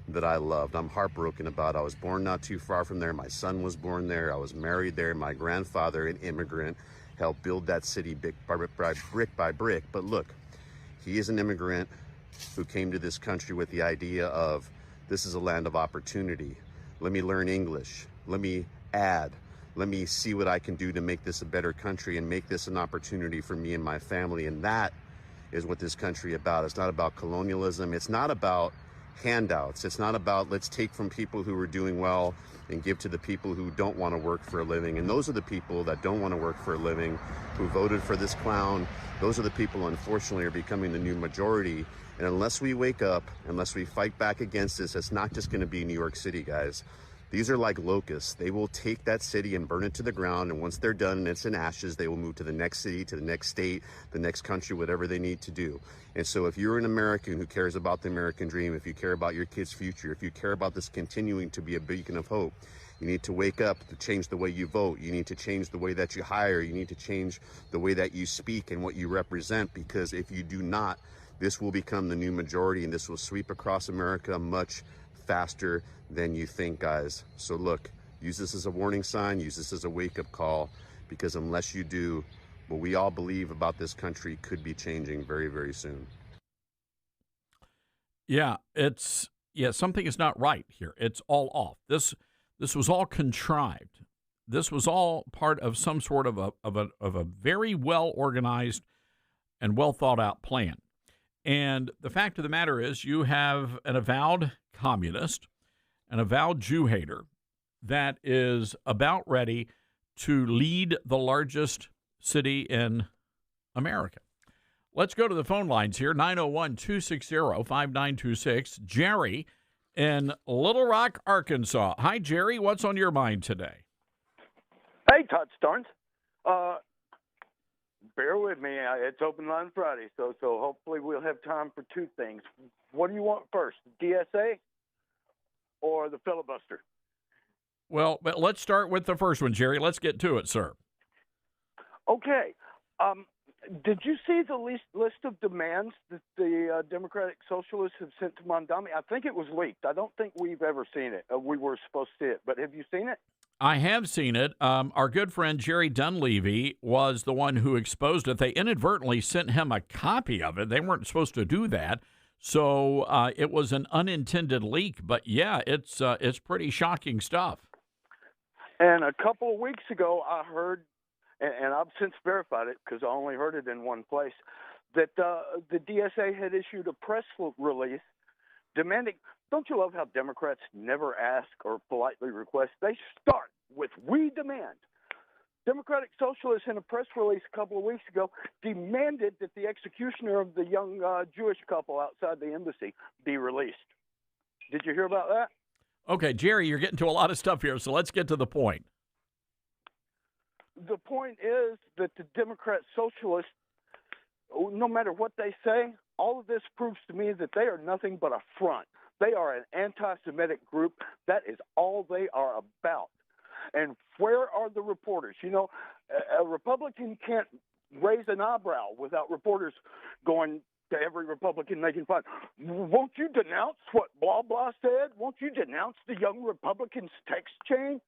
that I loved. I'm heartbroken about. I was born not too far from there. My son was born there. I was married there. My grandfather, an immigrant, helped build that city brick by brick. But look, he is an immigrant who came to this country with the idea of, this is a land of opportunity. Let me learn English. Let me add. Let me see what I can do to make this a better country and make this an opportunity for me and my family. And that is what this country is about. It's not about colonialism. It's not about handouts. It's not about let's take from people who are doing well and give to the people who don't want to work for a living. And those are the people that don't want to work for a living who voted for this clown. Those are the people, unfortunately, are becoming the new majority. And unless we wake up, unless we fight back against this, it's not just going to be New York City, guys. These are like locusts. They will take that city and burn it to the ground. And once they're done and it's in ashes, they will move to the next city, to the next state, the next country, whatever they need to do. And so if you're an American who cares about the American dream, if you care about your kids' future, if you care about this continuing to be a beacon of hope, you need to wake up to change the way you vote. You need to change the way that you hire. You need to change the way that you speak and what you represent, because if you do not, this will become the new majority and this will sweep across America much faster than you think, guys. So look, use this as a warning sign, use this as a wake-up call, because unless you do, what we all believe about this country could be changing very, very soon. Yeah, something is not right here. It's all off. This was all contrived. This was all part of some sort of a very well organized and well thought out plan. And the fact of the matter is, you have an avowed communist, an avowed Jew hater that is about ready to lead the largest city in America. Let's go to the phone lines here. 901-260-5926. Jerry in Little Rock, Arkansas. Hi, Jerry. What's on your mind today? Hey, Todd Starnes. Bear with me. It's open line Friday, so hopefully we'll have time for two things. What do you want first, DSA or the filibuster? Well, but let's start with the first one, Jerry. Let's get to it, sir. Okay. Did you see the list of demands that the Democratic Socialists have sent to Mondami? I think it was leaked. I don't think we've ever seen it. We were supposed to see it, but have you seen it? I have seen it. Our good friend Jerry Dunleavy was the one who exposed it. They inadvertently sent him a copy of it. They weren't supposed to do that. So it was an unintended leak. But, yeah, it's pretty shocking stuff. And a couple of weeks ago, I heard, and I've since verified it because I only heard it in one place, that the DSA had issued a press release demanding. Don't you love how Democrats never ask or politely request? They start with "we demand." Democratic Socialists in a press release a couple of weeks ago demanded that the executioner of the young Jewish couple outside the embassy be released. Did you hear about that? Okay, Jerry, you're getting to a lot of stuff here, so let's get to the point. The point is that the Democrat Socialists, no matter what they say, all of this proves to me that they are nothing but a front. They are an anti-Semitic group. That is all they are about. And where are the reporters? You know, a Republican can't raise an eyebrow without reporters going to every Republican they can find. Won't you denounce what blah, blah said? Won't you denounce the young Republicans' text chain?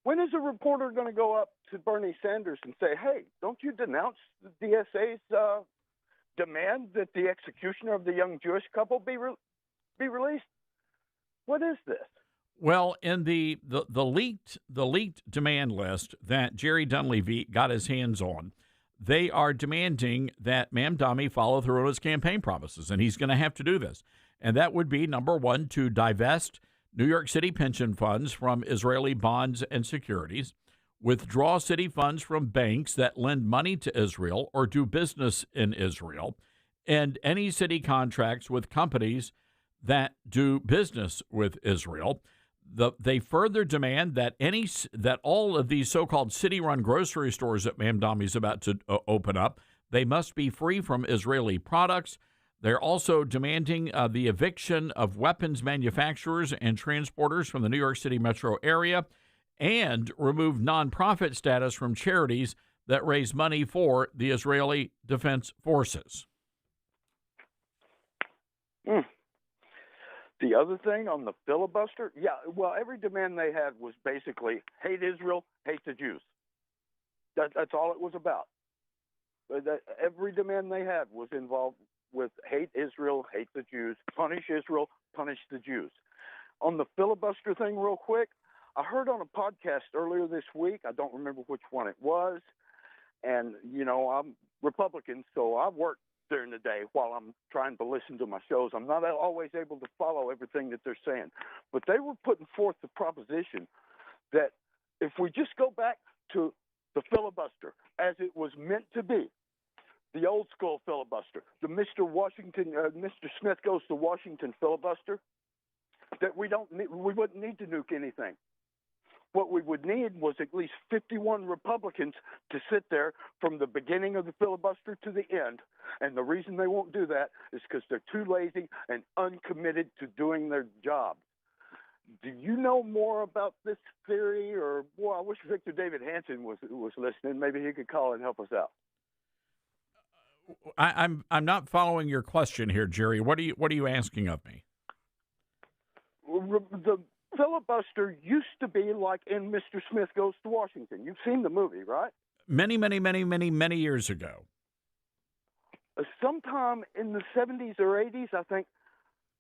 When is a reporter going to go up to Bernie Sanders and say, hey, don't you denounce the DSA's demand that the executioner of the young Jewish couple be released? What is this? Well, in the leaked demand list that Jerry Dunleavy got his hands on, they are demanding that Mamdani follow through on his campaign promises, and he's going to have to do this. And that would be, number one, to divest New York City pension funds from Israeli bonds and securities, withdraw city funds from banks that lend money to Israel or do business in Israel, and any city contracts with companies that do business with Israel. They further demand that all of these so-called city-run grocery stores that Mamdani is about to open up, they must be free from Israeli products. They're also demanding the eviction of weapons manufacturers and transporters from the New York City metro area and remove nonprofit status from charities that raise money for the Israeli Defense Forces. The other thing on the filibuster, every demand they had was basically hate Israel, hate the Jews. That's all it was about. Every demand they had was involved with hate Israel, hate the Jews, punish Israel, punish the Jews. On the filibuster thing, real quick, I heard on a podcast earlier this week, I don't remember which one it was, and, you know, I'm Republican, so I work during the day while I'm trying to listen to my shows. I'm not always able to follow everything that they're saying. But they were putting forth the proposition that if we just go back to the filibuster as it was meant to be, the old school filibuster, the Mr. Smith goes to Washington filibuster, that we wouldn't need to nuke anything. What we would need was at least 51 Republicans to sit there from the beginning of the filibuster to the end. And the reason they won't do that is because they're too lazy and uncommitted to doing their job. Do you know more about this theory? Or, boy, I wish Victor David Hanson was listening. Maybe he could call and help us out. I'm not following your question here, Jerry. What are you asking of me? The filibuster used to be like in Mr. Smith Goes to Washington. You've seen the movie, right? Many years ago. Sometime in the 70s or 80s, I think,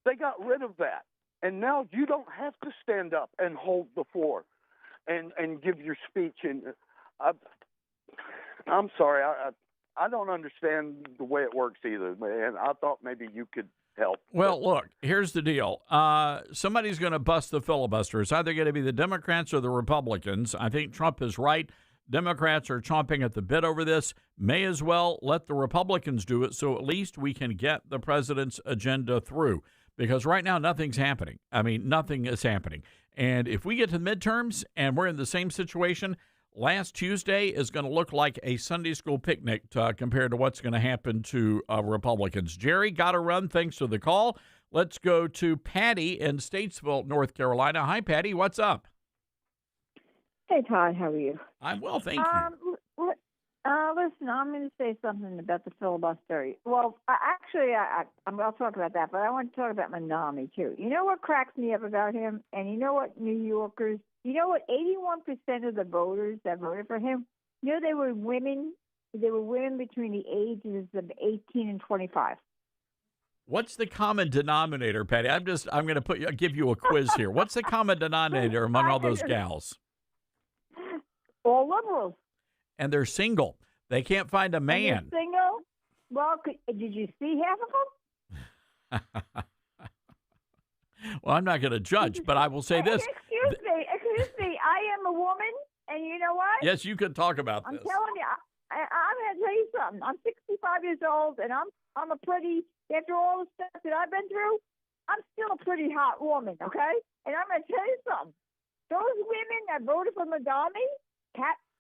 they got rid of that. And now you don't have to stand up and hold the floor and give your speech. And I'm sorry, I don't understand the way it works either, and I thought maybe you could help. Well, look, here's the deal. Somebody's going to bust the filibuster. It's either going to be the Democrats or the Republicans. I think Trump is right. Democrats are chomping at the bit over this. May as well let the Republicans do it so at least we can get the president's agenda through. Because right now, nothing's happening. I mean, nothing is happening. And if we get to the midterms and we're in the same situation, last Tuesday is going to look like a Sunday school picnic compared to what's going to happen to Republicans. Jerry, got to run. Thanks for the call. Let's go to Patty in Statesville, North Carolina. Hi, Patty. What's up? Hey, Todd. How are you? I'm well, thank you. Listen, I'm going to say something about the filibuster. Well, I'll talk about that, but I want to talk about Manami, too. You know what cracks me up about him? And you know what, New Yorkers, you know what, 81% of the voters that voted for him, you know, they were women. They were women between the ages of 18 and 25. What's the common denominator, Patty? I'm going to give you a quiz here. What's the common denominator among all those gals? All liberals. And they're single. They can't find a man. And they're single? Well, did you see half of them? Well, I'm not going to judge, but I will say this. Excuse me. I am a woman, and you know what? Yes, you can talk about I'm this. telling you, I'm going to tell you something. I'm 65 years old, and I'm a pretty, after all the stuff that I've been through, I'm still a pretty hot woman, okay? And I'm going to tell you something. Those women that voted for Madami,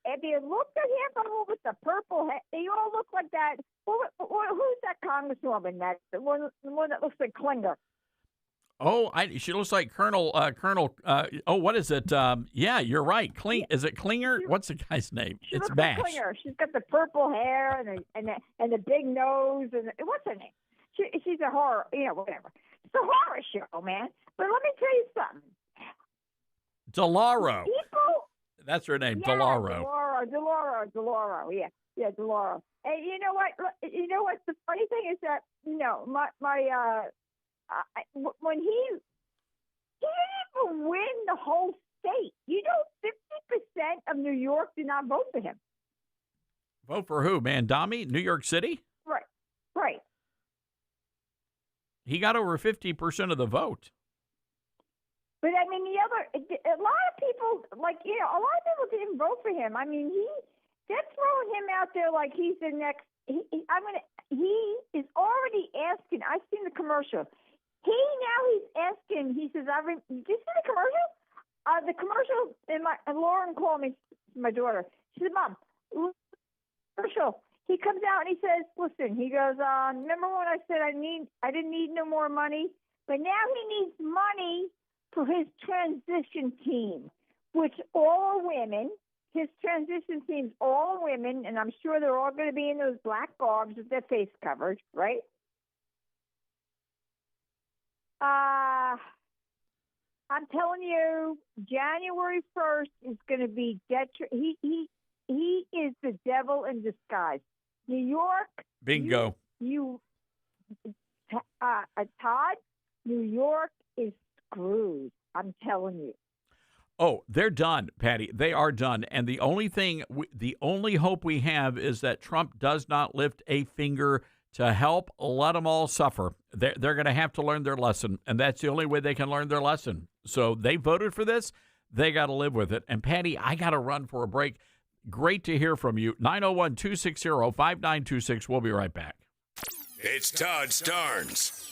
if you look at him with the purple head, they all look like that. Who's that congresswoman? The one that looks like Klinger. Oh, she looks like Colonel. What is it? Yeah, you're right. Is it Klinger? What's the guy's name? It's Bash. Like Klinger. She's got the purple hair and the big nose and what's her name? She's a horror. Whatever. It's a horror show, man. But let me tell you something. DeLauro. People. That's her name, Yeah, DeLauro. DeLauro. Yeah, DeLauro. And you know what? The funny thing is that when he didn't even win the whole state. 50% of New York did not vote for him. Vote for who, Mandami? New York City? Right. He got over 50% of the vote. But I mean, a lot of people, a lot of people didn't vote for him. I mean, they're throwing him out there like he's the next. He is already asking. I've seen the commercial. He's asking. He says, "Did you see the commercial? The commercial." And Lauren called me, my daughter. She said, "Mom, commercial." He comes out and he says, "Listen." He goes, "Remember when I said I didn't need no more money, but now he needs money for his transition team, which all are women. His transition team's all women, and I'm sure they're all going to be in those black garbs with their face covered, right?" I'm telling you, January 1st is going to be he is the devil in disguise. New York. Bingo. Todd, New York is screwed. I'm telling you. Oh, they're done, Patty. They are done. And the only hope we have is that Trump does not lift a finger to help. Let them all suffer. They're going to have to learn their lesson, and that's the only way they can learn their lesson. So they voted for this. They got to live with it. And, Patty, I got to run for a break. Great to hear from you. 901-260-5926. We'll be right back. It's Todd Starnes.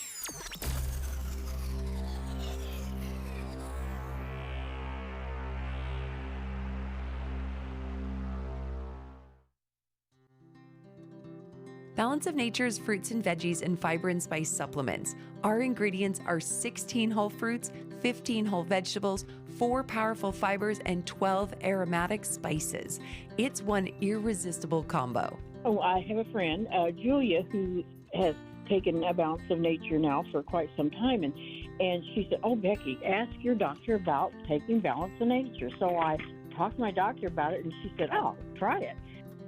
Balance of Nature's fruits and veggies and fiber and spice supplements. Our ingredients are 16 whole fruits, 15 whole vegetables, 4 powerful fibers, and 12 aromatic spices. It's one irresistible combo. Oh, I have a friend, Julia, who has taken a Balance of Nature now for quite some time, and she said, "Oh, Becky, ask your doctor about taking Balance of Nature." So I talked to my doctor about it, and she said, "Oh, try it."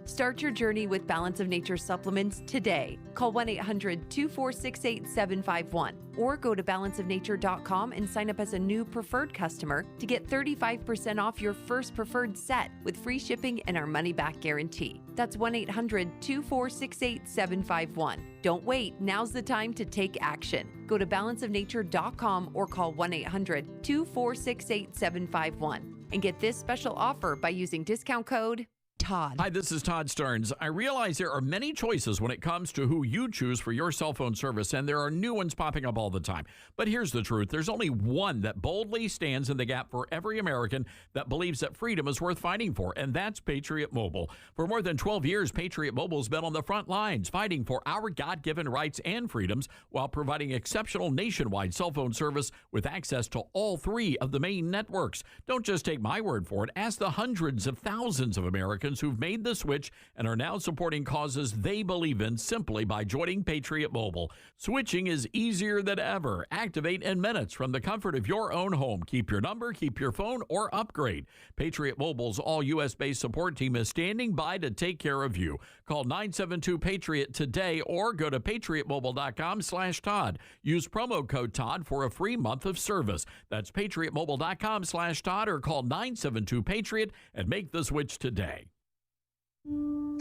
Start your journey with Balance of Nature supplements today. Call 1-800-246-8751 or go to balanceofnature.com and sign up as a new preferred customer to get 35% off your first preferred set with free shipping and our money-back guarantee. That's 1-800-246-8751. Don't wait. Now's the time to take action. Go to balanceofnature.com or call 1-800-246-8751 and get this special offer by using discount code Todd. Hi, this is Todd Starnes. I realize there are many choices when it comes to who you choose for your cell phone service, and there are new ones popping up all the time. But here's the truth. There's only one that boldly stands in the gap for every American that believes that freedom is worth fighting for, and that's Patriot Mobile. For more than 12 years, Patriot Mobile's been on the front lines fighting for our God-given rights and freedoms while providing exceptional nationwide cell phone service with access to all 3 of the main networks. Don't just take my word for it. Ask the hundreds of thousands of Americans veterans who've made the switch and are now supporting causes they believe in simply by joining Patriot Mobile. Switching is easier than ever. Activate in minutes from the comfort of your own home. Keep your number, keep your phone, or upgrade. Patriot Mobile's all U.S.-based support team is standing by to take care of you. Call 972-PATRIOT today or go to patriotmobile.com/Todd. Use promo code Todd for a free month of service. That's patriotmobile.com/Todd or call 972-PATRIOT and make the switch today.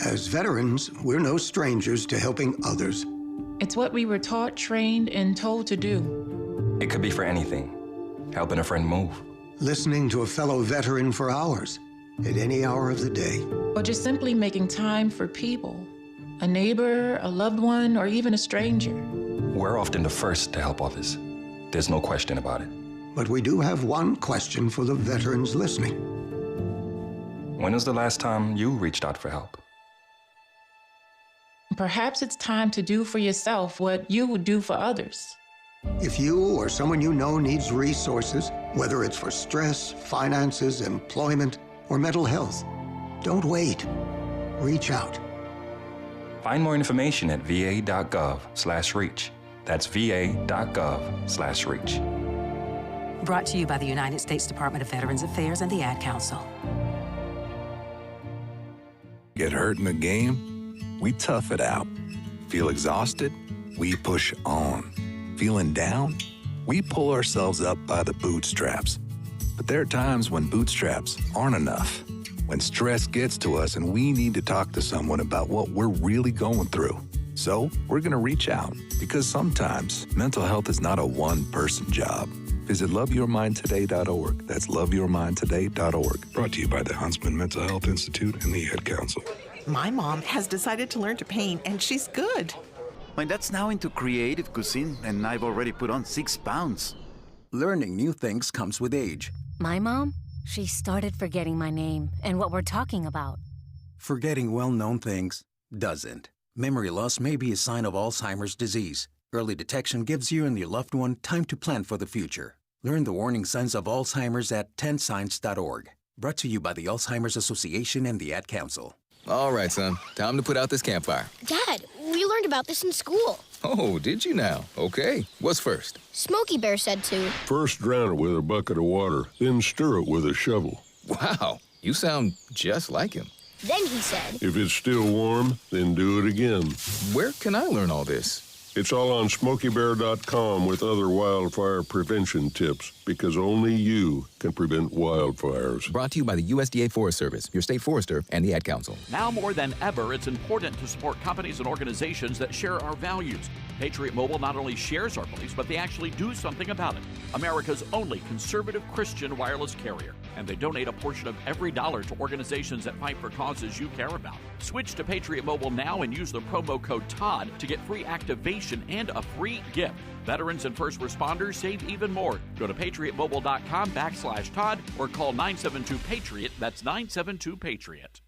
As veterans, we're no strangers to helping others. It's what we were taught, trained, and told to do. It could be for anything. Helping a friend move. Listening to a fellow veteran for hours, at any hour of the day. Or just simply making time for people. A neighbor, a loved one, or even a stranger. We're often the first to help others. There's no question about it. But we do have one question for the veterans listening. When was the last time you reached out for help? Perhaps it's time to do for yourself what you would do for others. If you or someone you know needs resources, whether it's for stress, finances, employment, or mental health, don't wait. Reach out. Find more information at va.gov/reach. That's va.gov/reach. Brought to you by the United States Department of Veterans Affairs and the Ad Council. Get hurt in the game? We tough it out. Feel exhausted? We push on. Feeling down? We pull ourselves up by the bootstraps. But there are times when bootstraps aren't enough. When stress gets to us and we need to talk to someone about what we're really going through. So we're going to reach out because sometimes mental health is not a one-person job. Visit loveyourmindtoday.org. That's loveyourmindtoday.org. Brought to you by the Huntsman Mental Health Institute and the Ad Council. My mom has decided to learn to paint, and she's good. My dad's now into creative cuisine, and I've already put on 6 pounds. Learning new things comes with age. My mom, she started forgetting my name and what we're talking about. Forgetting well-known things doesn't. Memory loss may be a sign of Alzheimer's disease. Early detection gives you and your loved one time to plan for the future. Learn the warning signs of Alzheimer's at 10signs.org. Brought to you by the Alzheimer's Association and the Ad Council. All right, son. Time to put out this campfire. Dad, we learned about this in school. Oh, did you now? Okay. What's first? Smokey Bear said to. First drown it with a bucket of water, then stir it with a shovel. Wow, you sound just like him. Then he said. If it's still warm, then do it again. Where can I learn all this? It's all on SmokeyBear.com with other wildfire prevention tips, because only you can prevent wildfires. Brought to you by the USDA Forest Service, your state forester, and the Ad Council. Now more than ever, it's important to support companies and organizations that share our values. Patriot Mobile not only shares our beliefs, but they actually do something about it. America's only conservative Christian wireless carrier. And they donate a portion of every dollar to organizations that fight for causes you care about. Switch to Patriot Mobile now and use the promo code TODD to get free activation and a free gift. Veterans and first responders save even more. Go to patriotmobile.com/Todd or call 972-PATRIOT. That's 972-PATRIOT.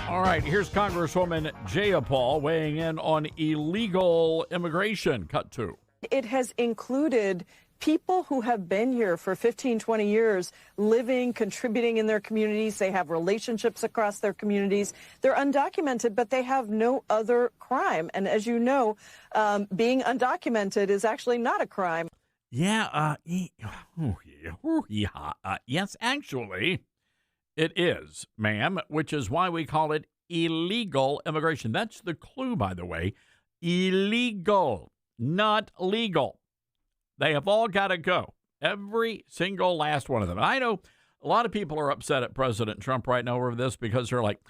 All right, here's Congresswoman Jayapal weighing in on illegal immigration. Cut 2. It has included people who have been here for 15, 20 years, living, contributing in their communities. They have relationships across their communities. They're undocumented, but they have no other crime. And as you know, being undocumented is actually not a crime. Yeah, yes, actually, it is, ma'am, which is why we call it illegal immigration. That's the clue, by the way. Illegal, not legal. They have all got to go. Every single last one of them. And I know a lot of people are upset at President Trump right now over this because they're like,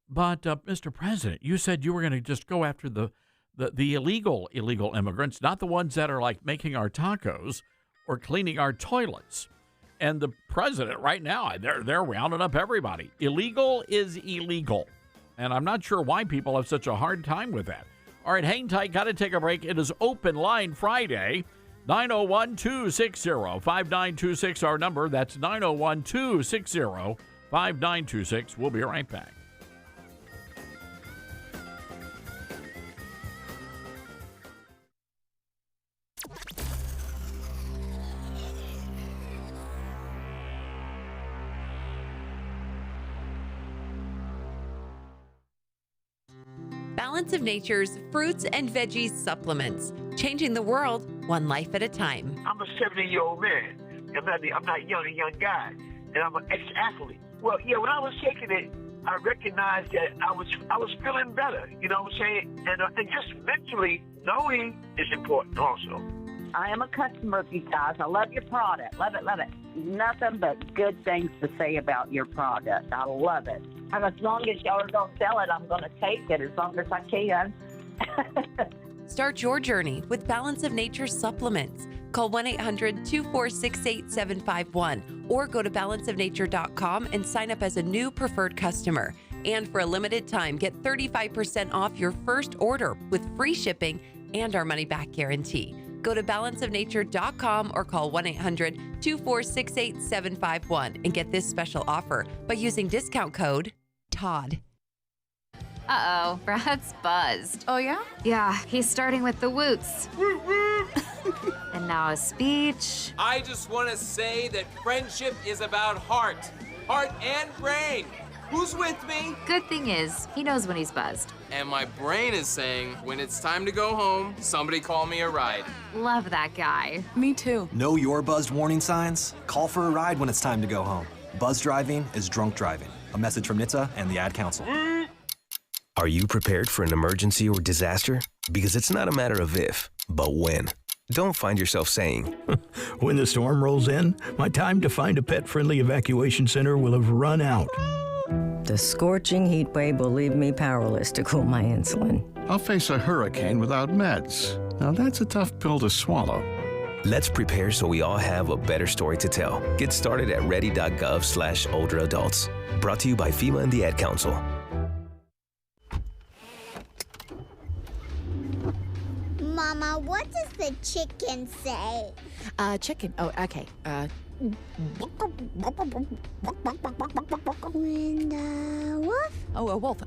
but Mr. President, you said you were going to just go after the illegal immigrants, not the ones that are like making our tacos or cleaning our toilets. And the president right now, they're rounding up everybody. Illegal is illegal. And I'm not sure why people have such a hard time with that. All right, hang tight. Got to take a break. It is Open Line Friday. 901-260-5926, our number. That's 901-260-5926. We'll be right back. Balance of Nature's fruits and veggies supplements, changing the world one life at a time. I'm a 70-year-old man. I'm not a young guy, and I'm an ex-athlete. Well, yeah, when I was taking it, I recognized that I was feeling better. You know what I'm saying? And just mentally knowing is important also. I am a customer of you guys. I love your product. Love it, love it. Nothing but good things to say about your product. I love it. And as long as y'all don't sell it, I'm going to take it as long as I can. Start your journey with Balance of Nature supplements. Call 1-800-246-8751 or go to balanceofnature.com and sign up as a new preferred customer. And for a limited time, get 35% off your first order with free shipping and our money-back guarantee. Go to balanceofnature.com or call 1-800-246-8751 and get this special offer by using discount code TODD. Uh-oh, Brad's buzzed. Oh, yeah? Yeah, he's starting with the woots. And now a speech. I just want to say that friendship is about heart and brain. Who's with me? Good thing is, he knows when he's buzzed. And my brain is saying, when it's time to go home, somebody call me a ride. Love that guy. Me too. Know your buzzed warning signs? Call for a ride when it's time to go home. Buzz driving is drunk driving. A message from NHTSA and the Ad Council. Are you prepared for an emergency or disaster? Because it's not a matter of if, but when. Don't find yourself saying, when the storm rolls in, my time to find a pet-friendly evacuation center will have run out. The scorching heat wave will leave me powerless to cool my insulin. I'll face a hurricane without meds. Now that's a tough pill to swallow. Let's prepare so we all have a better story to tell. Get started at ready.gov/older adults. Brought to you by FEMA and the Ad Council. Mama, what does the chicken say? Chicken. Oh, okay. And wolf? Oh, a wolf.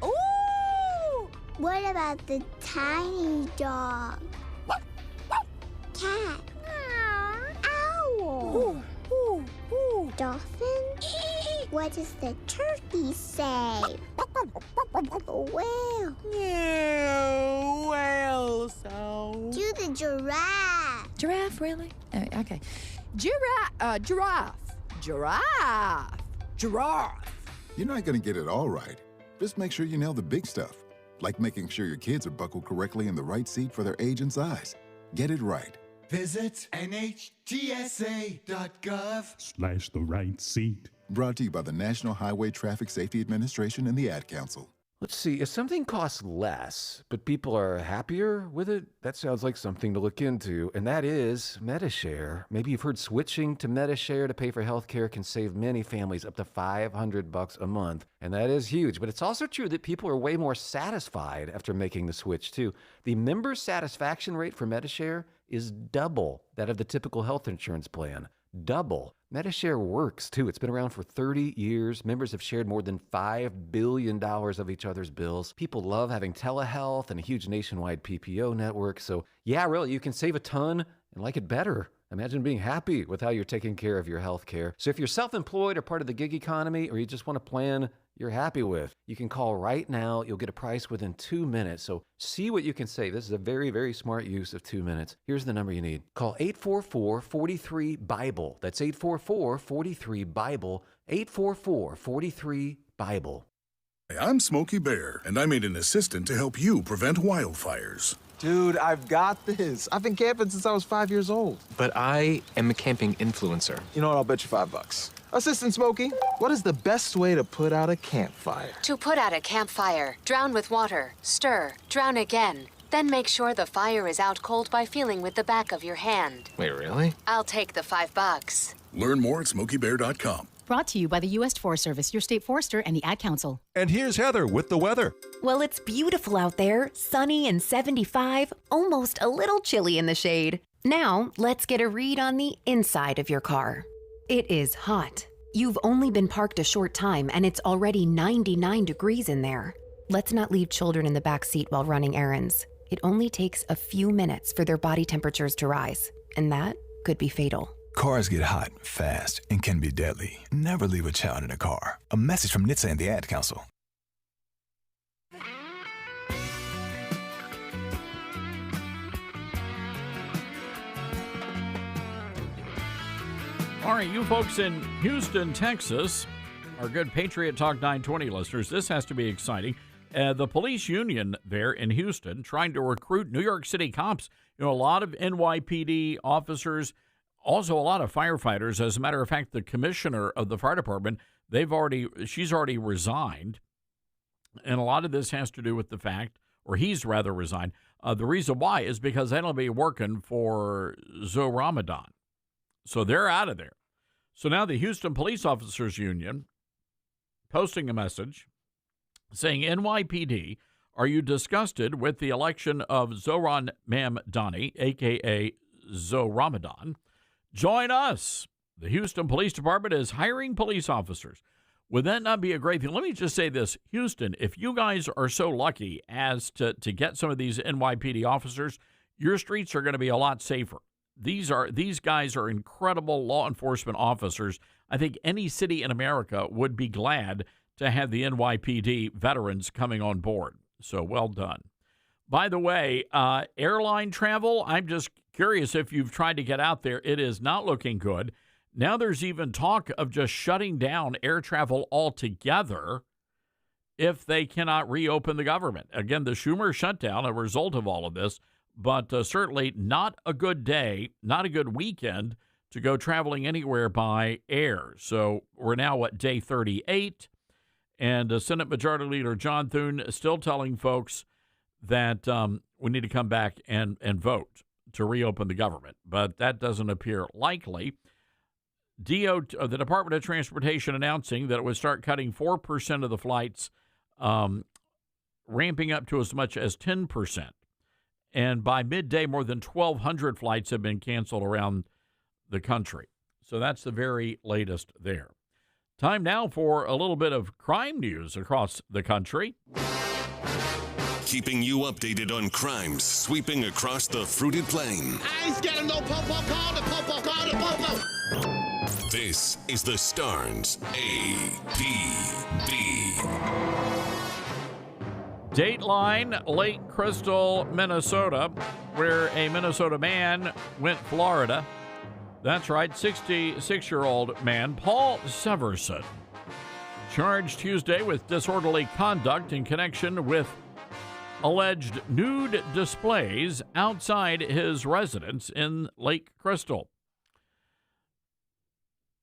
Ooh! What about the tiny dog? Cat? Owl? Dolphin? What does the turkey say? Whale? Yeah, whale sound. Do the giraffe. Giraffe, really? Okay. Giraffe. Giraffe. You're not going to get it all right. Just make sure you nail the big stuff, like making sure your kids are buckled correctly in the right seat for their age and size. Get it right. Visit NHTSA.gov/the right seat. Brought to you by the National Highway Traffic Safety Administration and the Ad Council. Let's see, if something costs less, but people are happier with it, that sounds like something to look into, and that is MediShare. Maybe you've heard switching to MediShare to pay for healthcare can save many families up to $500 a month, and that is huge. But it's also true that people are way more satisfied after making the switch, too. The member satisfaction rate for MediShare is double that of the typical health insurance plan. Double. MediShare works, too. It's been around for 30 years. Members have shared more than $5 billion of each other's bills. People love having telehealth and a huge nationwide PPO network. So, yeah, really, you can save a ton and like it better. Imagine being happy with how you're taking care of your health care. So if you're self-employed or part of the gig economy, or you just want a plan you're happy with, you can call right now. You'll get a price within 2 minutes. So see what you can save. This is a very, very smart use of 2 minutes. Here's the number you need. Call 844-43-BIBLE. That's 844-43-BIBLE. 844-43-BIBLE. I'm Smokey Bear, and I made an assistant to help you prevent wildfires. Dude, I've got this. I've been camping since I was 5 years old. But I am a camping influencer. You know what? I'll bet you $5. Assistant Smokey, what is the best way to put out a campfire? To put out a campfire, drown with water, stir, drown again. Then make sure the fire is out cold by feeling with the back of your hand. Wait, really? I'll take the $5. Learn more at SmokeyBear.com. Brought to you by the U.S. Forest Service, your state forester, and the Ad Council. And here's Heather with the weather. Well, it's beautiful out there, sunny and 75, almost a little chilly in the shade. Now, let's get a read on the inside of your car. It is hot. You've only been parked a short time, and it's already 99 degrees in there. Let's not leave children in the back seat while running errands. it only takes a few minutes for their body temperatures to rise, and that could be fatal. Cars get hot, fast, and can be deadly. Never leave a child in a car. A message from NHTSA and the Ad Council. All right, you folks in Houston, Texas, our good Patriot Talk 920 listeners, this has to be exciting. The police union there in Houston trying to recruit New York City cops. You know, a lot of NYPD officers, also a lot of firefighters. As a matter of fact, the commissioner of the fire department, she's already resigned. And a lot of this has to do with the fact, or he's rather resigned. The reason why is because they don't be working for Zoe Ramadan. So they're out of there. So now the Houston Police Officers Union posting a message saying, NYPD, are you disgusted with the election of Zohran Mamdani, a.k.a. Zoe Ramadan? Join us. The Houston Police Department is hiring police officers. Would that not be a great thing? Let me just say this, Houston, if you guys are so lucky as to get some of these NYPD officers, your streets are going to be a lot safer. These guys are incredible law enforcement officers. I think any city in America would be glad to have the NYPD veterans coming on board. So well done. By the way, airline travel, I'm just curious if you've tried to get out there. It is not looking good. Now there's even talk of just shutting down air travel altogether if they cannot reopen the government. Again, the Schumer shutdown, a result of all of this, but certainly not a good day, not a good weekend to go traveling anywhere by air. So we're now at day 38, and Senate Majority Leader John Thune is still telling folks that we need to come back and vote to reopen the government. But that doesn't appear likely. The Department of Transportation announcing that it would start cutting 4% of the flights, ramping up to as much as 10%. And by midday, more than 1,200 flights have been canceled around the country. So that's the very latest there. Time now for a little bit of crime news across the country. Keeping you updated on crimes sweeping across the fruited plain. I ain't scared of no po-po call, the po-po call, the po-po. This is the Starnes APB. Dateline, Lake Crystal, Minnesota, where a Minnesota man went Florida. That's right, 66-year-old man, Paul Severson, charged Tuesday with disorderly conduct in connection with alleged nude displays outside his residence in Lake Crystal.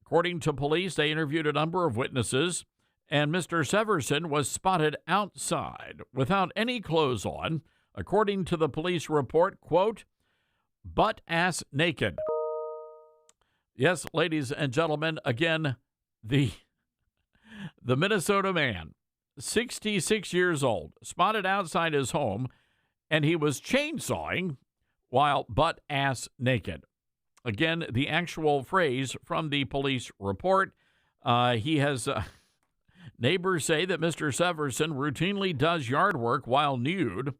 According to police, they interviewed a number of witnesses, and Mr. Severson was spotted outside without any clothes on, according to the police report, quote, butt-ass naked. Yes, ladies and gentlemen, again, the Minnesota man, 66 years old, spotted outside his home, and he was chainsawing while butt-ass naked. Again, the actual phrase from the police report. He has... Neighbors say that Mr. Severson routinely does yard work while nude,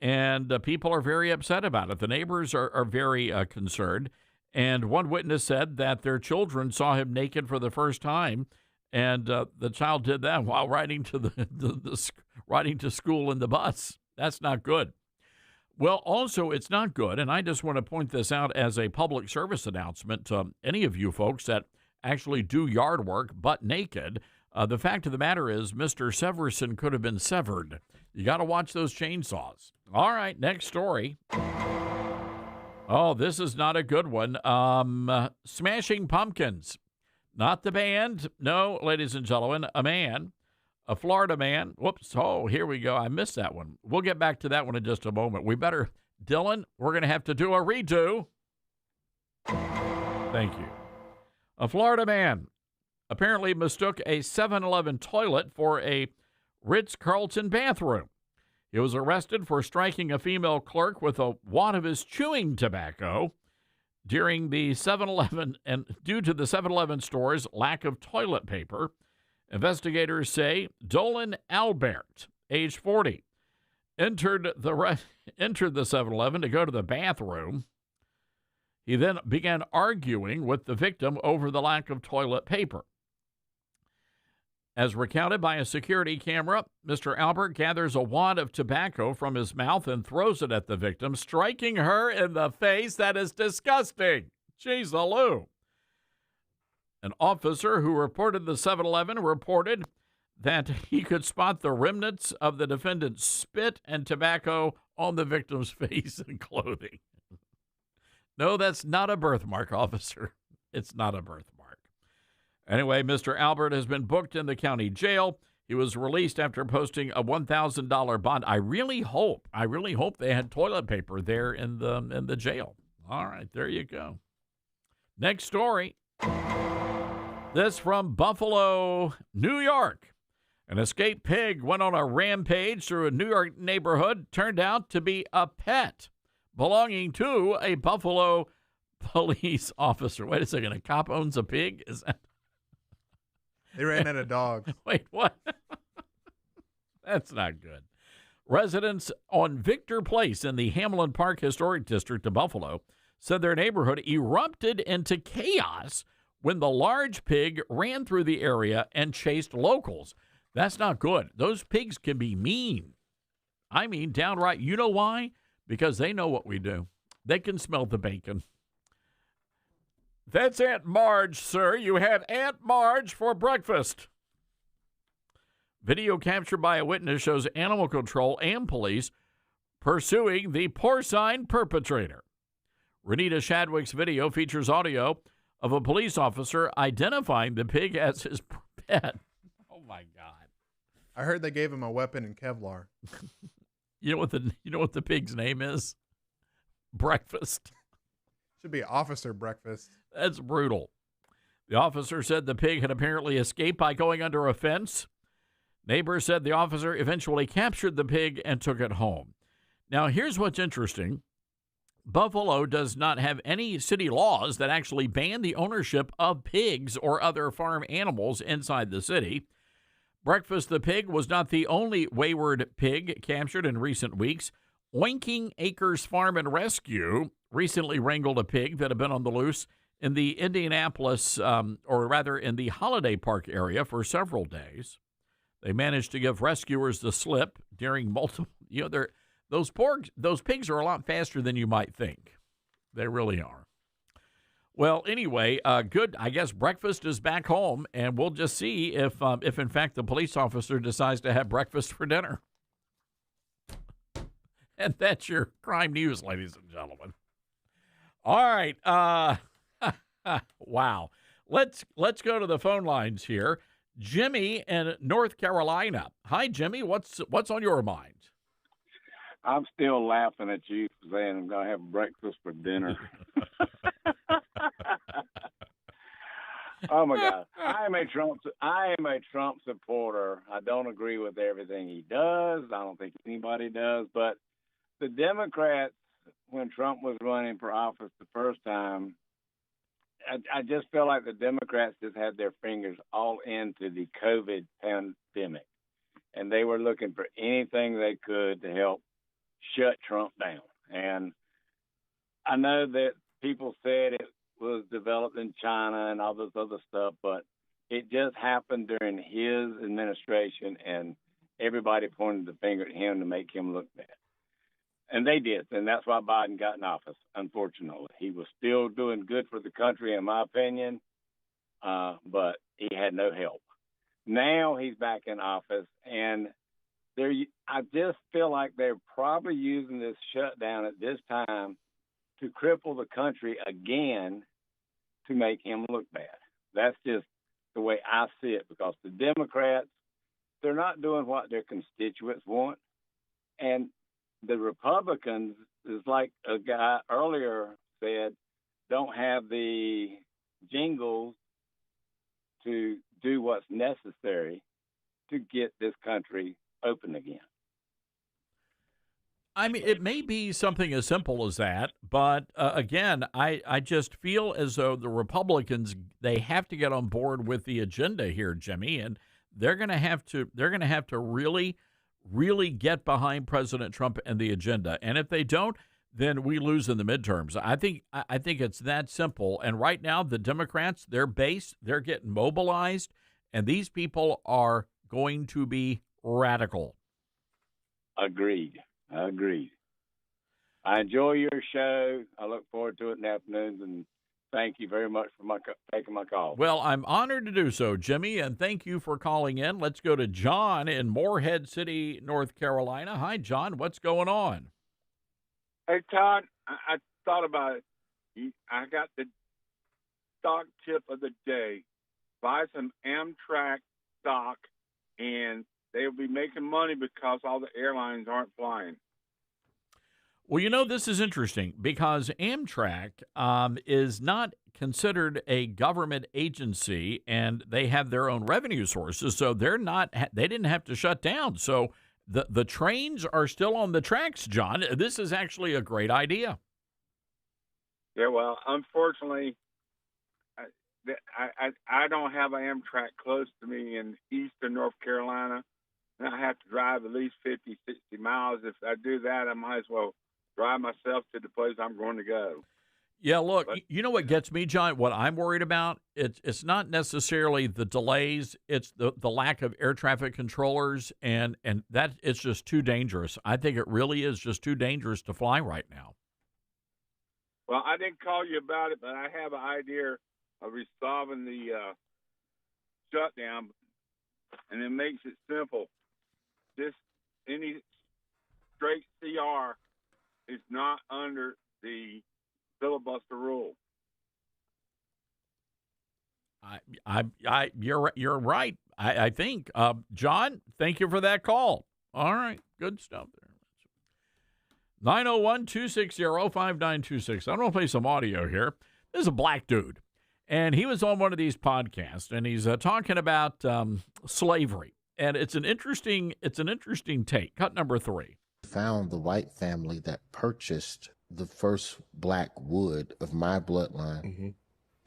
and people are very upset about it. The neighbors are very concerned, and one witness said that their children saw him naked for the first time, and the child did that while riding to riding to school in the bus. That's not good. Well, also, it's not good, and I just want to point this out as a public service announcement to any of you folks that actually do yard work butt naked. The fact of the matter is Mr. Severson could have been severed. You got to watch those chainsaws. All right, next story. Oh, this is not a good one. Smashing Pumpkins. Not the band. No, ladies and gentlemen, a man, a Florida man. Whoops. Oh, here we go. I missed that one. We'll get back to that one in just a moment. Dylan, we're going to have to do a redo. Thank you. A Florida man apparently mistook a 7-Eleven toilet for a Ritz-Carlton bathroom. He was arrested for striking a female clerk with a wad of his chewing tobacco during the 7-Eleven, and due to the 7-Eleven store's lack of toilet paper. Investigators say Dolan Albert, age 40, entered the 7-Eleven to go to the bathroom. He then began arguing with the victim over the lack of toilet paper. As recounted by a security camera, Mr. Albert gathers a wad of tobacco from his mouth and throws it at the victim, striking her in the face. That is disgusting. Jeez, Lou. An officer who reported the 7-Eleven reported that he could spot the remnants of the defendant's spit and tobacco on the victim's face and clothing. No, that's not a birthmark, officer. It's not a birthmark. Anyway, Mr. Albert has been booked in the county jail. He was released after posting a $1,000 bond. I really hope they had toilet paper there in the jail. All right, there you go. Next story. This from Buffalo, New York. An escaped pig went on a rampage through a New York neighborhood, turned out to be a pet belonging to a Buffalo police officer. Wait a second, a cop owns a pig? Is that? They ran out of dogs. Wait, what? That's not good. Residents on Victor Place in the Hamlin Park Historic District of Buffalo said their neighborhood erupted into chaos when the large pig ran through the area and chased locals. That's not good. Those pigs can be mean. I mean, downright. You know why? Because they know what we do. They can smell the bacon. That's Aunt Marge, sir. You had Aunt Marge for breakfast. Video captured by a witness shows animal control and police pursuing the porcine perpetrator. Renita Shadwick's video features audio of a police officer identifying the pig as his pet. Oh, my God. I heard they gave him a weapon in Kevlar. You know what the pig's name is? Breakfast. Should be officer breakfast. That's brutal. The officer said the pig had apparently escaped by going under a fence. Neighbors said the officer eventually captured the pig and took it home. Now, here's what's interesting. Buffalo does not have any city laws that actually ban the ownership of pigs or other farm animals inside the city. Breakfast the pig was not the only wayward pig captured in recent weeks. Oinking Acres Farm and Rescue recently wrangled a pig that had been on the loose in the Indianapolis, or rather in the Holiday Park area for several days. They managed to give rescuers the slip during multiple, those pigs are a lot faster than you might think. They really are. Well, anyway, good. I guess breakfast is back home, and we'll just see if in fact the police officer decides to have breakfast for dinner. And that's your crime news, ladies and gentlemen. All right. Wow. Let's go to the phone lines here. Jimmy in North Carolina. Hi, Jimmy. What's on your mind? I'm still laughing at you for saying I'm going to have breakfast for dinner. Oh, my God. I am a Trump supporter. I don't agree with everything he does. I don't think anybody does. But the Democrats, when Trump was running for office the first time, I just feel like the Democrats just had their fingers all into the COVID pandemic. And they were looking for anything they could to help shut Trump down. And I know that people said it was developed in China and all this other stuff, but it just happened during his administration, and everybody pointed the finger at him to make him look bad. And they did, and that's why Biden got in office, unfortunately. He was still doing good for the country, in my opinion, but he had no help. Now he's back in office, and I just feel like they're probably using this shutdown at this time to cripple the country again to make him look bad. That's just the way I see it, because the Democrats, they're not doing what their constituents want. And the Republicans, is like a guy earlier said, don't have the jingles to do what's necessary to get this country open again. I mean, it may be something as simple as that, but again, I just feel as though the Republicans, they have to get on board with the agenda here, Jimmy, and they're going to have to really really get behind President Trump and the agenda. And if they don't, then we lose in the midterms. I think it's that simple. And right now, the Democrats, their base, they're getting mobilized, and these people are going to be radical. Agreed. I enjoy your show. I look forward to it in the afternoons, and thank you very much for taking my call. Well, I'm honored to do so, Jimmy, and thank you for calling in. Let's go to John in Morehead City, North Carolina. Hi, John. What's going on? Hey, Todd, I thought about it. I got the stock tip of the day. Buy some Amtrak stock, and they'll be making money because all the airlines aren't flying. Well, this is interesting because Amtrak is not considered a government agency, and they have their own revenue sources, so they didn't have to shut down. So the trains are still on the tracks, John. This is actually a great idea. Yeah, well, unfortunately, I don't have an Amtrak close to me in eastern North Carolina, and I have to drive at least 50, 60 miles. If I do that, I might as well drive myself to the place I'm going to go. Yeah, look, you know what gets me, John? What I'm worried about, it's not necessarily the delays, it's the lack of air traffic controllers, and that it's just too dangerous. I think it really is just too dangerous to fly right now. Well, I didn't call you about it, but I have an idea of resolving the shutdown, and it makes it simple. Just any straight CR is not under the filibuster rule. You're right. I think, John, thank you for that call. All right, good stuff there. 901-260-5926. I want to play some audio here. This is a black dude, and he was on one of these podcasts, and he's talking about slavery, and it's an interesting take. Cut number 3. Found the white family that purchased the first black wood of my bloodline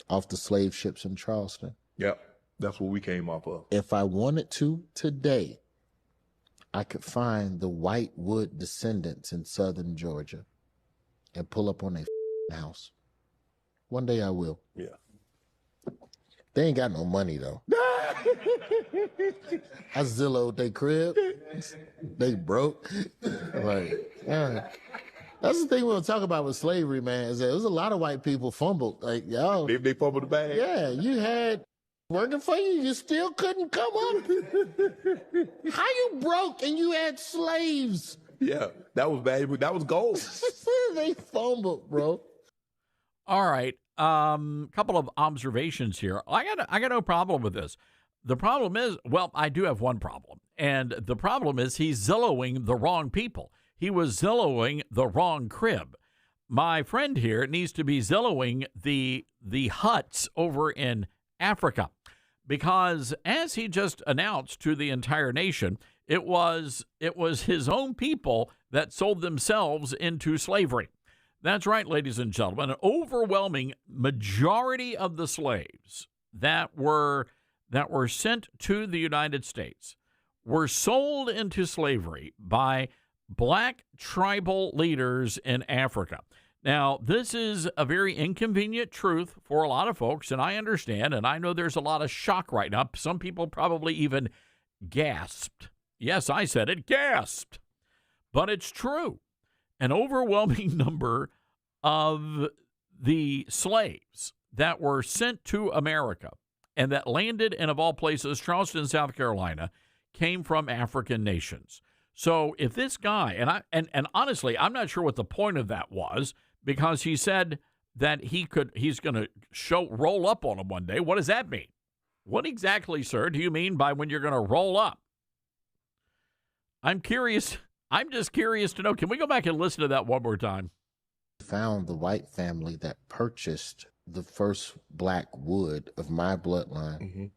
off the slave ships in Charleston. Yep, that's what we came off of. If I wanted to today, I could find the white wood descendants in southern Georgia and pull up on their house. One day I will. Yeah. They ain't got no money though. I Zillowed they crib. They broke. That's the thing we'll talk about with slavery, man, is that there's a lot of white people fumbled. Like, yo. They fumbled the bag. Yeah, you had working for you still couldn't come up. How you broke and you had slaves? Yeah, that was bad. That was gold. They fumbled, bro. All right. Couple of observations here. I got no problem with this. The problem is, well, I do have one problem. And the problem is he's Zillowing the wrong people. He was Zillowing the wrong crib. My friend here needs to be Zillowing the huts over in Africa, because as he just announced to the entire nation, it was his own people that sold themselves into slavery. That's right, ladies and gentlemen. An overwhelming majority of the slaves that were sent to the United States were sold into slavery by black tribal leaders in Africa. Now, this is a very inconvenient truth for a lot of folks, and I understand, and I know there's a lot of shock right now. Some people probably even gasped. Yes, I said it, gasped. But it's true. An overwhelming number of the slaves that were sent to America and that landed in, of all places, Charleston, South Carolina, came from African nations. So if this guy, and honestly, I'm not sure what the point of that was, because he said that he's going to roll up on him one day. What does that mean? What exactly, sir, do you mean by when you're going to roll up? I'm curious. I'm just curious to know. Can we go back and listen to that one more time? Found the white family that purchased the first black wood of my bloodline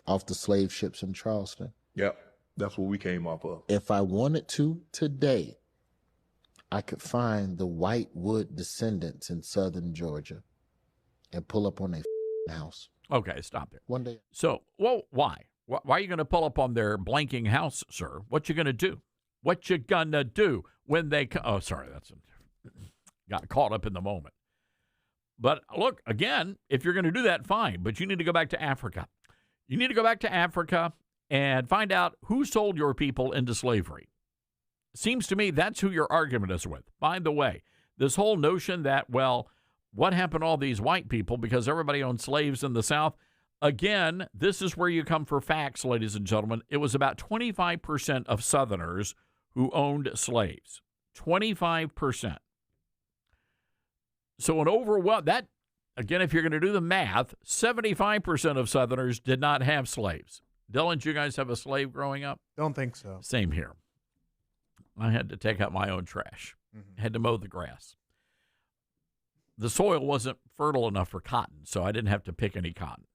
off the slave ships in Charleston. Yep, that's what we came off of. If I wanted to today, I could find the white wood descendants in southern Georgia and pull up on their house. Okay, stop there. One day. So, well, why? Why are you going to pull up on their blanking house, sir? What you going to do? What you gonna do when they come? Oh, sorry, got caught up in the moment. But look, again, if you're going to do that, fine. But you need to go back to Africa. You need to go back to Africa and find out who sold your people into slavery. Seems to me that's who your argument is with. By the way, this whole notion that, well, what happened to all these white people because everybody owned slaves in the South? Again, this is where you come for facts, ladies and gentlemen. It was about 25% of Southerners who owned slaves. 25%. So that, again, if you're going to do the math, 75% of Southerners did not have slaves. Dylan, did you guys have a slave growing up? Don't think so. Same here. I had to take out my own trash. Had to mow the grass. The soil wasn't fertile enough for cotton, so I didn't have to pick any cotton.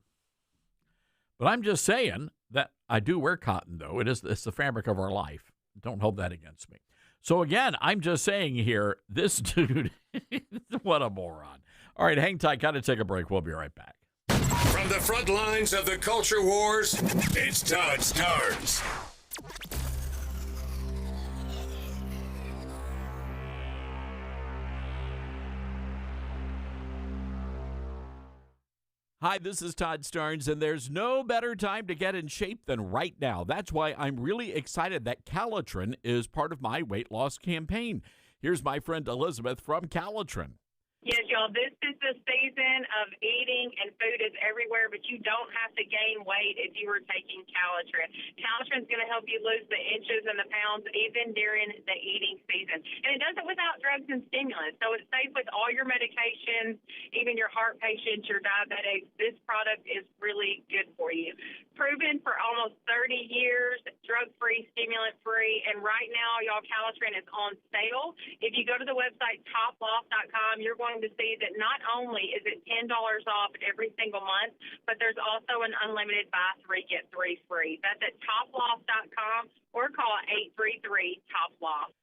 But I'm just saying that I do wear cotton, though. It's the fabric of our life. Don't hold that against me. So, again, I'm just saying here, this dude, what a moron. All right, hang tight. Got to take a break. We'll be right back. From the front lines of the culture wars, it's Todd Starnes. Hi, this is Todd Starnes, and there's no better time to get in shape than right now. That's why I'm really excited that Calitrin is part of my weight loss campaign. Here's my friend Elizabeth from Calitrin. Yes, y'all, this is the season of eating, and food is everywhere, but you don't have to gain weight if you are taking Calitrin. Calitrin is going to help you lose the inches and the pounds even during the eating season. And it does it without drugs and stimulants, so it's safe with all your medications, even your heart patients, your diabetics. This product is really good for you. Proven for almost 30 years, drug-free, stimulant-free, and right now, y'all, Calitrin is on sale. If you go to the website toploss.com, you're going to see that not only is it $10 off every single month, but there's also an unlimited buy 3, get 3 free. That's at toploss.com or call 833-TOP-LOSS.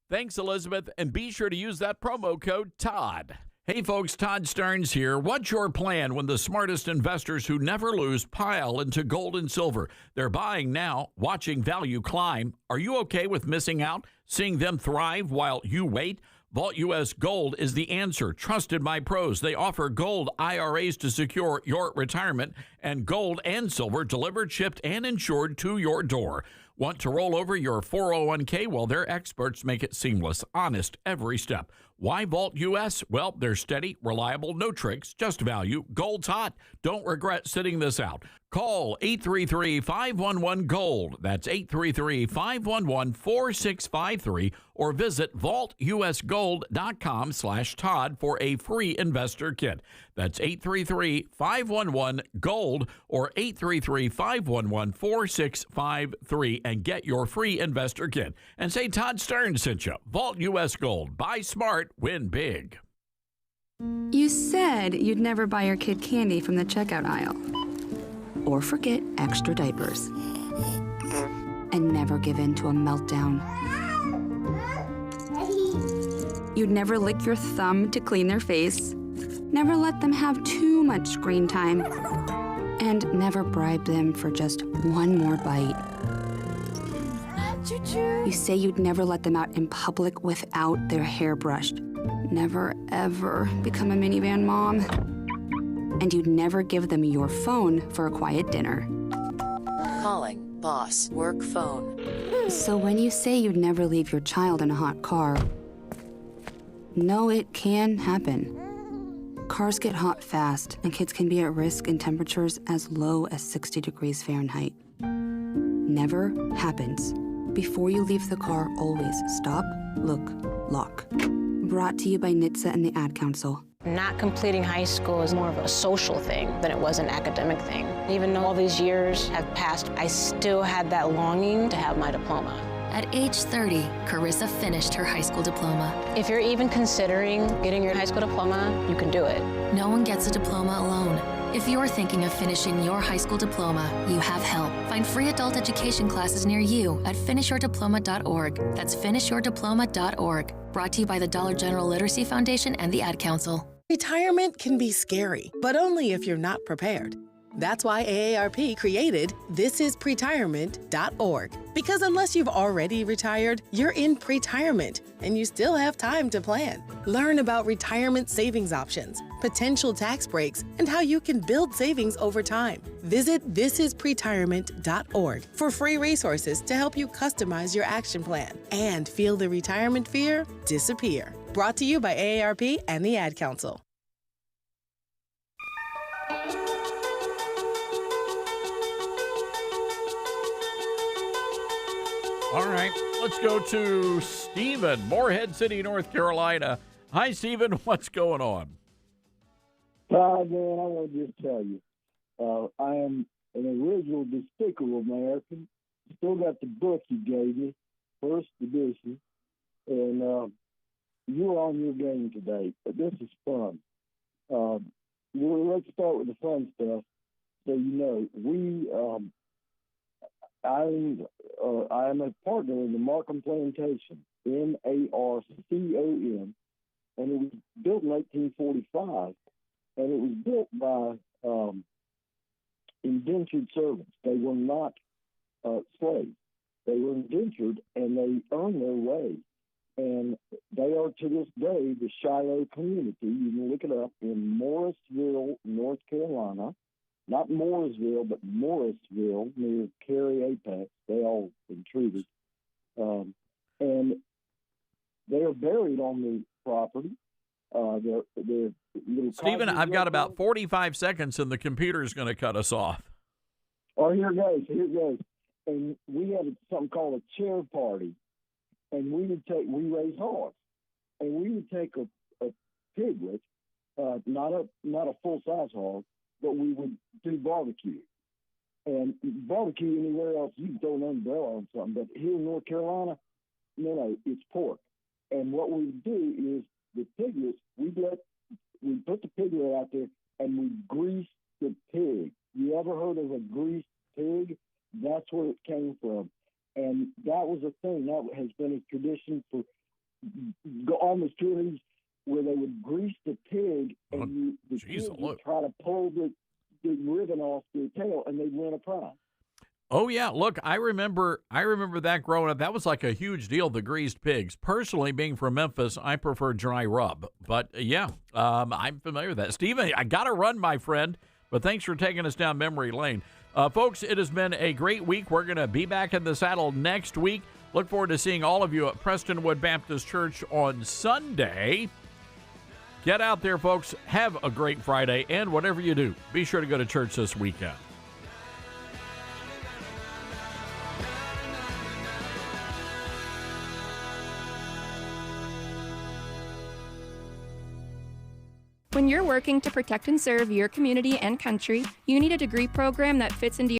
Thanks, Elizabeth, and be sure to use that promo code TODD. Hey, folks, Todd Starnes here. What's your plan when the smartest investors who never lose pile into gold and silver? They're buying now, watching value climb. Are you okay with missing out, seeing them thrive while you wait? Vault U.S. Gold is the answer. Trusted by pros. They offer gold IRAs to secure your retirement and gold and silver delivered, shipped, and insured to your door. Want to roll over your 401k? Well, their experts make it seamless, honest every step. Why Vault U.S.? Well, they're steady, reliable, no tricks, just value. Gold's hot. Don't regret sitting this out. Call 833-511-GOLD. That's 833-511-4653 or visit vaultusgold.com/Todd for a free investor kit. That's 833-511-GOLD or 833-511-4653 and get your free investor kit. And say Todd Starnes sent you. Vault U.S. Gold. Buy smart, win big. You said you'd never buy your kid candy from the checkout aisle. Or forget extra diapers. And never give in to a meltdown. You'd never lick your thumb to clean their face. Never let them have too much screen time. And never bribe them for just one more bite. You say you'd never let them out in public without their hair brushed. Never, ever become a minivan mom. And you'd never give them your phone for a quiet dinner. Calling boss work phone. So when you say you'd never leave your child in a hot car, no, it can happen. Cars get hot fast, and kids can be at risk in temperatures as low as 60 degrees Fahrenheit. Never happens. Before you leave the car, always stop, look, lock. Brought to you by NHTSA and the Ad Council. Not completing high school is more of a social thing than it was an academic thing. Even though all these years have passed, I still had that longing to have my diploma. At age 30, Carissa finished her high school diploma. If you're even considering getting your high school diploma, you can do it. No one gets a diploma alone. If you're thinking of finishing your high school diploma, you have help. Find free adult education classes near you at finishyourdiploma.org. That's finishyourdiploma.org. Brought to you by the Dollar General Literacy Foundation and the Ad Council. Retirement can be scary, but only if you're not prepared. That's why AARP created thisispretirement.org. Because unless you've already retired, you're in pretirement, and you still have time to plan. Learn about retirement savings options, potential tax breaks, and how you can build savings over time. Visit thisispretirement.org for free resources to help you customize your action plan and feel the retirement fear disappear. Brought to you by AARP and the Ad Council. All right, let's go to Stephen, Morehead City, North Carolina. Hi, Stephen. What's going on? Hi, man. I want to just tell you, I am an original Despicable American. Still got the book you gave me, first edition, and you're on your game today. But this is fun. Let's start with the fun stuff. So you know, I am a partner in the Markham Plantation, MARCOM, and it was built in 1845, and it was built by indentured servants. They were not slaves. They were indentured, and they earned their way. And they are, to this day, the Shiloh community. You can look it up in Morrisville, North Carolina. Not Mooresville, but Morrisville, near Cary, Apex. They all intruded. And they are buried on the property. They're little Stephen, I've got about 45 seconds, and the computer's going to cut us off. Oh, here it goes. And we had something called a chair party. And we raised hogs. And we would take a piglet, not a full-size hog, but we would do barbecue. And barbecue anywhere else, you can throw an umbrella on something. But here in North Carolina, no, it's pork. And what we do is the piglets, we put the piglet out there and we grease the pig. You ever heard of a greased pig? That's where it came from. And that was a thing. That has been a tradition for almost 2 years, where they would grease the pig and the pig would try to pull the ribbon off the tail, and they'd win a prize. Oh, yeah. Look, I remember that growing up. That was like a huge deal, the greased pigs. Personally, being from Memphis, I prefer dry rub. But, yeah, I'm familiar with that. Stephen, I got to run, my friend, but thanks for taking us down memory lane. Folks, it has been a great week. We're going to be back in the saddle next week. Look forward to seeing all of you at Prestonwood Baptist Church on Sunday. Get out there, folks. Have a great Friday, and whatever you do, be sure to go to church this weekend. When you're working to protect and serve your community and country, you need a degree program that fits into